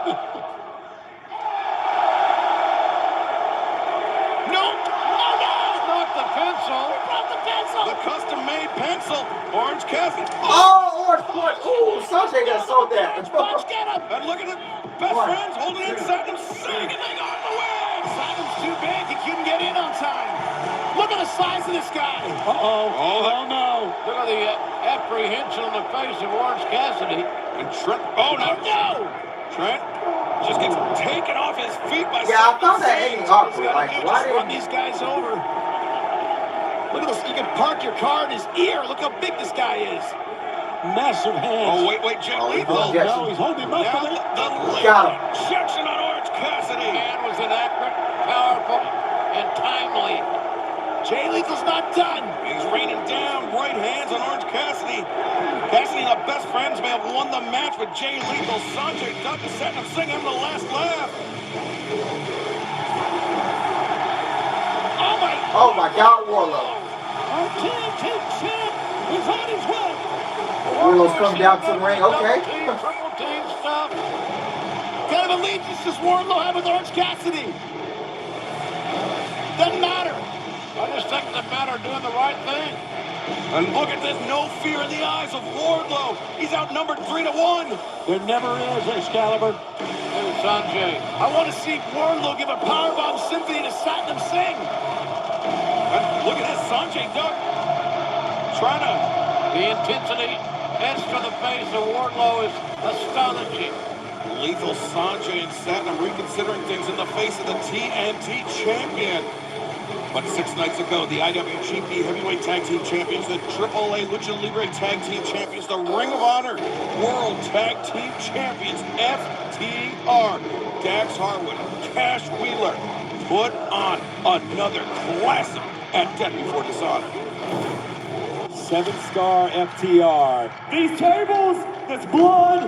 S16: No! Oh, no!
S15: Not the pencil.
S16: We brought the pencil. The custom-made pencil. Orange Cassidy.
S1: Oh, orange punch. Ooh, Sanjay got sold that.
S16: Punch, get him. And look at the best friends holding in Satnam Singh, and they got in the way.
S5: Satnam's too big. He couldn't get in on time. Look at the size of this guy.
S15: Oh, no. Look at the apprehension on the face of Orange Cassidy.
S16: And Trent, oh, no. Trent just gets taken off his feet by
S1: I found that ending awkward. Like, why
S5: run these guys over? Look at this. You can park your car in his ear. Look how big this guy is. Massive hands.
S16: Oh, wait, Jay Lethal.
S5: No, he's holding him up.
S16: Now the lethal injection on Orange Cassidy.
S15: Man was inaccurate, powerful, and timely.
S5: Jay Lethal's not done.
S16: He's raining down right hands on Orange Cassidy. Cassidy and the best friends may have won the match, with Jay Lethal, Sanjay Dutt, and Satnam Singh having the last laugh.
S1: Oh my God, Warlow.
S5: Our TNT champ is on his way.
S1: Warlow's coming down to the ring. Okay.
S15: Triple team stuff.
S5: What kind of allegiance does Warlow have with Orange Cassidy? Doesn't matter.
S15: I just think it's a matter of doing the right thing.
S16: And look at this, no fear in the eyes of Wardlow. He's outnumbered 3-1.
S5: There never is, Excalibur.
S15: Hey, Sanjay.
S5: I want to see Wardlow give a powerbomb symphony to Satnam Singh.
S16: And look at this, Sanjay Dutt trying to...
S15: The intensity etched to the face of Wardlow is astonishing.
S16: Lethal, Sanjay, and Satnam reconsidering things in the face of the TNT champion. But 6 nights ago, the IWGP Heavyweight Tag Team Champions, the AAA Lucha Libre Tag Team Champions, the Ring of Honor World Tag Team Champions, FTR, Dax Harwood, Cash Wheeler, put on another classic at Death Before Dishonor.
S3: 7-star FTR. These tables, this blood,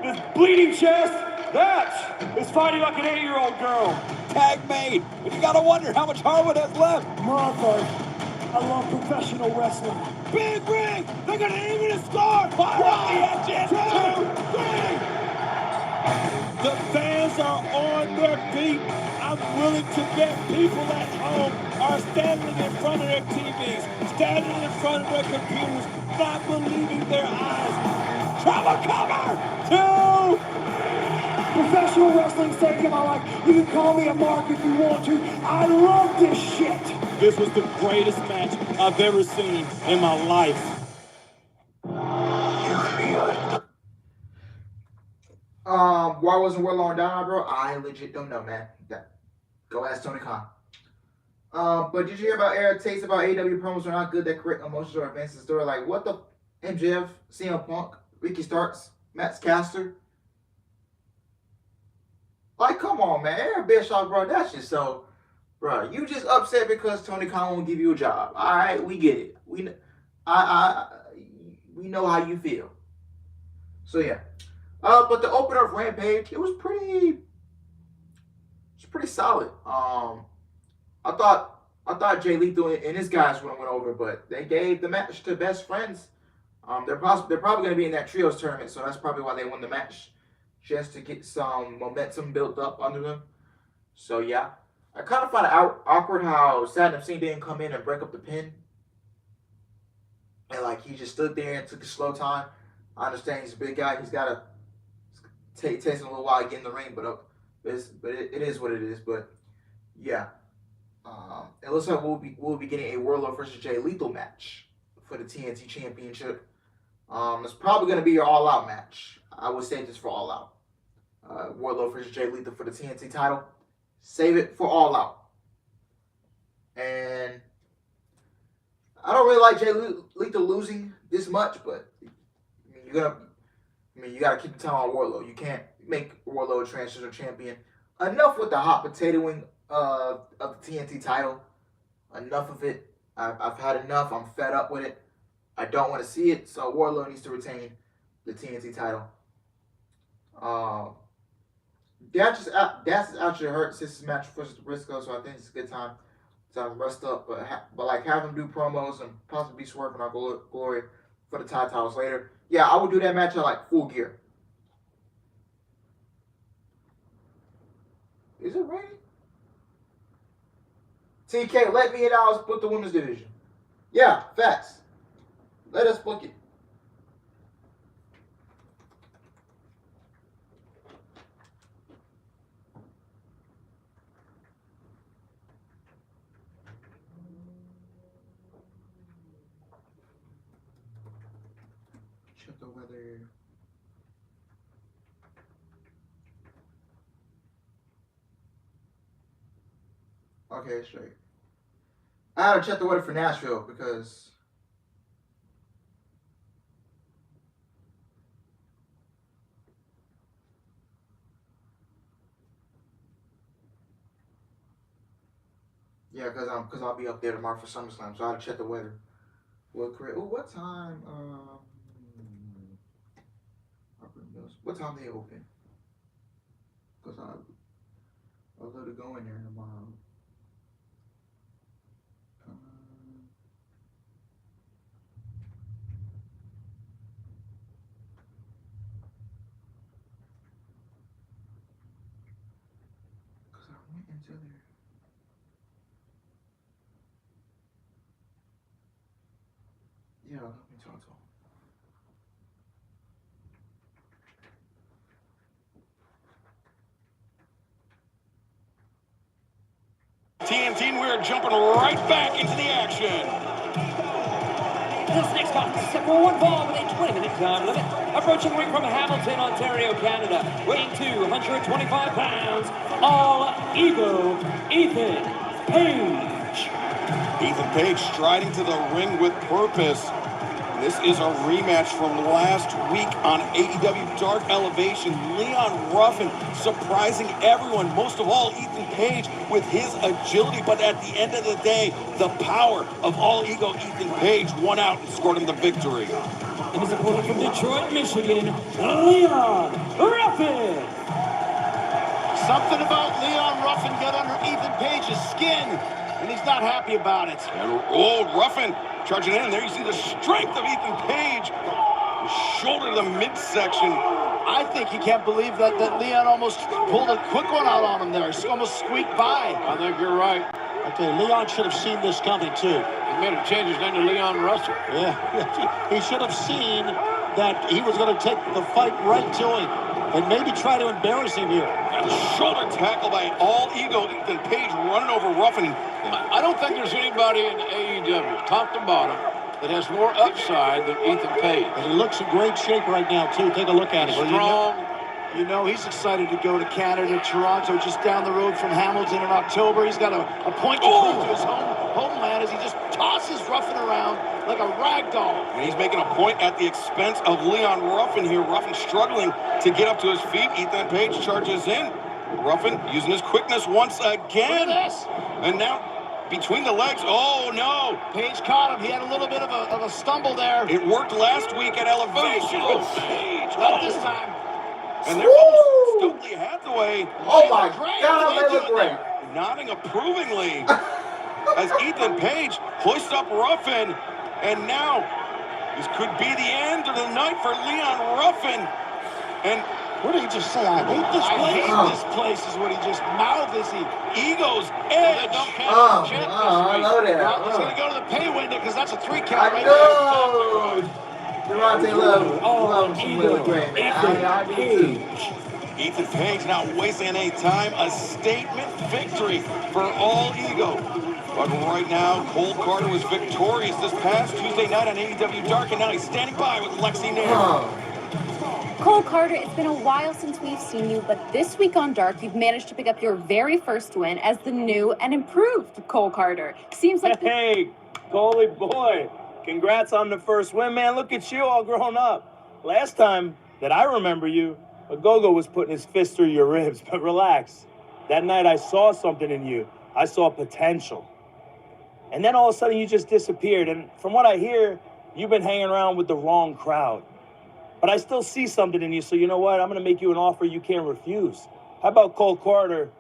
S3: this bleeding chest, that is fighting like an 8-year-old girl. Tag made. And you gotta wonder how much Harwood has left. Martha, I love professional wrestling. Big ring! They're gonna aim at a star! Fire on the edges! 2, 3! The fans are on their feet. I'm willing to bet people at home are standing in front of their TVs, standing in front of their computers, not believing their eyes. Trouble cover! 2! Professional wrestling saved my life. You can call me a mark if you want to. I love this shit. This was the greatest match I've ever seen in my life.
S1: Why wasn't Warlow on down, bro? I legit don't know, man. Go ask Tony Khan. But did you hear about Eric Tate's about AEW promos are not good that create emotions or advance the story? Like, what the MJF, CM Punk, Ricky Starks, Matt Caster? Like, come on, man. Eric Bischoff, bro, that's just so... Bro, you just upset because Tony Khan won't give you a job. All right, we get it. We know how you feel. So, yeah. But the opener of Rampage, it was pretty solid. I thought Jay Lethal and his guys would have went over, but they gave the match to best friends. They're probably going to be in that trios tournament, so that's probably why they won the match. Just to get some momentum built up under them. So, yeah. I kind of find it awkward how Satnam Singh didn't come in and break up the pin. And, like, he just stood there and took a slow time. I understand he's a big guy. He's got to take him a little while to get in the ring. But it is what it is. But, yeah. It looks like we'll be getting a Wardlow versus Jay Lethal match for the TNT Championship. It's probably going to be your all-out match. I would save this for all-out. Wardlow versus Jay Lethal for the TNT title. Save it for all out. And I don't really like Jay Lethal losing this much, but you gotta keep the time on Wardlow. You can't make Wardlow a transitional champion. Enough with the hot potatoing of the TNT title. Enough of it. I've had enough. I'm fed up with it. I don't want to see it. So Wardlow needs to retain the TNT title. Dash is actually hurt since his match versus Briscoe, so I think it's a good time to rest up. But like have him do promos and possibly be swerving on Glory for the titles later. Yeah, I would do that match at like Full Gear. Is it raining? TK, let me and I'll split the women's division. Yeah, facts. Let us book it. Check the weather. Okay, straight. I had to check the weather for Nashville because because I'll be up there tomorrow for SummerSlam, so I had to check the weather. What time? What time they open? Because I'd love to go in there tomorrow. Because I went into there. Yeah, let me talk to him.
S16: TNT, and we're jumping right back into the action.
S18: This next contest is set for one fall with a 20-minute time limit. Approaching the ring from Hamilton, Ontario, Canada, weighing 225 pounds, all ego, Ethan Page.
S16: Ethan Page striding to the ring with purpose. This is a rematch from last week on AEW Dark Elevation. Leon Ruffin surprising everyone, most of all Ethan Page with his agility. But at the end of the day, the power of All Ego Ethan Page won out and scored him the victory.
S18: And his opponent from Detroit, Michigan, Leon Ruffin.
S15: Something about Leon Ruffin got under Ethan Page's skin, and he's not happy about it.
S16: And Ruffin charging in. There you see the strength of Ethan Page. Shoulder to the midsection.
S15: I think he can't believe that Leon almost pulled a quick one out on him there. He almost squeaked by.
S19: I think you're right.
S15: I tell you, Leon should have seen this coming too.
S19: He made him change his name to Leon Russell.
S15: Yeah, he should have seen that he was going to take the fight right to him and maybe try to embarrass him here.
S16: And shoulder tackle by All Ego Ethan Page running over Ruffin.
S19: I don't think there's anybody in AEW, top to bottom, that has more upside than Ethan Page.
S15: And he looks in great shape right now, too. Take a look at him.
S19: Strong.
S15: You know, he's excited to go to Canada, Toronto, just down the road from Hamilton in October. He's got a point to prove to his homeland as he just tosses Ruffin around like a rag doll.
S16: And he's making a point at the expense of Leon Ruffin here. Ruffin struggling to get up to his feet. Ethan Page charges in. Ruffin using his quickness once again.
S15: Look at this.
S16: And now between the legs. Oh, no.
S15: Page caught him. He had a little bit of a stumble there.
S16: It worked last week at Elevation.
S15: Page. Not this time.
S16: And they're almost Stokely Hathaway.
S1: Oh, my God. They look great.
S16: Nodding approvingly as Ethan Page hoists up Ruffin. And now this could be the end of the night for Leon Ruffin. And
S15: what did he just say? I hate this place. I hate this place is what he just mouthed as he.
S16: Ego's edge.
S1: I know that.
S15: Well, he's going to go to the pay window because that's a 3 count
S1: right
S15: there.
S1: Durante loves some really great, man. I do too.
S16: Ethan Page not wasting any time. A statement victory for All Ego. But right now, Cole Carter was victorious this past Tuesday night on AEW Dark, and now he's standing by with Lexi Nair.
S20: Cole Carter, it's been a while since we've seen you, but this week on Dark, you've managed to pick up your very first win as the new and improved Cole Carter. Seems like...
S21: Hey, Coley boy, congrats on the first win, man. Look at you all grown up. Last time that I remember you, Ogogo was putting his fist through your ribs, but relax. That night I saw something in you. I saw potential. And then all of a sudden you just disappeared. And from what I hear, you've been hanging around with the wrong crowd. But But I still see something in you, so you know what? I'm going to make you an offer you can't refuse. How about Cole Carter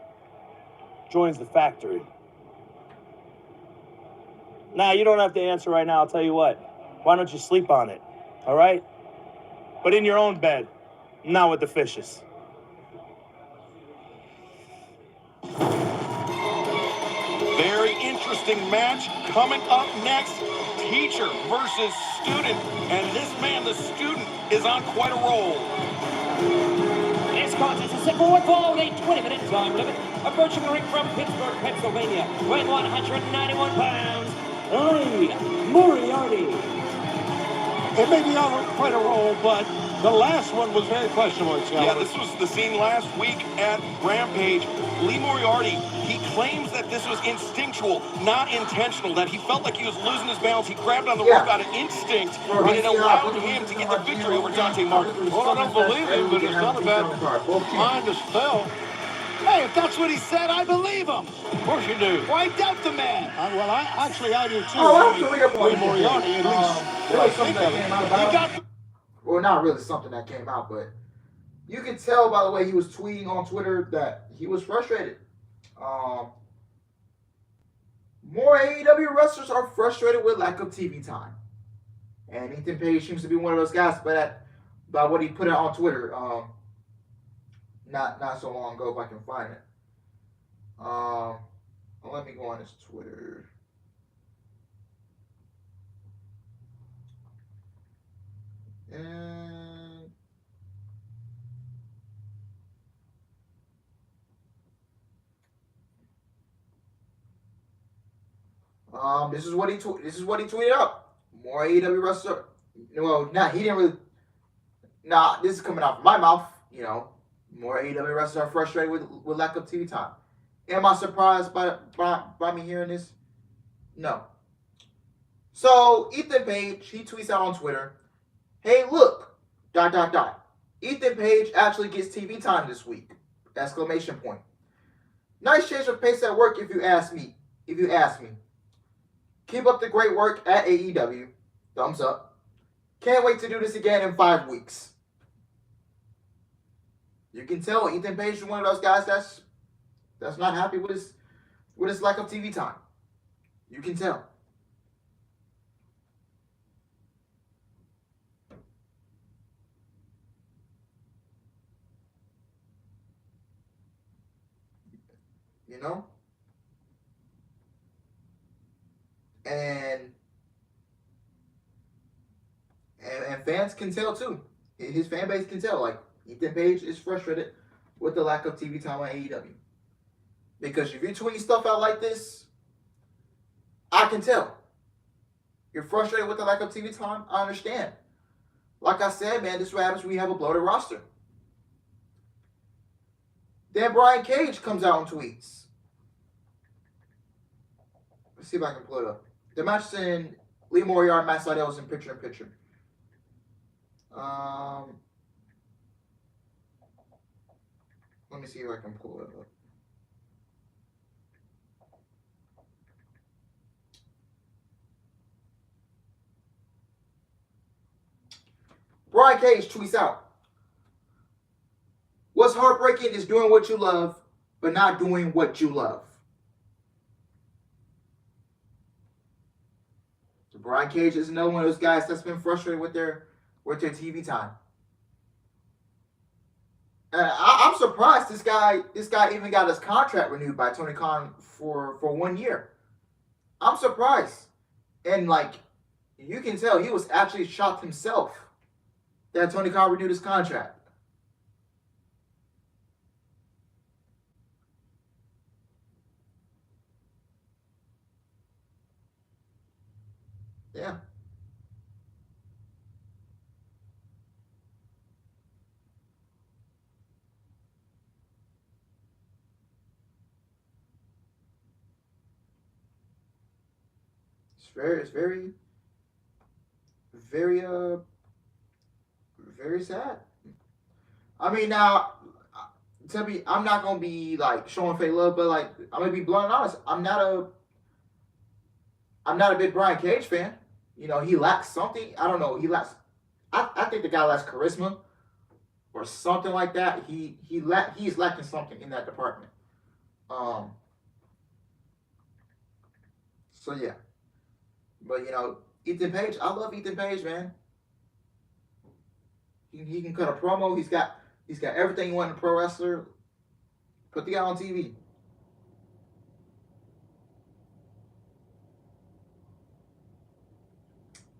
S21: joins the factory? Nah, you don't have to answer right now. I'll tell you what. Why don't you sleep on it? All right? But in your own bed, not with the fishes.
S16: Very interesting match coming up next. Teacher versus student. And this man, the student, is on quite a roll.
S18: This contest is set for one fall with a 20-minute time limit. Approaching the ring from Pittsburgh, Pennsylvania, weighing 191 pounds, Lee Moriarty.
S19: It may be on quite a roll, but the last one was very questionable.
S16: Yeah, this was the scene last week at Rampage. Lee Moriarty, he claims that this was instinctual, not intentional, that he felt like he was losing his balance. He grabbed on the rope out of instinct, and it allowed him to get the victory over Dante Martin.
S19: Well, I don't believe him, but it's not a bad mind to spell.
S15: Hey, if that's what he said, I believe him.
S19: Of course you do.
S15: Why doubt the man?
S19: Well, I do too.
S1: Lee
S19: Moriarty, at least.
S1: There was something that came out about well, not really something that came out, but you could tell by the way he was tweeting on Twitter that he was frustrated. More AEW wrestlers are frustrated with lack of TV time. And Ethan Page seems to be one of those guys, but by what he put out on Twitter, not so long ago, if I can find it. Let me go on his Twitter. And this is what he tweeted out. More AEW wrestler. Well, he didn't really. This is coming out from my mouth. You know, more AEW wrestlers are frustrated with lack of TV time. Am I surprised by me hearing this? No. So Ethan Page, he tweets out on Twitter, "Hey, look, ... Ethan Page actually gets TV time this week! Exclamation point. Nice change of pace at work if you ask me. Keep up the great work at AEW. Thumbs up. Can't wait to do this again in 5 weeks." You can tell Ethan Page is one of those guys that's not happy with his lack of TV time. You can tell. You know? And fans can tell too. His fan base can tell. Like, Ethan Page is frustrated with the lack of TV time on AEW. Because if you're tweeting stuff out like this, I can tell. You're frustrated with the lack of TV time? I understand. Like I said, man, this is what happens when you have a bloated roster. Then Brian Cage comes out and tweets. Let's see if I can pull it up. The match is in Lee Moriarty, Matt Sydal's in picture-in-picture. Let me see if I can pull it up. Brian Cage tweets out, "What's heartbreaking is doing what you love, but not doing what you love." So Brian Cage is another one of those guys that's been frustrated with their TV time. I'm surprised this guy even got his contract renewed by Tony Khan for 1 year. I'm surprised. And like, you can tell he was actually shocked himself that Tony Khan renewed his contract. Yeah. It's very sad. I mean, now, I'm not gonna be like showing fake love, but like, I'm gonna be blunt and honest. I'm not a big Brian Cage fan. You know, he lacks something. I don't know. He lacks I think the guy lacks charisma or something like that. He's lacking something in that department. So yeah, but Ethan Page, I love Ethan Page, man. He can cut a promo. He's got everything you want in a pro wrestler. Put the guy on TV.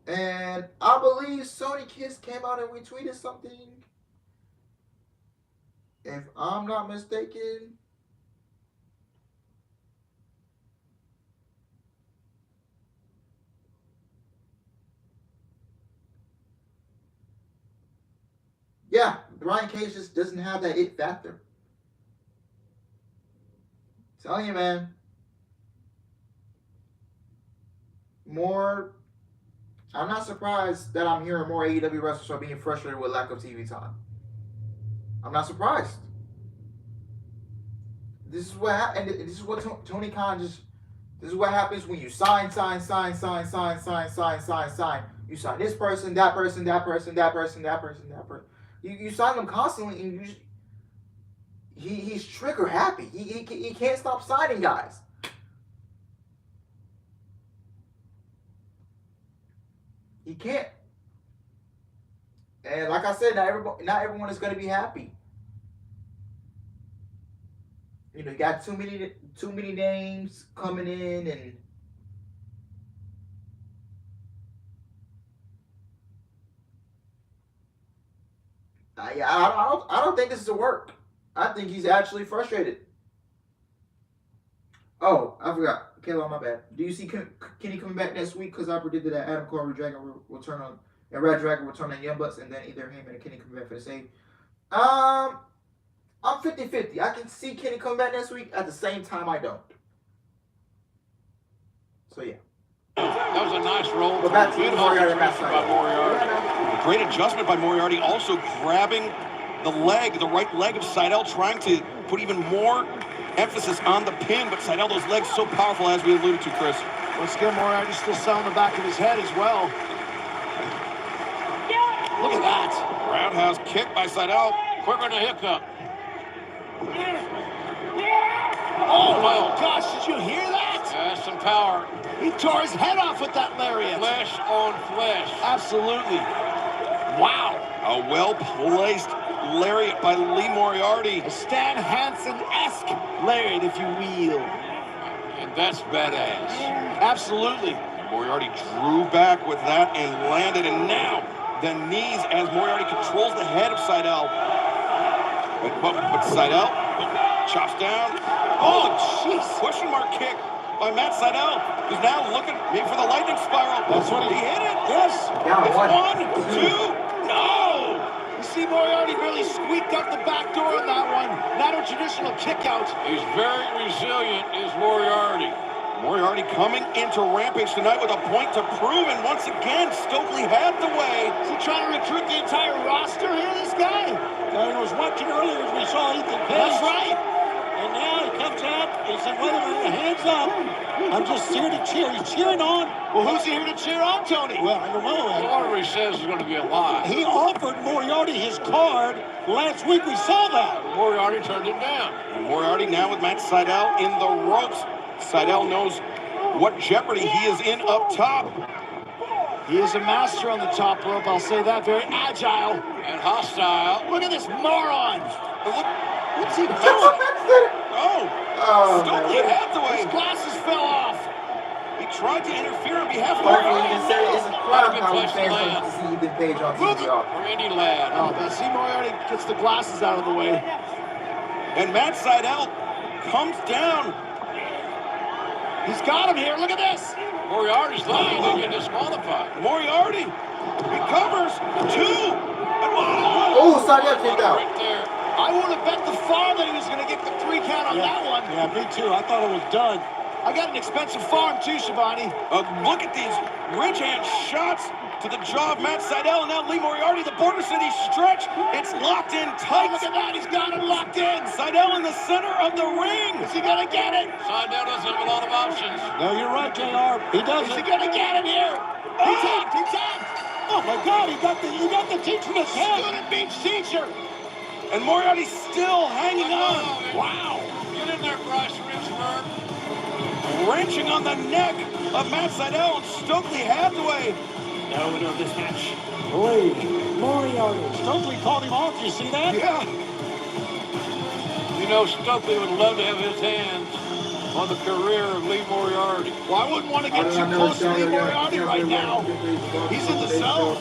S1: And I believe Sony Kiss came out and retweeted something. If I'm not mistaken. Yeah, Brian Cage just doesn't have that it factor. Telling you, man. I'm not surprised that I'm hearing more AEW wrestlers are being frustrated with lack of TV time. I'm not surprised. This is what Tony Khan just. This is what happens when you sign. You sign this person, that person, that person, that person, that person, that person. You sign them constantly, and he's trigger happy. He can't stop signing guys. He can't. And like I said, not everyone is going to be happy. You got too many names coming in, and I don't think this is a work. I think he's actually frustrated. Oh, I forgot. Kayla, my bad. Do you see Kenny coming back next week? Because I predicted that Adam Cole and Dragon will turn on, and Red Dragon will turn on Young Bucks, and then either him and Kenny coming back for the same. I'm 50-50. I can see Kenny coming back next week. At the same time, I don't. So yeah.
S16: That was a nice roll.
S1: But back to Moriarty.
S16: Great adjustment by Moriarty. Also grabbing the right leg of Seidel, trying to put even more emphasis on the pin. But Seidel, those legs so powerful, as we alluded to, Chris.
S15: Once again, Moriarty still selling the back of his head as well. Look at that.
S16: Roundhouse kick by Seidel.
S19: Quicker than a hiccup.
S15: Oh my gosh, did you hear that?
S19: That's some power.
S15: He tore his head off with that lariat.
S19: Flesh on flesh.
S15: Absolutely. Wow.
S16: A well-placed lariat by Lee Moriarty.
S15: A Stan Hansen-esque lariat, if you will.
S19: And that's badass.
S15: Absolutely.
S16: Moriarty drew back with that and landed, and now the knees as Moriarty controls the head of Seidel. But Seidel chops down. Oh, jeez. Question mark kick by Matt Seidel, who's now looking maybe for the lightning spiral.
S15: That's what
S16: he hit it.
S15: Yes.
S16: It's 1, 2, no!
S15: You see Moriarty really squeaked out the back door on that one. Not a traditional kick out.
S19: He's very resilient, is Moriarty.
S16: Moriarty coming into Rampage tonight with a point to prove, and once again, Stokely had the way.
S15: Is he trying to recruit the entire roster here, this guy?
S3: I was watching earlier as we saw Ethan Page.
S15: That's right.
S3: And now he comes out, he said, wait a minute, hands up. I'm just here to cheer. He's cheering on.
S15: Well, who's he here to cheer on, Tony?
S3: Well, I don't know.
S19: Whatever he says is going to be a lie.
S3: He offered Moriarty his card. Last week we saw that.
S19: Moriarty turned it down.
S16: And Moriarty now with Matt Seidel in the ropes. Seidel knows what jeopardy he is in up top.
S15: He is a master on the top rope, I'll say that. Very agile.
S19: And hostile.
S15: Look at this moron.
S1: What's he doing?
S16: Stokely had the way.
S15: His glasses fell off.
S16: He tried to interfere on behalf of
S1: Moriarty. It's a crowd how fans like to see Ethan Page on TV.
S19: Randy Ladd.
S15: Oh, but see Moriarty gets the glasses out of the way.
S16: And Matt Seidel comes down.
S15: He's got him here. Look at this.
S19: Moriarty's lucky to get disqualified.
S16: Moriarty recovers 2.
S1: Oh, Seidel kicked out.
S19: Right there.
S15: I would have bet the farm that he was going to get the 3 count on that one.
S3: Yeah, me too. I thought it was done.
S15: I got an expensive farm too, Shivani.
S16: Look at these ridge hand shots to the jaw of Matt Seidel, and now Lee Moriarty, the Border City stretch. It's locked in tight.
S15: Look at that. He's got him locked in.
S16: Seidel in the center of the ring.
S15: Is he going to get it?
S19: Seidel doesn't have a lot of options.
S3: No, you're right, JR. He does
S15: Is
S3: it.
S15: he going to get him here? He tapped. He tapped.
S14: Oh my God, he got the teacher in his head.
S15: Student beach teacher.
S16: And Moriarty's still hanging on.
S19: Wow. Get in there, Bryce Richburg.
S16: Wrenching on the neck of Matt Sydal and Stokely Hathaway.
S18: Now winner of this match, Liv Morgan.
S14: Stokely called him off, you see that?
S16: Yeah.
S19: You know, Stokely would love to have his hands on the career of Lee Moriarty.
S15: Well, I wouldn't want to get too close to Lee Moriarty right now. He's in the zone.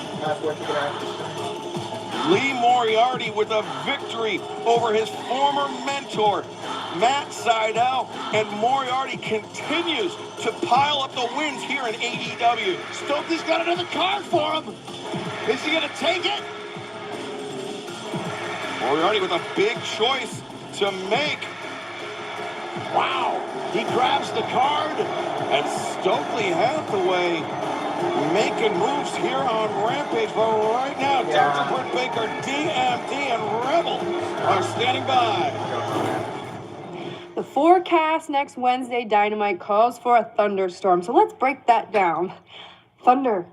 S16: Lee Moriarty with a victory over his former mentor, Matt Sydal, and Moriarty continues to pile up the wins here in AEW.
S15: Stokely's got another card for him. Is he going to take it?
S16: Moriarty with a big choice to make.
S15: Wow. He grabs the card.
S16: And Stokely Hathaway making moves here on Rampage. But right now, Dr. Britt Baker, DMD, and Rebel are standing by.
S12: The forecast next Wednesday Dynamite calls for a thunderstorm, so let's break that down. Thunder,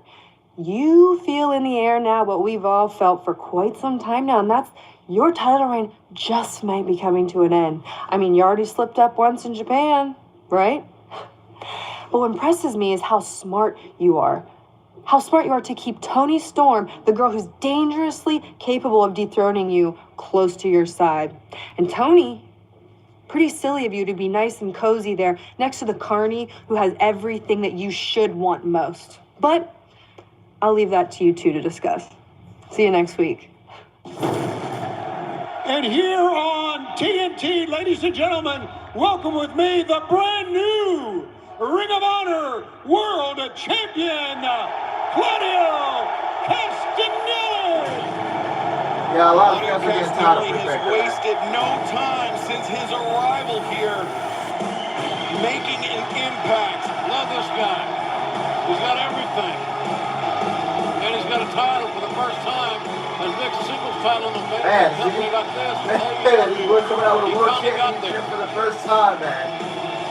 S12: you feel in the air now what we've all felt for quite some time now, and that's your title reign just might be coming to an end. I mean, you already slipped up once in Japan, right? But what impresses me is how smart you are. How smart you are to keep Toni Storm, the girl who's dangerously capable of dethroning you, close to your side. And Toni, pretty silly of you to be nice and cozy there next to the Carney who has everything that you should want most. But I'll leave that to you two to discuss. See you next week.
S14: And here on TNT, ladies and gentlemen, welcome with me the brand new Ring of Honor World Champion, Claudio Castagnoli.
S1: Yeah, a lot of
S16: Claudio Castagnoli has wasted no time since his arrival here, making an impact.
S19: Love this guy. He's got everything. And he's got a title for the first time. His next singles title in the company like this.
S1: He's coming out with a world championship for the first time, man.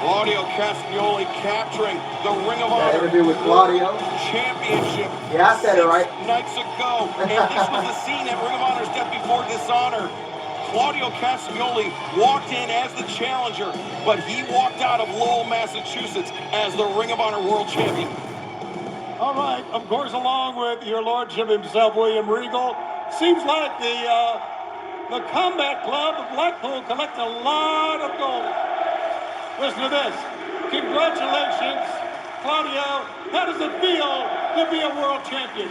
S16: Claudio Castagnoli capturing the Ring of Honor
S1: interview with Claudio
S16: Championship.
S1: Yeah, I said it right.
S16: Nights ago, and this was the scene at Ring of Honor's Death Before Dishonor. Claudio Castagnoli walked in as the challenger, but he walked out of Lowell, Massachusetts as the Ring of Honor World Champion.
S14: All right, of course, along with your lordship himself, William Regal. Seems like the Combat Club of Blackpool collect a lot of gold. Listen to this. Congratulations, Claudio. How does it feel to be a world champion?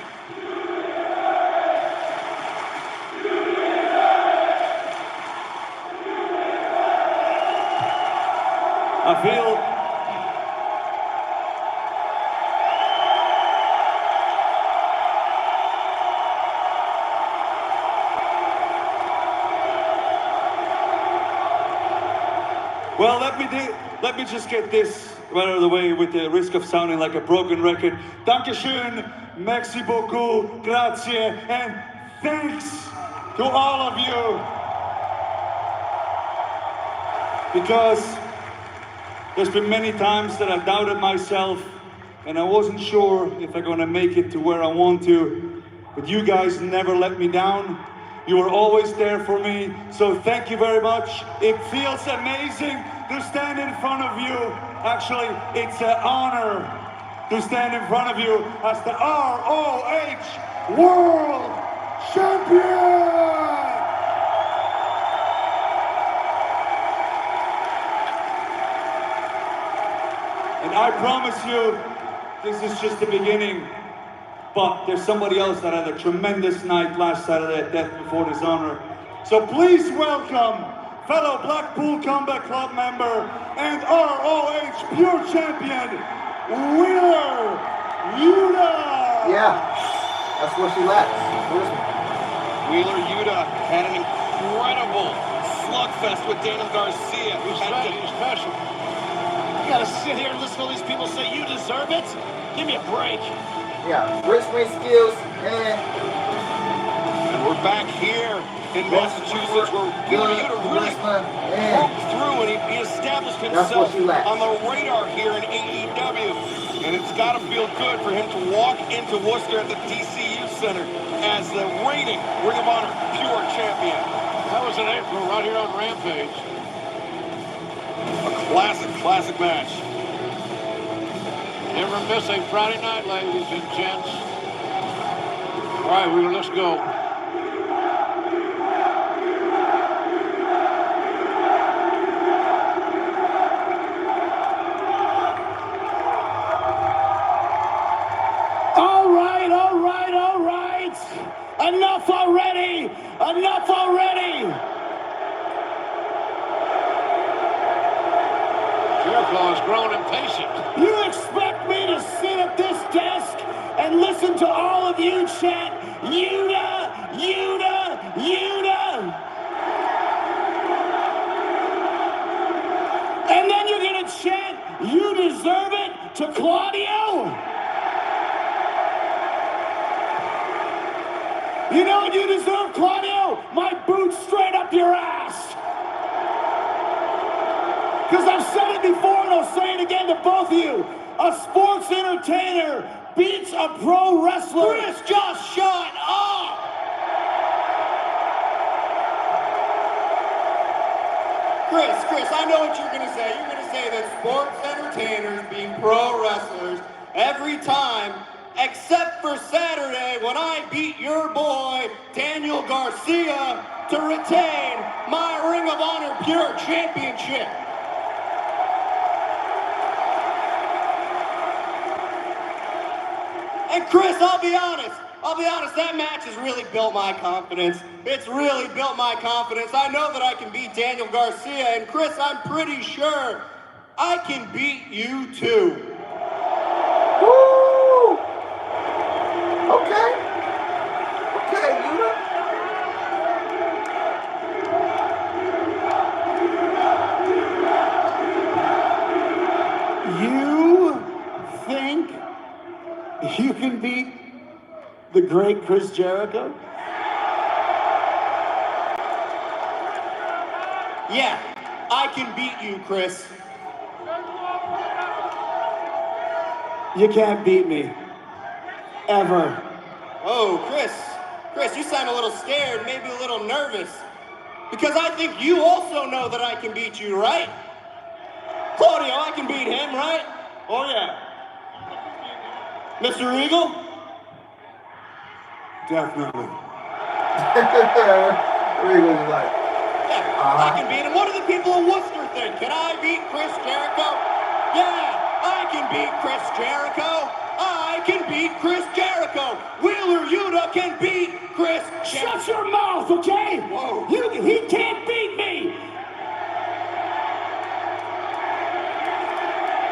S21: I feel well, let me just get this right out of the way with the risk of sounding like a broken record. Dankeschön, merci beaucoup, grazie, and thanks to all of you. Because there's been many times that I doubted myself and I wasn't sure if I'm gonna make it to where I want to, but you guys never let me down. You were always there for me, so thank you very much. It feels amazing to stand in front of you. Actually, it's an honor to stand in front of you as the ROH World Champion! And I promise you, this is just the beginning. But there's somebody else that had a tremendous night last Saturday at Death Before Dishonor. So please welcome fellow Blackpool Combat Club member and ROH Pure Champion, Wheeler Yuta!
S1: Yeah, that's where she left.
S16: Wheeler Yuta had an incredible slugfest with Daniel Garcia.
S15: He's special. You gotta sit here and listen to all these people say you deserve it? Give me a break.
S1: Yeah, great swing skills, and
S16: we're back here in Massachusetts where Wheeler Yuta really broke through and he established himself on the radar here in AEW. And it's got to feel good for him to walk into Worcester at the DCU Center as the reigning Ring of Honor Pure Champion.
S19: That was in April right here on Rampage.
S16: A classic match.
S19: Never miss a Friday night, ladies and gents. All right, Wheeler, let's go.
S3: All right. Enough already. Enough already.
S19: Jericho has grown impatient.
S3: You expect me to sit at this desk and listen to all of you chant, Yuta, Yuta, Yuta? And then you're going to chant, you deserve it, to Claudio? You know what you deserve, Claudio? My boot straight up your ass. Because I've said it before and I'll say it again to both of you. A sports entertainer beats a pro wrestler.
S15: Chris, just shut up! Chris, I know what you're going to say. You're going to say that sports entertainers beat pro wrestlers every time, except for Saturday when I beat your boy, Daniel Garcia, to retain my Ring of Honor Pure Championship. And Chris, I'll be honest, that match has really built my confidence. It's really built my confidence. I know that I can beat Daniel Garcia, and Chris, I'm pretty sure I can beat you too.
S1: Woo! Okay, Yuta.
S3: You think you can beat the great Chris Jericho?
S15: Yeah, I can beat you, Chris.
S3: You can't beat me. Ever.
S15: Oh, Chris, you sound a little scared, maybe a little nervous. Because I think you also know that I can beat you, right? Claudio, I can beat him, right? Oh, yeah. Mr. Regal?
S3: Definitely.
S1: Regal's like,
S15: I can beat him. What do the people of Worcester think? Can I beat Chris Jericho? Yeah, I can beat Chris Jericho. I can beat Chris Jericho. Wheeler Yuta can beat Chris Jericho.
S3: Shut your mouth, okay?
S15: Whoa.
S3: He can't beat me.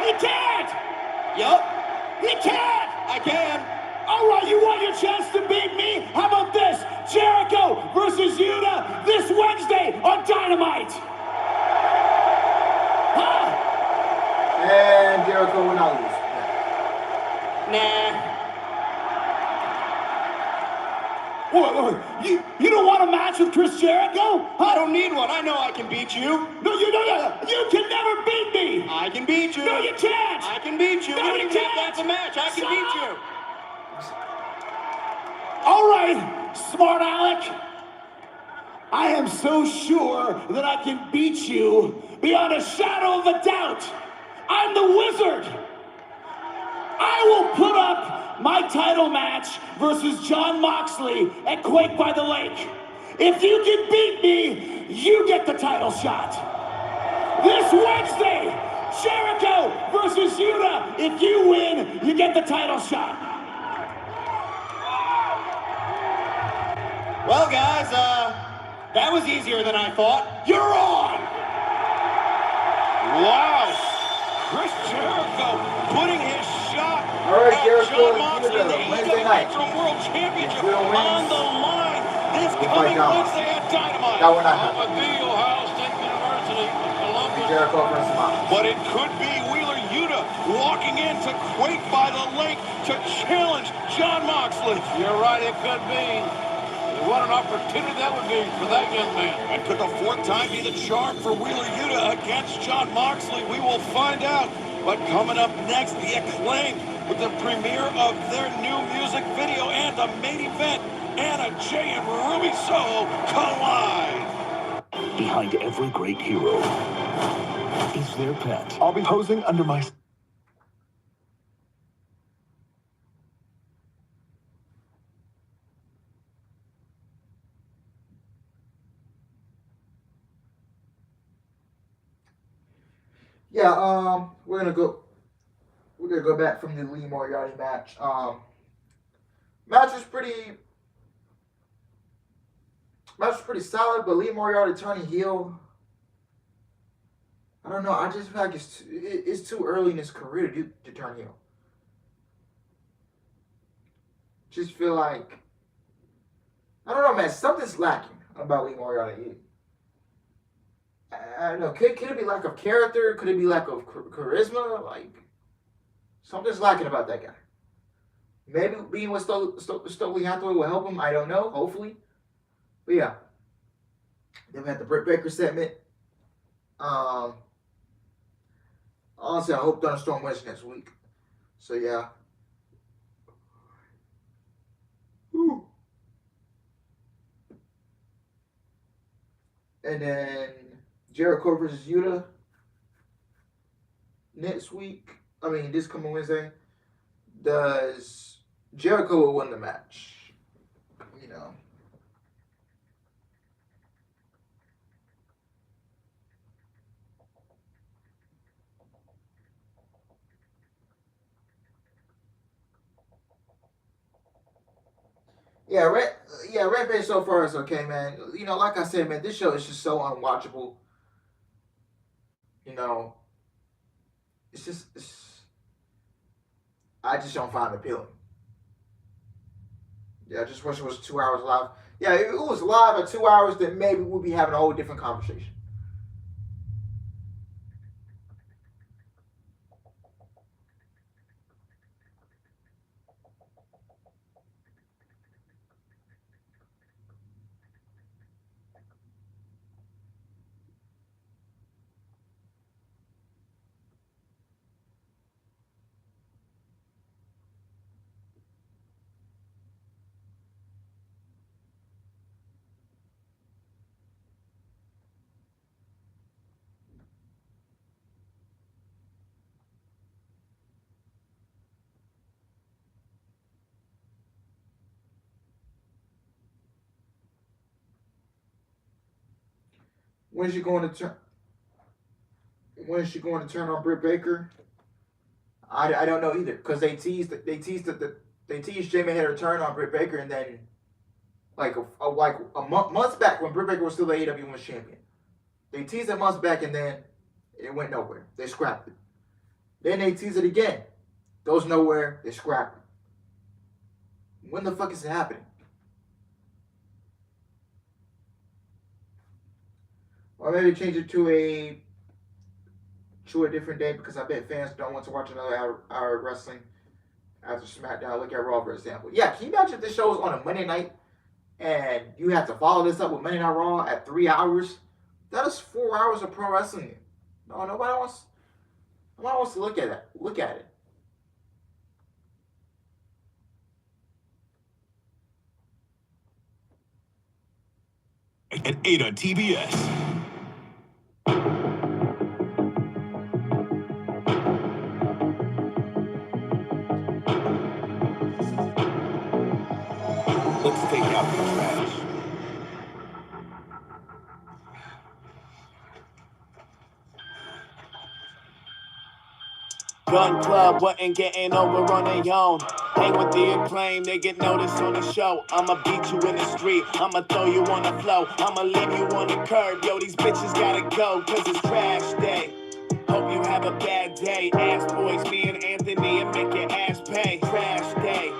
S3: He can't.
S15: Yup.
S3: He can't.
S15: I can.
S3: All right, you want your chance to beat me? How about this? Jericho versus Yuta this Wednesday on Dynamite. Huh?
S1: and Jericho will not lose.
S15: Nah.
S3: What, you don't want a match with Chris Jericho?
S15: I don't need one. I know I can beat you.
S3: No, you don't. You can never beat me.
S15: I can beat you.
S3: No, you can't.
S15: I can beat you.
S3: No,
S15: We
S3: you
S15: don't think
S3: can't.
S15: that's a match. I can beat you.
S3: All right, smart Alec. I am so sure that I can beat you beyond a shadow of a doubt. I'm the wizard. I will put up my title match versus Jon Moxley at Quake by the Lake. If you can beat me, you get the title shot. This Wednesday, Jericho versus Yuta. If you win, you get the title shot.
S15: Well, guys, that was easier than I thought. You're on!
S16: Wow! Chris Jericho putting his shot
S1: All right,
S16: at
S1: Jericho,
S16: Jon Moxley, the
S1: Wednesday
S16: AEW
S1: night.
S16: Interim World Championship
S1: Will
S16: on
S1: wins.
S16: the line this
S1: We'll
S16: coming
S1: fight Jon
S16: Wednesday at Dynamite.
S1: That will not happen.
S19: The Ohio State University of Columbus.
S1: Jericho versus Moxley.
S16: But it could be Wheeler Yuta walking into Quake by the Lake to challenge Jon Moxley.
S19: You're right, it could be. What an opportunity that would be for that young man.
S16: And could the fourth time be the charm for Wheeler Yuta against Jon Moxley? We will find out But coming up next, the Acclaim with the premiere of their new music video and the main event, Anna Jay and Ruby Soho collide.
S17: Behind every great hero is their pet. I'll be posing under my...
S1: Yeah, we're gonna go back from the Lee Moriarty match. Match was pretty solid, but Lee Moriarty turning heel, I don't know. I just feel like it's too early in his career to turn heel. Just feel like, I don't know, man. Something's lacking about Lee Moriarty. I don't know. Could it be lack of character? Could it be lack of charisma? Like, something's lacking about that guy. Maybe being with Stokely Hathaway will help him. I don't know. Hopefully. But yeah. Then we had the Britt Baker segment. Honestly, I hope Thunderstorm wins next week. So yeah. Whew. And then Jericho versus Yuta next week. I mean, this coming Wednesday. Does Jericho will win the match? You know. Rampage so far is okay, man. You know, like I said, man, this show is just so unwatchable. You know, I just don't find it appealing. Yeah, I just wish it was 2 hours live. Yeah, if it was live at 2 hours, then maybe we'll be having a whole different conversation. When's she going to turn on Britt Baker? I don't know either, because they teased Jamie had her turn on Britt Baker, and then months back when Britt Baker was still the AEW Women's Champion, they teased it months back, and then it went nowhere. They scrapped it. Then they teased it again, goes nowhere. They scrapped it. When the fuck is it happening? Or maybe change it to a different day, because I bet fans don't want to watch another hour of wrestling after SmackDown. Look at Raw, for example. Yeah, can you imagine if this show was on a Monday night and you have to follow this up with Monday Night Raw at 3 hours? That is 4 hours of pro wrestling. No, nobody wants to look at that. Look at it.
S17: At 8 on TBS. Let's take out the trash.
S4: Gun Club wasn't getting over on their own. Hang with the Acclaim, they get noticed on the show. I'ma beat you in the street, I'ma throw you on the floor, I'ma leave you on the curb. Yo, these bitches gotta go, cause it's trash day. Hope you have a bad day. Ass boys, me and Anthony, and make your ass pay. Trash day,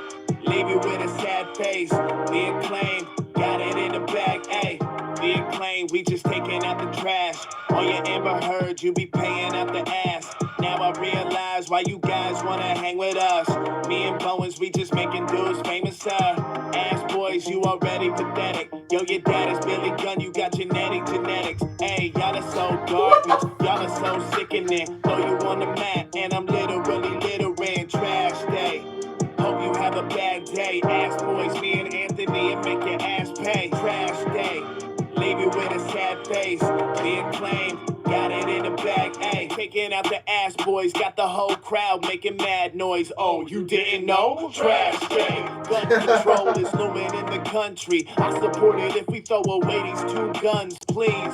S4: leave you with a sad face. The Acclaim, got it in the bag, ayy. The Acclaim, we just taking out the trash. On your Amber Heard, you be paying out the ass. Now I realize why you guys wanna hang with us. Me and Bowens, we just making dudes famous, Ass boys, you already pathetic. Yo, your dad is Billy Gunn, you got genetics. Hey, y'all are so garbage, y'all are so sickening. Throw you on the mat, and leave you with a sad face. The Acclaim, got it in the bag, ayy. Taking out the ass boys, got the whole crowd making mad noise. Oh, you didn't know? Trash day. Gun control is looming in the country. I support it if we throw away these 2 guns, please.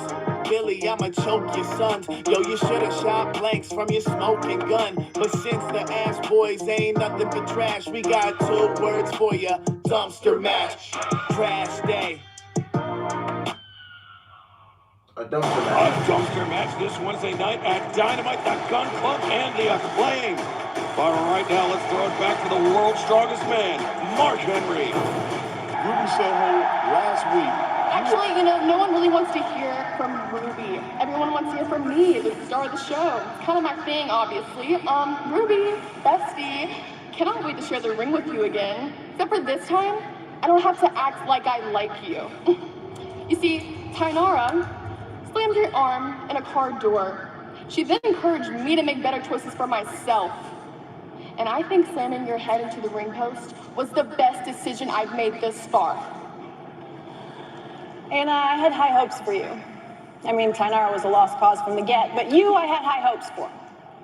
S4: Billy, I'ma choke your sons. Yo, you should've shot blanks from your smoking gun. But since the ass boys ain't nothing but trash, we got 2 words for ya. Dumpster match. Trash day.
S1: A dumpster
S16: match this Wednesday night at Dynamite, the Gun Club, and the Acclaim. But right now, let's throw it back to the world's strongest man, Mark Henry.
S10: Ruby Soho last week.
S12: Actually, no one really wants to hear from Ruby. Everyone wants to hear from me, the star of the show. It's kind of my thing, obviously. Ruby, bestie, cannot wait to share the ring with you again. Except for this time, I don't have to act like I like you. You see, Tainara slammed her arm in a car door. She then encouraged me to make better choices for myself. And I think slamming your head into the ring post was the best decision I've made this far.
S9: And I had high hopes for you. I mean, Tainara was a lost cause from the get, but you I had high hopes for.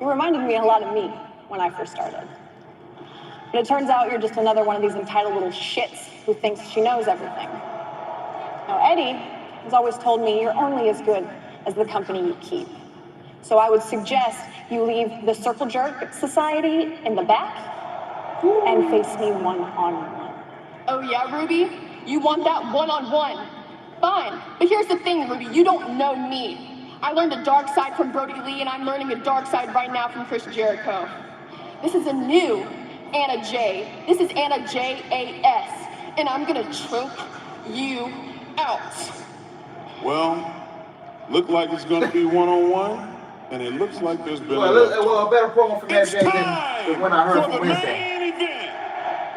S9: You reminded me a lot of me when I first started. But it turns out you're just another one of these entitled little shits who thinks she knows everything. Now, Eddie has always told me you're only as good as the company you keep. So I would suggest you leave the Circle Jerk Society in the back and face me one-on-one.
S12: Oh yeah, Ruby? You want that one-on-one? Fine, but here's the thing, Ruby, you don't know me. I learned a dark side from Brody Lee, and I'm learning a dark side right now from Chris Jericho. This is a new Anna J. This is Anna J-A-S, and I'm gonna choke you out.
S10: Well, look like it's gonna be one-on-one, and it looks like there's been
S1: a better promo from Anna J than when I heard from Wednesday.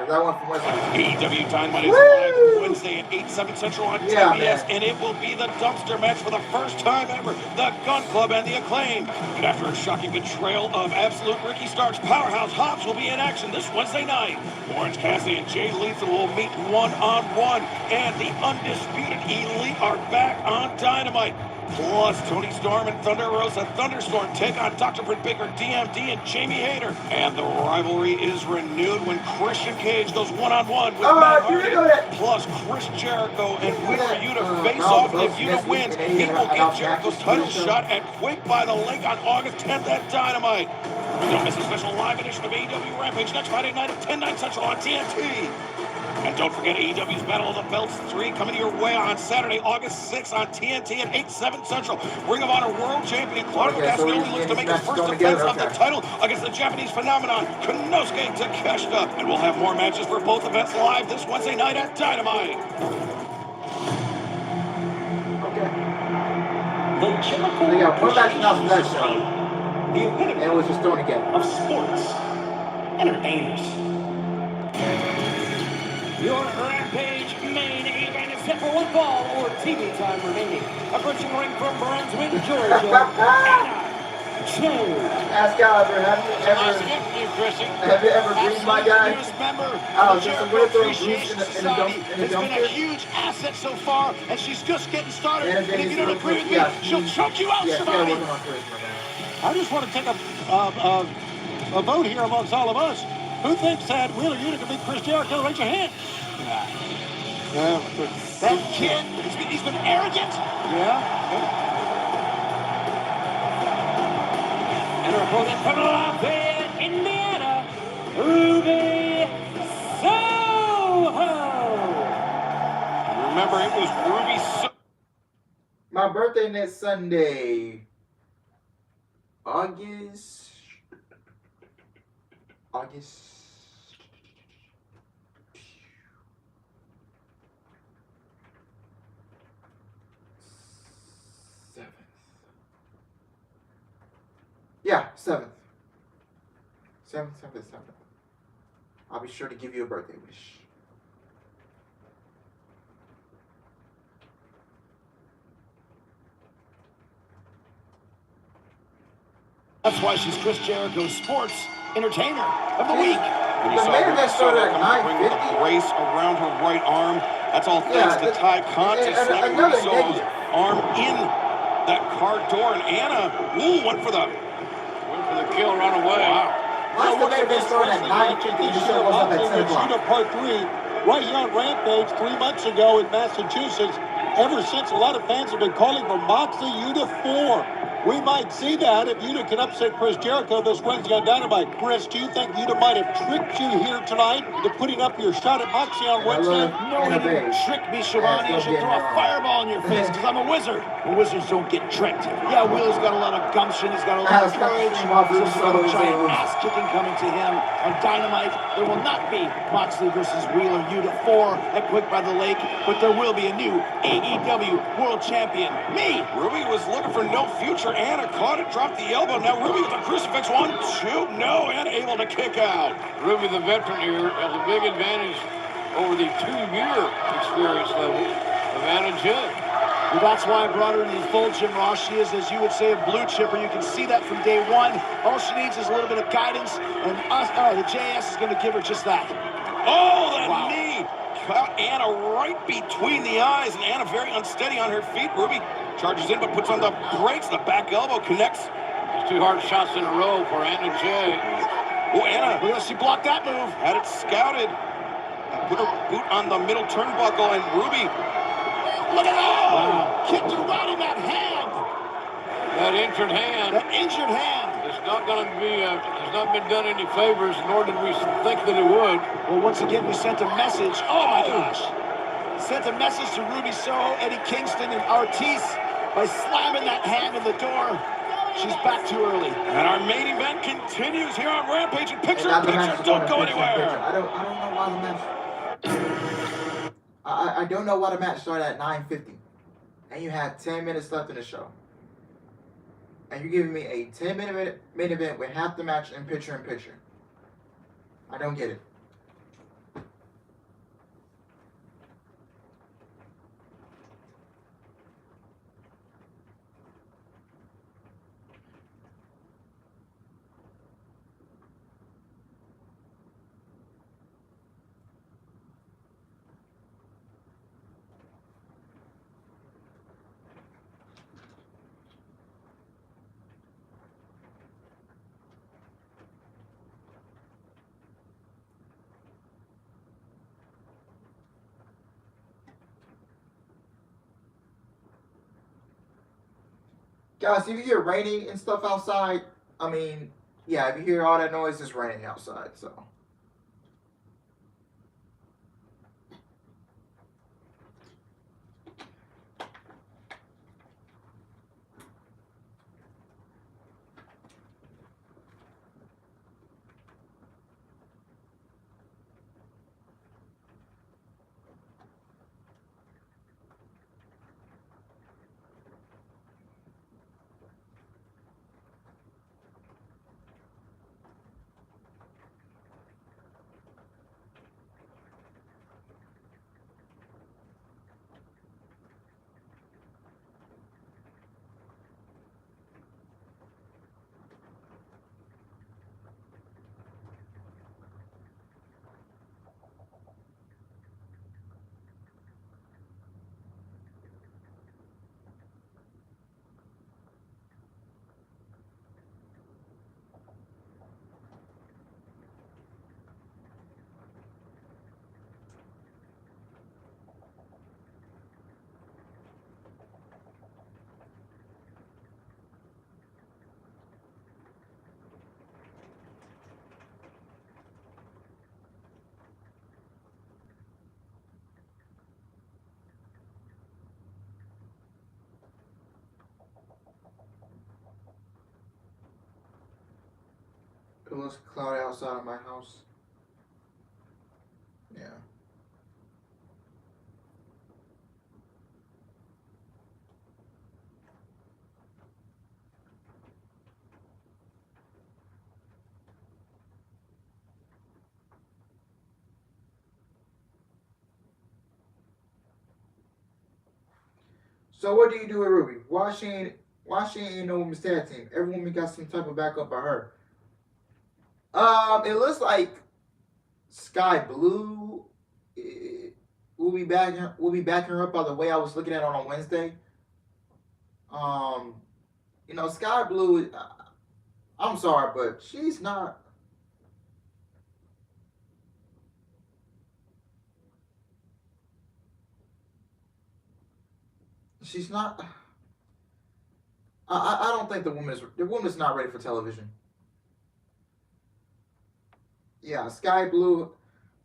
S1: That one from Wednesday.
S16: AEW Dynamite is live Wednesday at 8/7 Central on TBS, and it will be the dumpster match for the first time ever. The Gun Club and the Acclaim. And after a shocking betrayal of Absolute Ricky Starks, Powerhouse Hobbs will be in action this Wednesday night. Orange Cassidy and Jay Lethal will meet one-on-one, and the Undisputed Elite are back on Dynamite. Plus, Tony Storm and Thunder Rosa Thunderstorm take on Dr. Britt Baker, DMD, and Jamie Hayter. And the rivalry is renewed when Christian Cage goes one-on-one with Matt Hardy. Plus, Chris Jericho and Wheeler Yuta face off. If Yuta wins, he will get Jericho's title shot at Quake by the Lake on August 10th at Dynamite. Don't miss a special live edition of AEW Rampage next Friday night at 10/9 Central on TNT. And don't forget AEW's Battle of the Belts 3 coming your way on Saturday, August 6th on TNT at 8/7 Central. Ring of Honor World Champion Claudio Castagnoli looks to make his first defense of the title against the Japanese phenomenon Konosuke Takeshita. And we'll have more matches for both events live this Wednesday night at Dynamite.
S1: The chemical they got one match announced that show. And it was just thrown again.
S18: Of sports entertainers. Your Rampage main event is set for 1 fall or TV time remaining. Approaching the ring from Brunswick, Georgia, Anna Jay.
S1: Ask Oliver, have you ever greased my guy? Just a little throw grease in the dumpster.
S2: It's been a huge asset so far, and she's just getting started. And if you don't agree with me, she'll choke you out, somebody.
S7: I just want to take a vote here amongst all of us. Who thinks that Wheeler Yuta can beat Chris Jericho? Raise your hand.
S2: That kid, he's been arrogant.
S7: Yeah.
S18: And her opponent from Lafayette, Indiana, Ruby Soho.
S16: Remember, it was Ruby Soho.
S1: My birthday next Sunday, August 7th. Yeah, 7th. 7th. I'll be sure to give you a birthday wish.
S2: That's why she's Chris Jericho's sports entertainer of the week.
S16: We saw Ruby Soho come ring with a brace around her right arm. That's all thanks to Ty Conti slamming Ruby Soho's that car door, and Anna, went for the
S19: kill, run away.
S1: Wow. What's the main event starting at 9:50? The show goes up at 10 o'clock.
S14: Part 3, right here on Rampage 3 months ago in Massachusetts. Ever since, a lot of fans have been calling for Moxley Yuta 4. We might see that if Yuta can upset Chris Jericho this Wednesday on Dynamite. Chris, do you think Yuta might have tricked you here tonight to putting up your shot at Moxley on Wednesday?
S5: No, he didn't trick me, Shivani. I should throw a fireball in your face because I'm a wizard. The wizards don't get tricked. Yeah, Wheeler's got a lot of gumption. He's got a lot of courage. There's a giant ass kicking coming to him on Dynamite. There will not be Moxley versus Wheeler Yuta 4 at Quick by the Lake, but there will be a new AEW World Champion. Me!
S16: Ruby was looking for no future. Anna caught it, dropped the elbow. Now Ruby with the crucifix. 1, 2. No, and able to kick out.
S19: Ruby, the veteran here, has a big advantage over the 2-year experience level of Anna Jay.
S5: Well, that's why I brought her into the fold, Jim Ross. She is, as you would say, a blue chipper. You can see that from day one. All she needs is a little bit of guidance, and the JS is going to give her just that.
S16: Oh, the knee! Caught Anna right between the eyes, and Anna very unsteady on her feet. Ruby charges in, but puts on the brakes. The back elbow connects.
S19: It's 2 hard shots in a row for Anna Jay.
S16: Oh, Anna.
S5: She blocked that move.
S16: Had it scouted. Put her boot on the middle turnbuckle, and Ruby.
S5: Look at that! Wow. Kicked her right in that hand.
S19: That injured hand.
S5: That injured hand.
S19: It's not going to be, it's not been done any favors, nor did we think that it would.
S5: Well, once again, we sent a message. Oh, my gosh. Sent a message to Ruby Soho, Eddie Kingston, and Ortiz by slamming that hand in the door. She's back too early.
S16: And our main event continues here on Rampage. And picture-in-picture, don't go anywhere.
S1: I don't know why the match... I don't know why the match started at 9:50. And you had 10 minutes left in the show. And you're giving me a 10-minute main event with half the match in picture-in-picture. I don't get it. Guys, if you hear raining and stuff outside, I mean, yeah, if you hear all that noise, it's raining outside, so. It looks cloudy outside of my house. Yeah. So what do you do with Ruby? Why she ain't no women's tag team? Every woman got some type of backup by her. It looks like Sky Blue will be backing her up by the way I was looking at it on Wednesday. You know, Sky Blue, I'm sorry, but she's not. She's not. I don't think the woman's not ready for television. Yeah, Sky Blue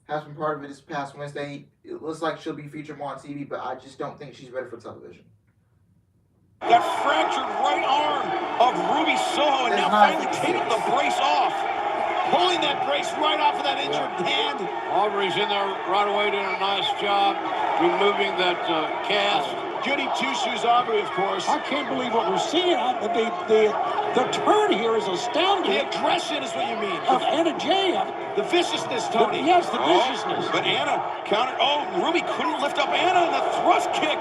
S1: has been part of it this past Wednesday. It looks like she'll be featured more on TV, but I just don't think she's ready for television.
S16: That fractured right arm of Ruby Soho, and now finally taking the brace off. Pulling that brace right off of that injured hand.
S19: Aubrey's in there right away doing a nice job removing that cast.
S2: Goody two-shoes Aubrey, of course.
S3: I can't believe what we're seeing. The turn here is astounding.
S2: The aggression is what you mean.
S3: Of Anna Jay.
S2: The viciousness, Tony.
S3: Yes, the viciousness.
S16: But Anna countered. Oh, Ruby couldn't lift up Anna, and the thrust kick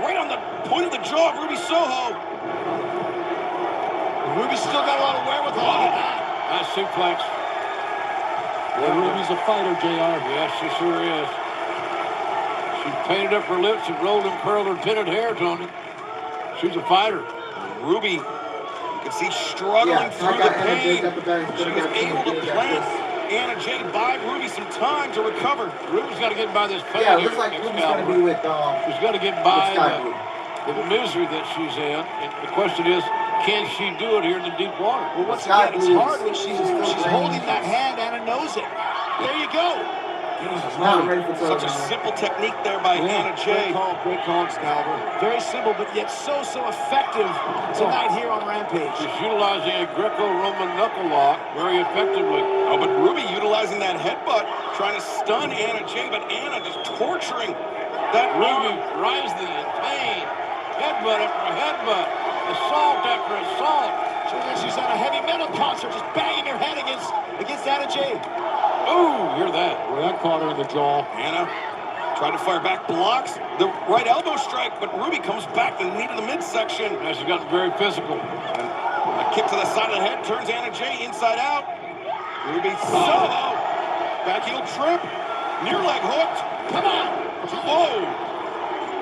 S16: right on the point of the jaw of Ruby Soho.
S2: Ruby's still got a lot of wherewithal.
S19: Nice suplex.
S3: Yeah, Ruby's a fighter, JR.
S19: Yes, she sure is. She painted up her lips and rolled and curled her tinted hair, Tony. She's a fighter.
S16: Ruby, you can see struggling through the pain. She was able to plant Anna Jay, buy Ruby some time to recover.
S19: Ruby's got to get by this pain.
S1: Yeah, it looks like Ruby's going to be with
S19: she's got to get by the misery that she's in. And the question is, can she do it here in the deep water?
S2: Well, once again, it's hard when she's holding that hand. Anna knows it. There you go.
S16: Such a simple technique there by Anna Jay.
S2: Great call, Excalibur. Very simple, but yet so effective tonight here on Rampage.
S19: She's utilizing a Greco-Roman knuckle lock very effectively.
S16: Oh, but Ruby utilizing that headbutt, trying to stun Anna Jay, but Anna just torturing that
S19: Ruby writhing in pain. Headbutt after headbutt. Assault after assault.
S2: She's at a heavy metal concert, just banging her head against Anna Jay.
S19: Oh, hear that. Well, that caught her in the jaw.
S16: Anna tried to fire back, blocks the right elbow strike, but Ruby comes back the knee to the midsection.
S19: Now she's gotten very physical.
S16: And a kick to the side of the head turns Anna Jay inside out. Ruby Soho. Back heel trip. Near leg hooked.
S2: Come on.
S16: Whoa.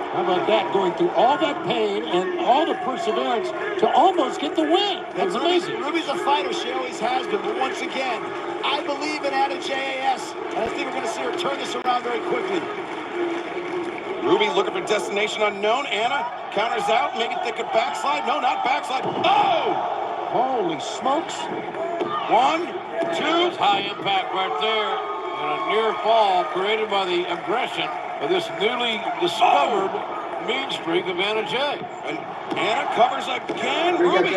S3: How about that? Going through all that pain and all the perseverance to almost get the win. That's amazing.
S2: Ruby's a fighter. She always has been. But once again, I believe in Anna JAS, and I think we're going to see her turn this around very quickly.
S16: Ruby looking for destination unknown. Anna counters out. Maybe think of backslide. No, not backslide. Oh!
S3: Holy smokes.
S16: 1, 2.
S19: That's high impact right there. And a near fall created by the aggression of this newly discovered mean streak of Anna Jay.
S16: And Anna covers again. Ruby,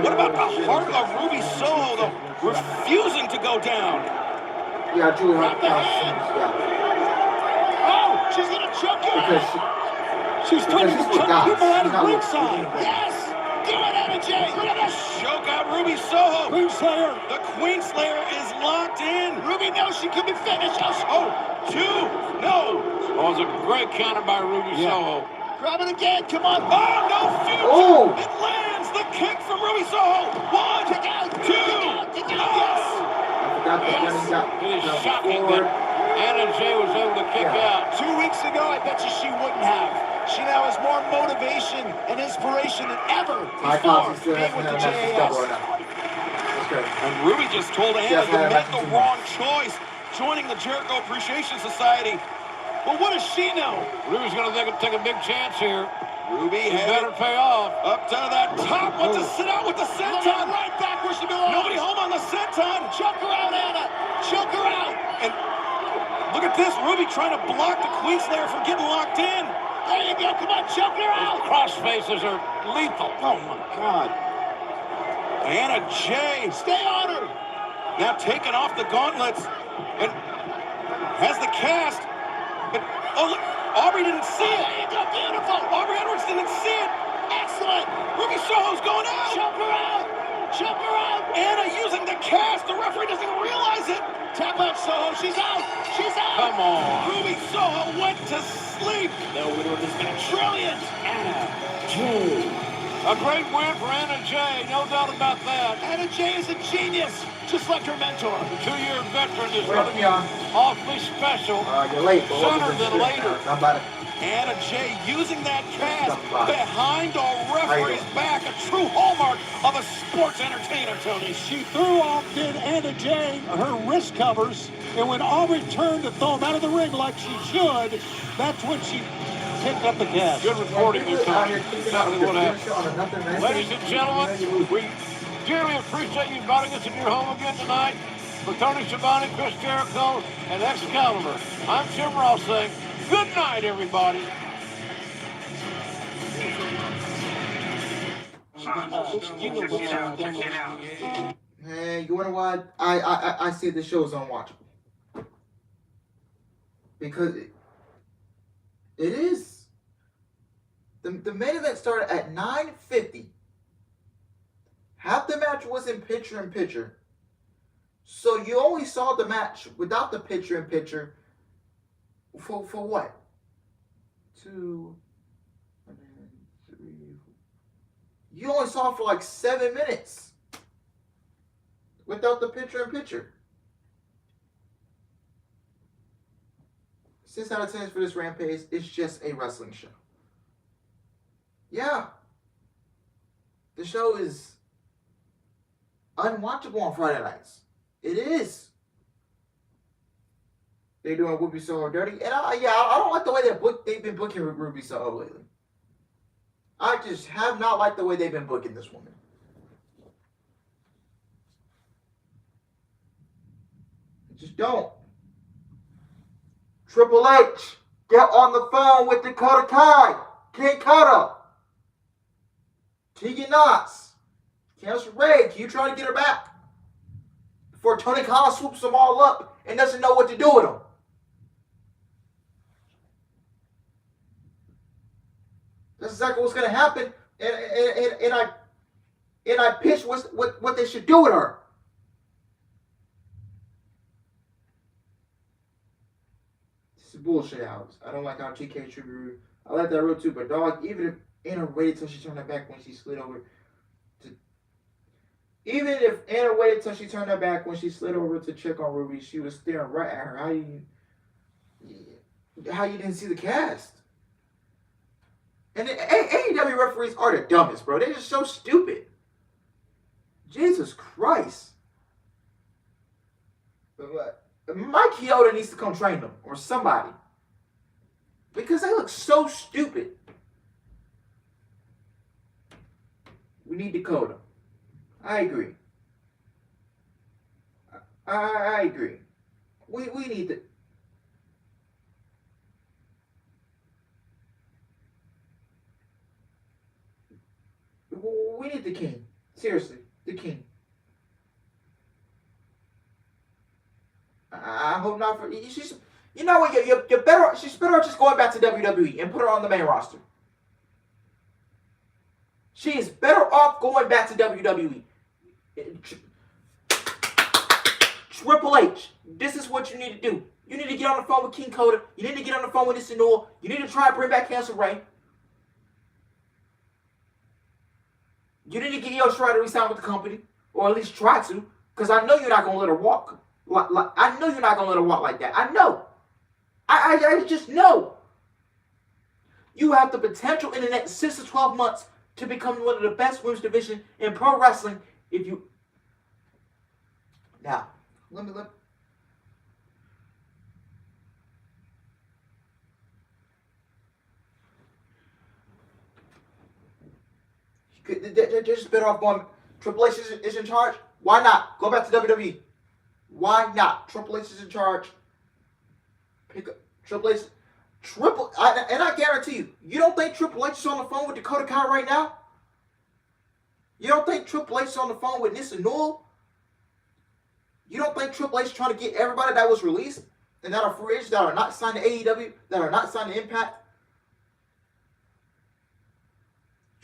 S16: what about the heart of Ruby Soho, though, refusing to go down?
S1: Yeah, Julie.
S2: Oh, she's going to choke you.
S3: She's trying to choke people out of ringside.
S2: Yes! Do it, Anna Jay. Look at that.
S16: Choke out Ruby Soho.
S3: Queenslayer.
S16: The Queenslayer is locked in.
S2: Ruby knows she could be finished.
S16: Oh, 2. No.
S19: Oh, it's a great counter by Ruby Soho.
S2: Grab it again. Come on.
S16: Oh, no future.
S1: Oh.
S16: It lands. The kick from Ruby Soho. 1,
S2: Kick out.
S16: 2.
S2: Kick out. Yes.
S19: It is shocking that Anna Jay was able to kick out.
S2: 2 weeks ago, I bet you she wouldn't have. She now has more motivation and inspiration than ever before being with the JAS.
S16: And Ruby just told Anna to make the wrong choice, joining the Jericho Appreciation Society. But what does she know?
S19: Ruby's going to take a big chance here.
S16: Ruby
S19: better pay off.
S16: Up to that top. Wants to sit out with the senton.
S2: Right back where she belongs.
S16: Nobody home on the senton.
S2: Choke her out, Anna. Choke her out.
S16: And look at this. Ruby trying to block the Queenslayer from getting locked in.
S2: There you go. Come on, choke her out.
S19: Cross faces are lethal.
S16: Oh, my God. Anna Jay.
S2: Stay on her.
S16: Now taking off the gauntlets and has the cast. But, oh, look, Aubrey didn't see it.
S2: There you go. Beautiful.
S16: Aubrey Edwards didn't see it.
S2: Excellent.
S16: Ruby Soho's going out.
S2: Choke her out. Choke her out.
S16: Anna using the cast. The referee doesn't even realize it.
S2: Tap out, Soho. She's out. She's out.
S19: Come on.
S16: Ruby Soho went to sleep.
S2: No winner of this match. Brilliant. Anna
S3: Jay.
S19: A great win for Anna Jay, no doubt about that.
S2: Anna Jay is a genius, just like her mentor.
S19: The 2-year veteran is going to be awfully special.
S1: You're late.
S19: Sooner than later.
S1: How about it?
S16: Anna Jay using that cast behind a referee's back, a true hallmark of a sports entertainer, Tony.
S7: She threw off, did Anna Jay, her wrist covers, and when Aubrey turned to throw him out of the ring like she should, that's when she picked up the cast.
S19: Good reporting there, Tony. Exactly what happened. Ladies and gentlemen, we dearly appreciate you inviting us in your home again tonight. For Tony Schiavone, Chris Jericho, and Excalibur, I'm Jim Ross saying good night, everybody.
S1: Hey, you wanna know why I say the show is unwatchable? Because it is. The main event started at 9:50. Half the match was in picture-in-picture. So you only saw the match without the picture-in-picture for what? 2, 3. You only saw it for like 7 minutes without the picture-in-picture. 6 out of 10 for this Rampage. It's just a wrestling show. Yeah. The show is unwatchable on Friday nights. It is. They're doing Ruby Soho dirty. And I don't like the way they've been booking Ruby Soho lately. I just have not liked the way they've been booking this woman. I just don't. Triple H, get on the phone with Dakota Kai, King Kota, Tegan Knox, Candice Ray. Can you try to get her back before Tony Khan swoops them all up and doesn't know what to do with them? That's exactly what's going to happen, and I pitched what they should do with her. This is bullshit, Alex. I don't like how TK should be rude. I like that rule too, but dog, even if Anna waited till she turned her back when she slid over to... Even if Anna waited till she turned her back when she slid over to check on Ruby, she was staring right at her. How you didn't see the cast? And the AEW referees are the dumbest, bro. They're just so stupid. Jesus Christ. Mike Chioda needs to come train them, or somebody. Because they look so stupid. We need Dakota. I agree. I agree. We need to... We need the king. Seriously, the king. I hope not for... She's, you know what? You're better... She's better off just going back to WWE and put her on the main roster. She is better off going back to WWE. Triple H, this is what you need to do. You need to get on the phone with King Kota. You need to get on the phone with this and all. You need to try and bring back Candice Ray. You need to get Io Shirai to resign with the company, or at least try to, because I know you're not gonna let her walk. I know you're not gonna let her walk like that. I know. I just know. You have the potential in the next 6 to 12 months to become one of the best women's division in pro wrestling. If you now, let me. They're just better off going. Triple H is in charge. Why not? Go back to WWE. Why not? Triple H is in charge. Pick up Triple H. And I guarantee you, you don't think Triple H is on the phone with Dakota Kai right now? You don't think Triple H is on the phone with Nissa Newell? You don't think Triple H is trying to get everybody that was released and that are free agents, that are not signed to AEW, that are not signed to Impact?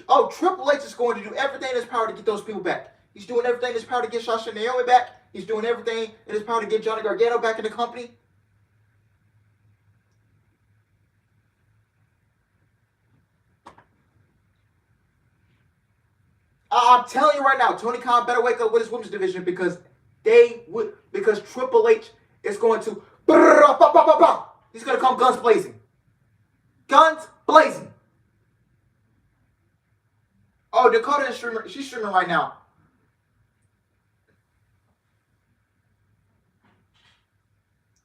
S1: Oh, Triple H is going to do everything in his power to get those people back. He's doing everything in his power to get Sasha and Naomi back. He's doing everything in his power to get Johnny Gargano back in the company. I'm telling you right now, Tony Khan better wake up with his women's division because Triple H is going to... He's going to come guns blazing. Guns blazing. Oh, Dakota is streaming. She's streaming right now.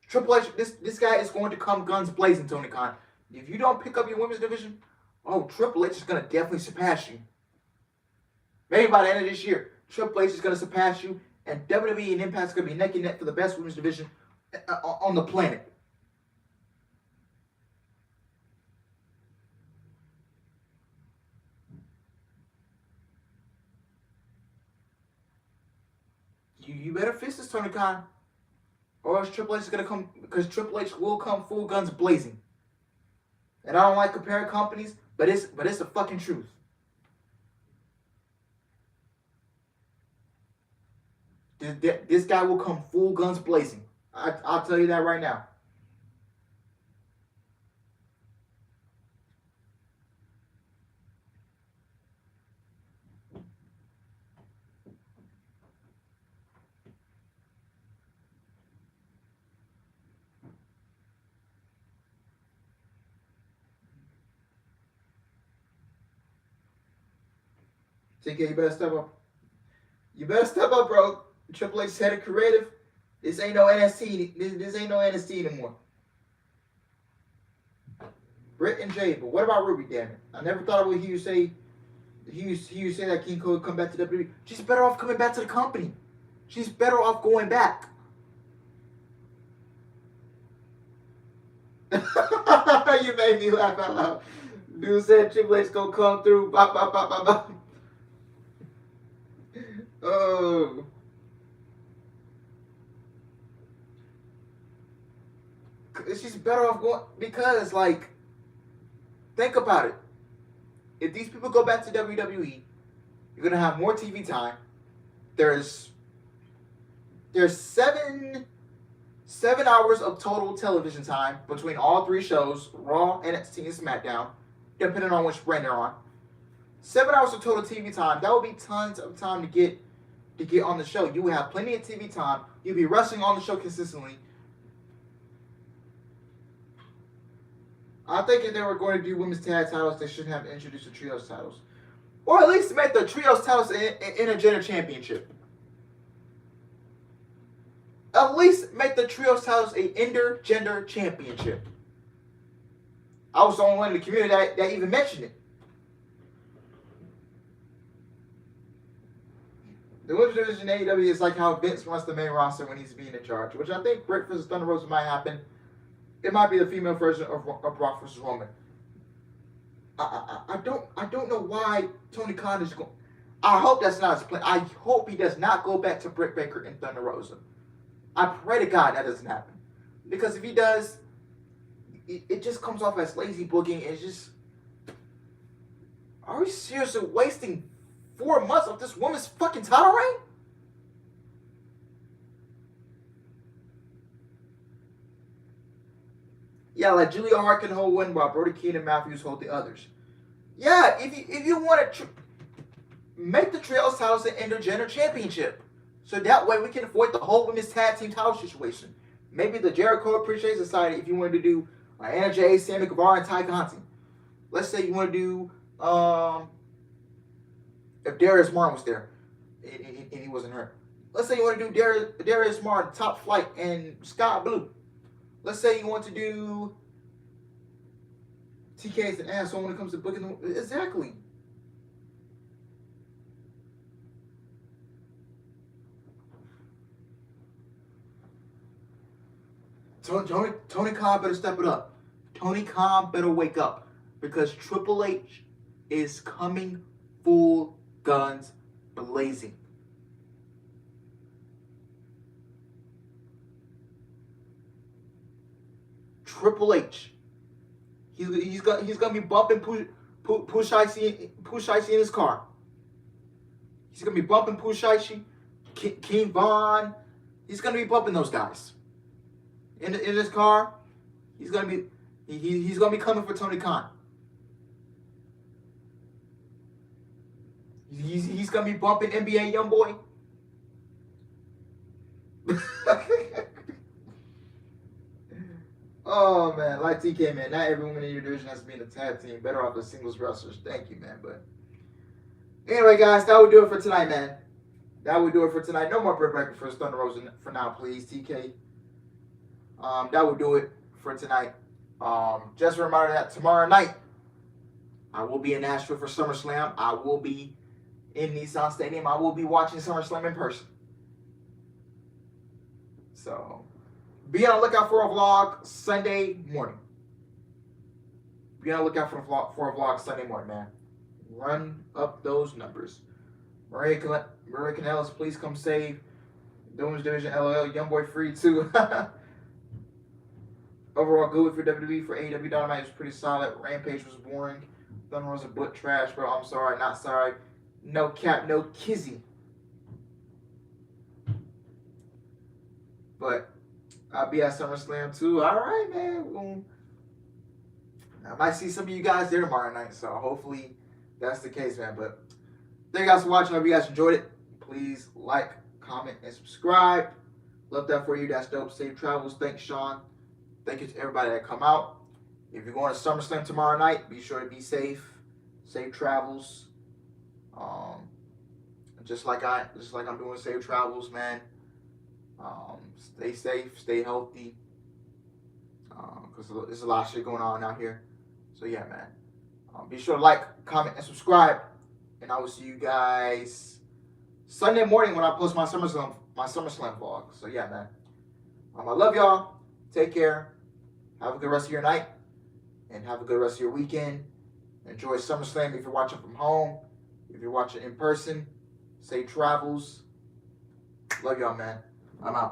S1: Triple H, this guy is going to come guns blazing, Tony Khan. If you don't pick up your women's division, oh, Triple H is going to definitely surpass you. Maybe by the end of this year, Triple H is going to surpass you, and WWE and Impact is going to be neck and neck for the best women's division on the planet. You better fix this, Tony Khan, or else Triple H is going to come, because Triple H will come full guns blazing. And I don't like comparing companies, but it's the fucking truth. This guy will come full guns blazing. I'll tell you that right now. TK, you better step up. You better step up, bro. Triple H head of creative. This ain't no NXT. This ain't no NXT anymore. Britt and Jade, but what about Ruby? Damn it! I never thought I would hear you say. He used to say that King Cole would come back to WWE. She's better off coming back to the company. She's better off going back. You made me laugh out loud. Dude said Triple H gonna come through. Bop, bop, bop, bop, bop. Oh. She's better off going, because, like, think about it. If these people go back to WWE, you're gonna have more TV time. There's 7 hours of total television time between all 3 shows, Raw, NXT, and SmackDown, depending on which brand they're on. 7 hours of total TV time. That would be tons of time to get on the show. You would have plenty of TV time. You'll be wrestling on the show consistently. I think if they were going to do women's tag titles, they shouldn't have introduced the trios titles. Or at least make the trios titles an intergender championship. At least make the trios titles an intergender championship. I was the only one in the community that even mentioned it. The women's division in AEW is like how Vince wants the main roster when he's being in charge, which I think Britt vs. Thunder Rosa might happen. It might be the female version of Brock vs. Roman. I don't know why Tony Khan is going. I hope that's not his plan. I hope he does not go back to Britt Baker and Thunder Rosa. I pray to God that doesn't happen, because if he does, it just comes off as lazy booking. It's just, are we seriously wasting 4 months of this woman's fucking title reign? Yeah, like Julia Hart can hold one while Brody King and Matthews hold the others. Yeah, if you want to make the trios titles an intergender championship, so that way we can avoid the whole women's tag team title situation. Maybe the Jericho Appreciation Society, if you wanted to do Anna Jay, Sammy Guevara, and Ty Conti. Let's say you want to do if Darius Martin was there and he wasn't hurt. Let's say you want to do Darius Martin, Top Flight, and Scott Blue. Let's say you want to do TK's an asshole when it comes to booking them. Exactly. Tony Khan better step it up. Tony Khan better wake up, because Triple H is coming full guns blazing. Triple H, he's gonna be bumping Pushaishi in his car. He's gonna be bumping Pushaishi, King Von. He's gonna be bumping those guys in his car. He's gonna be coming for Tony Khan. He's gonna be bumping NBA Youngboy. Oh, man. Like TK, man. Not every woman in your division has to be in a tag team. Better off as singles wrestlers. Thank you, man. But anyway, guys, that would do it for tonight, man. That would do it for tonight. No more Britt Baker for Thunder Rosa for now, please, TK. That would do it for tonight. Just a reminder that tomorrow night, I will be in Nashville for SummerSlam. I will be in Nissan Stadium. I will be watching SummerSlam in person. So, be on the lookout for a vlog Sunday morning. Be on the lookout for a vlog Sunday morning, man. Run up those numbers. Maria Kanellis, please come save. Women's Division LOL. Youngboy free too. Overall good for WWE for AEW Dynamite was pretty solid. Rampage was boring. Thunder Rosa butt trash, bro. I'm sorry, not sorry. No cap, no kizzy. But I'll be at SummerSlam too. All right, man. I might see some of you guys there tomorrow night, so hopefully that's the case, man. But thank you guys for watching. I hope you guys enjoyed it. Please like, comment, and subscribe. Love that for you. That's dope. Safe travels. Thanks, Sean. Thank you to everybody that come out. If you're going to SummerSlam tomorrow night, be sure to be safe. Safe travels. Just like I'm doing safe travels, man. Stay safe, stay healthy. Because there's a lot of shit going on out here. So yeah, man. Be sure to like, comment, and subscribe. And I will see you guys Sunday morning when I post my SummerSlam vlog. So yeah, man. I love y'all. Take care. Have a good rest of your night. And have a good rest of your weekend. Enjoy SummerSlam if you're watching from home. If you're watching in person, safe travels. Love y'all, man. I'm out.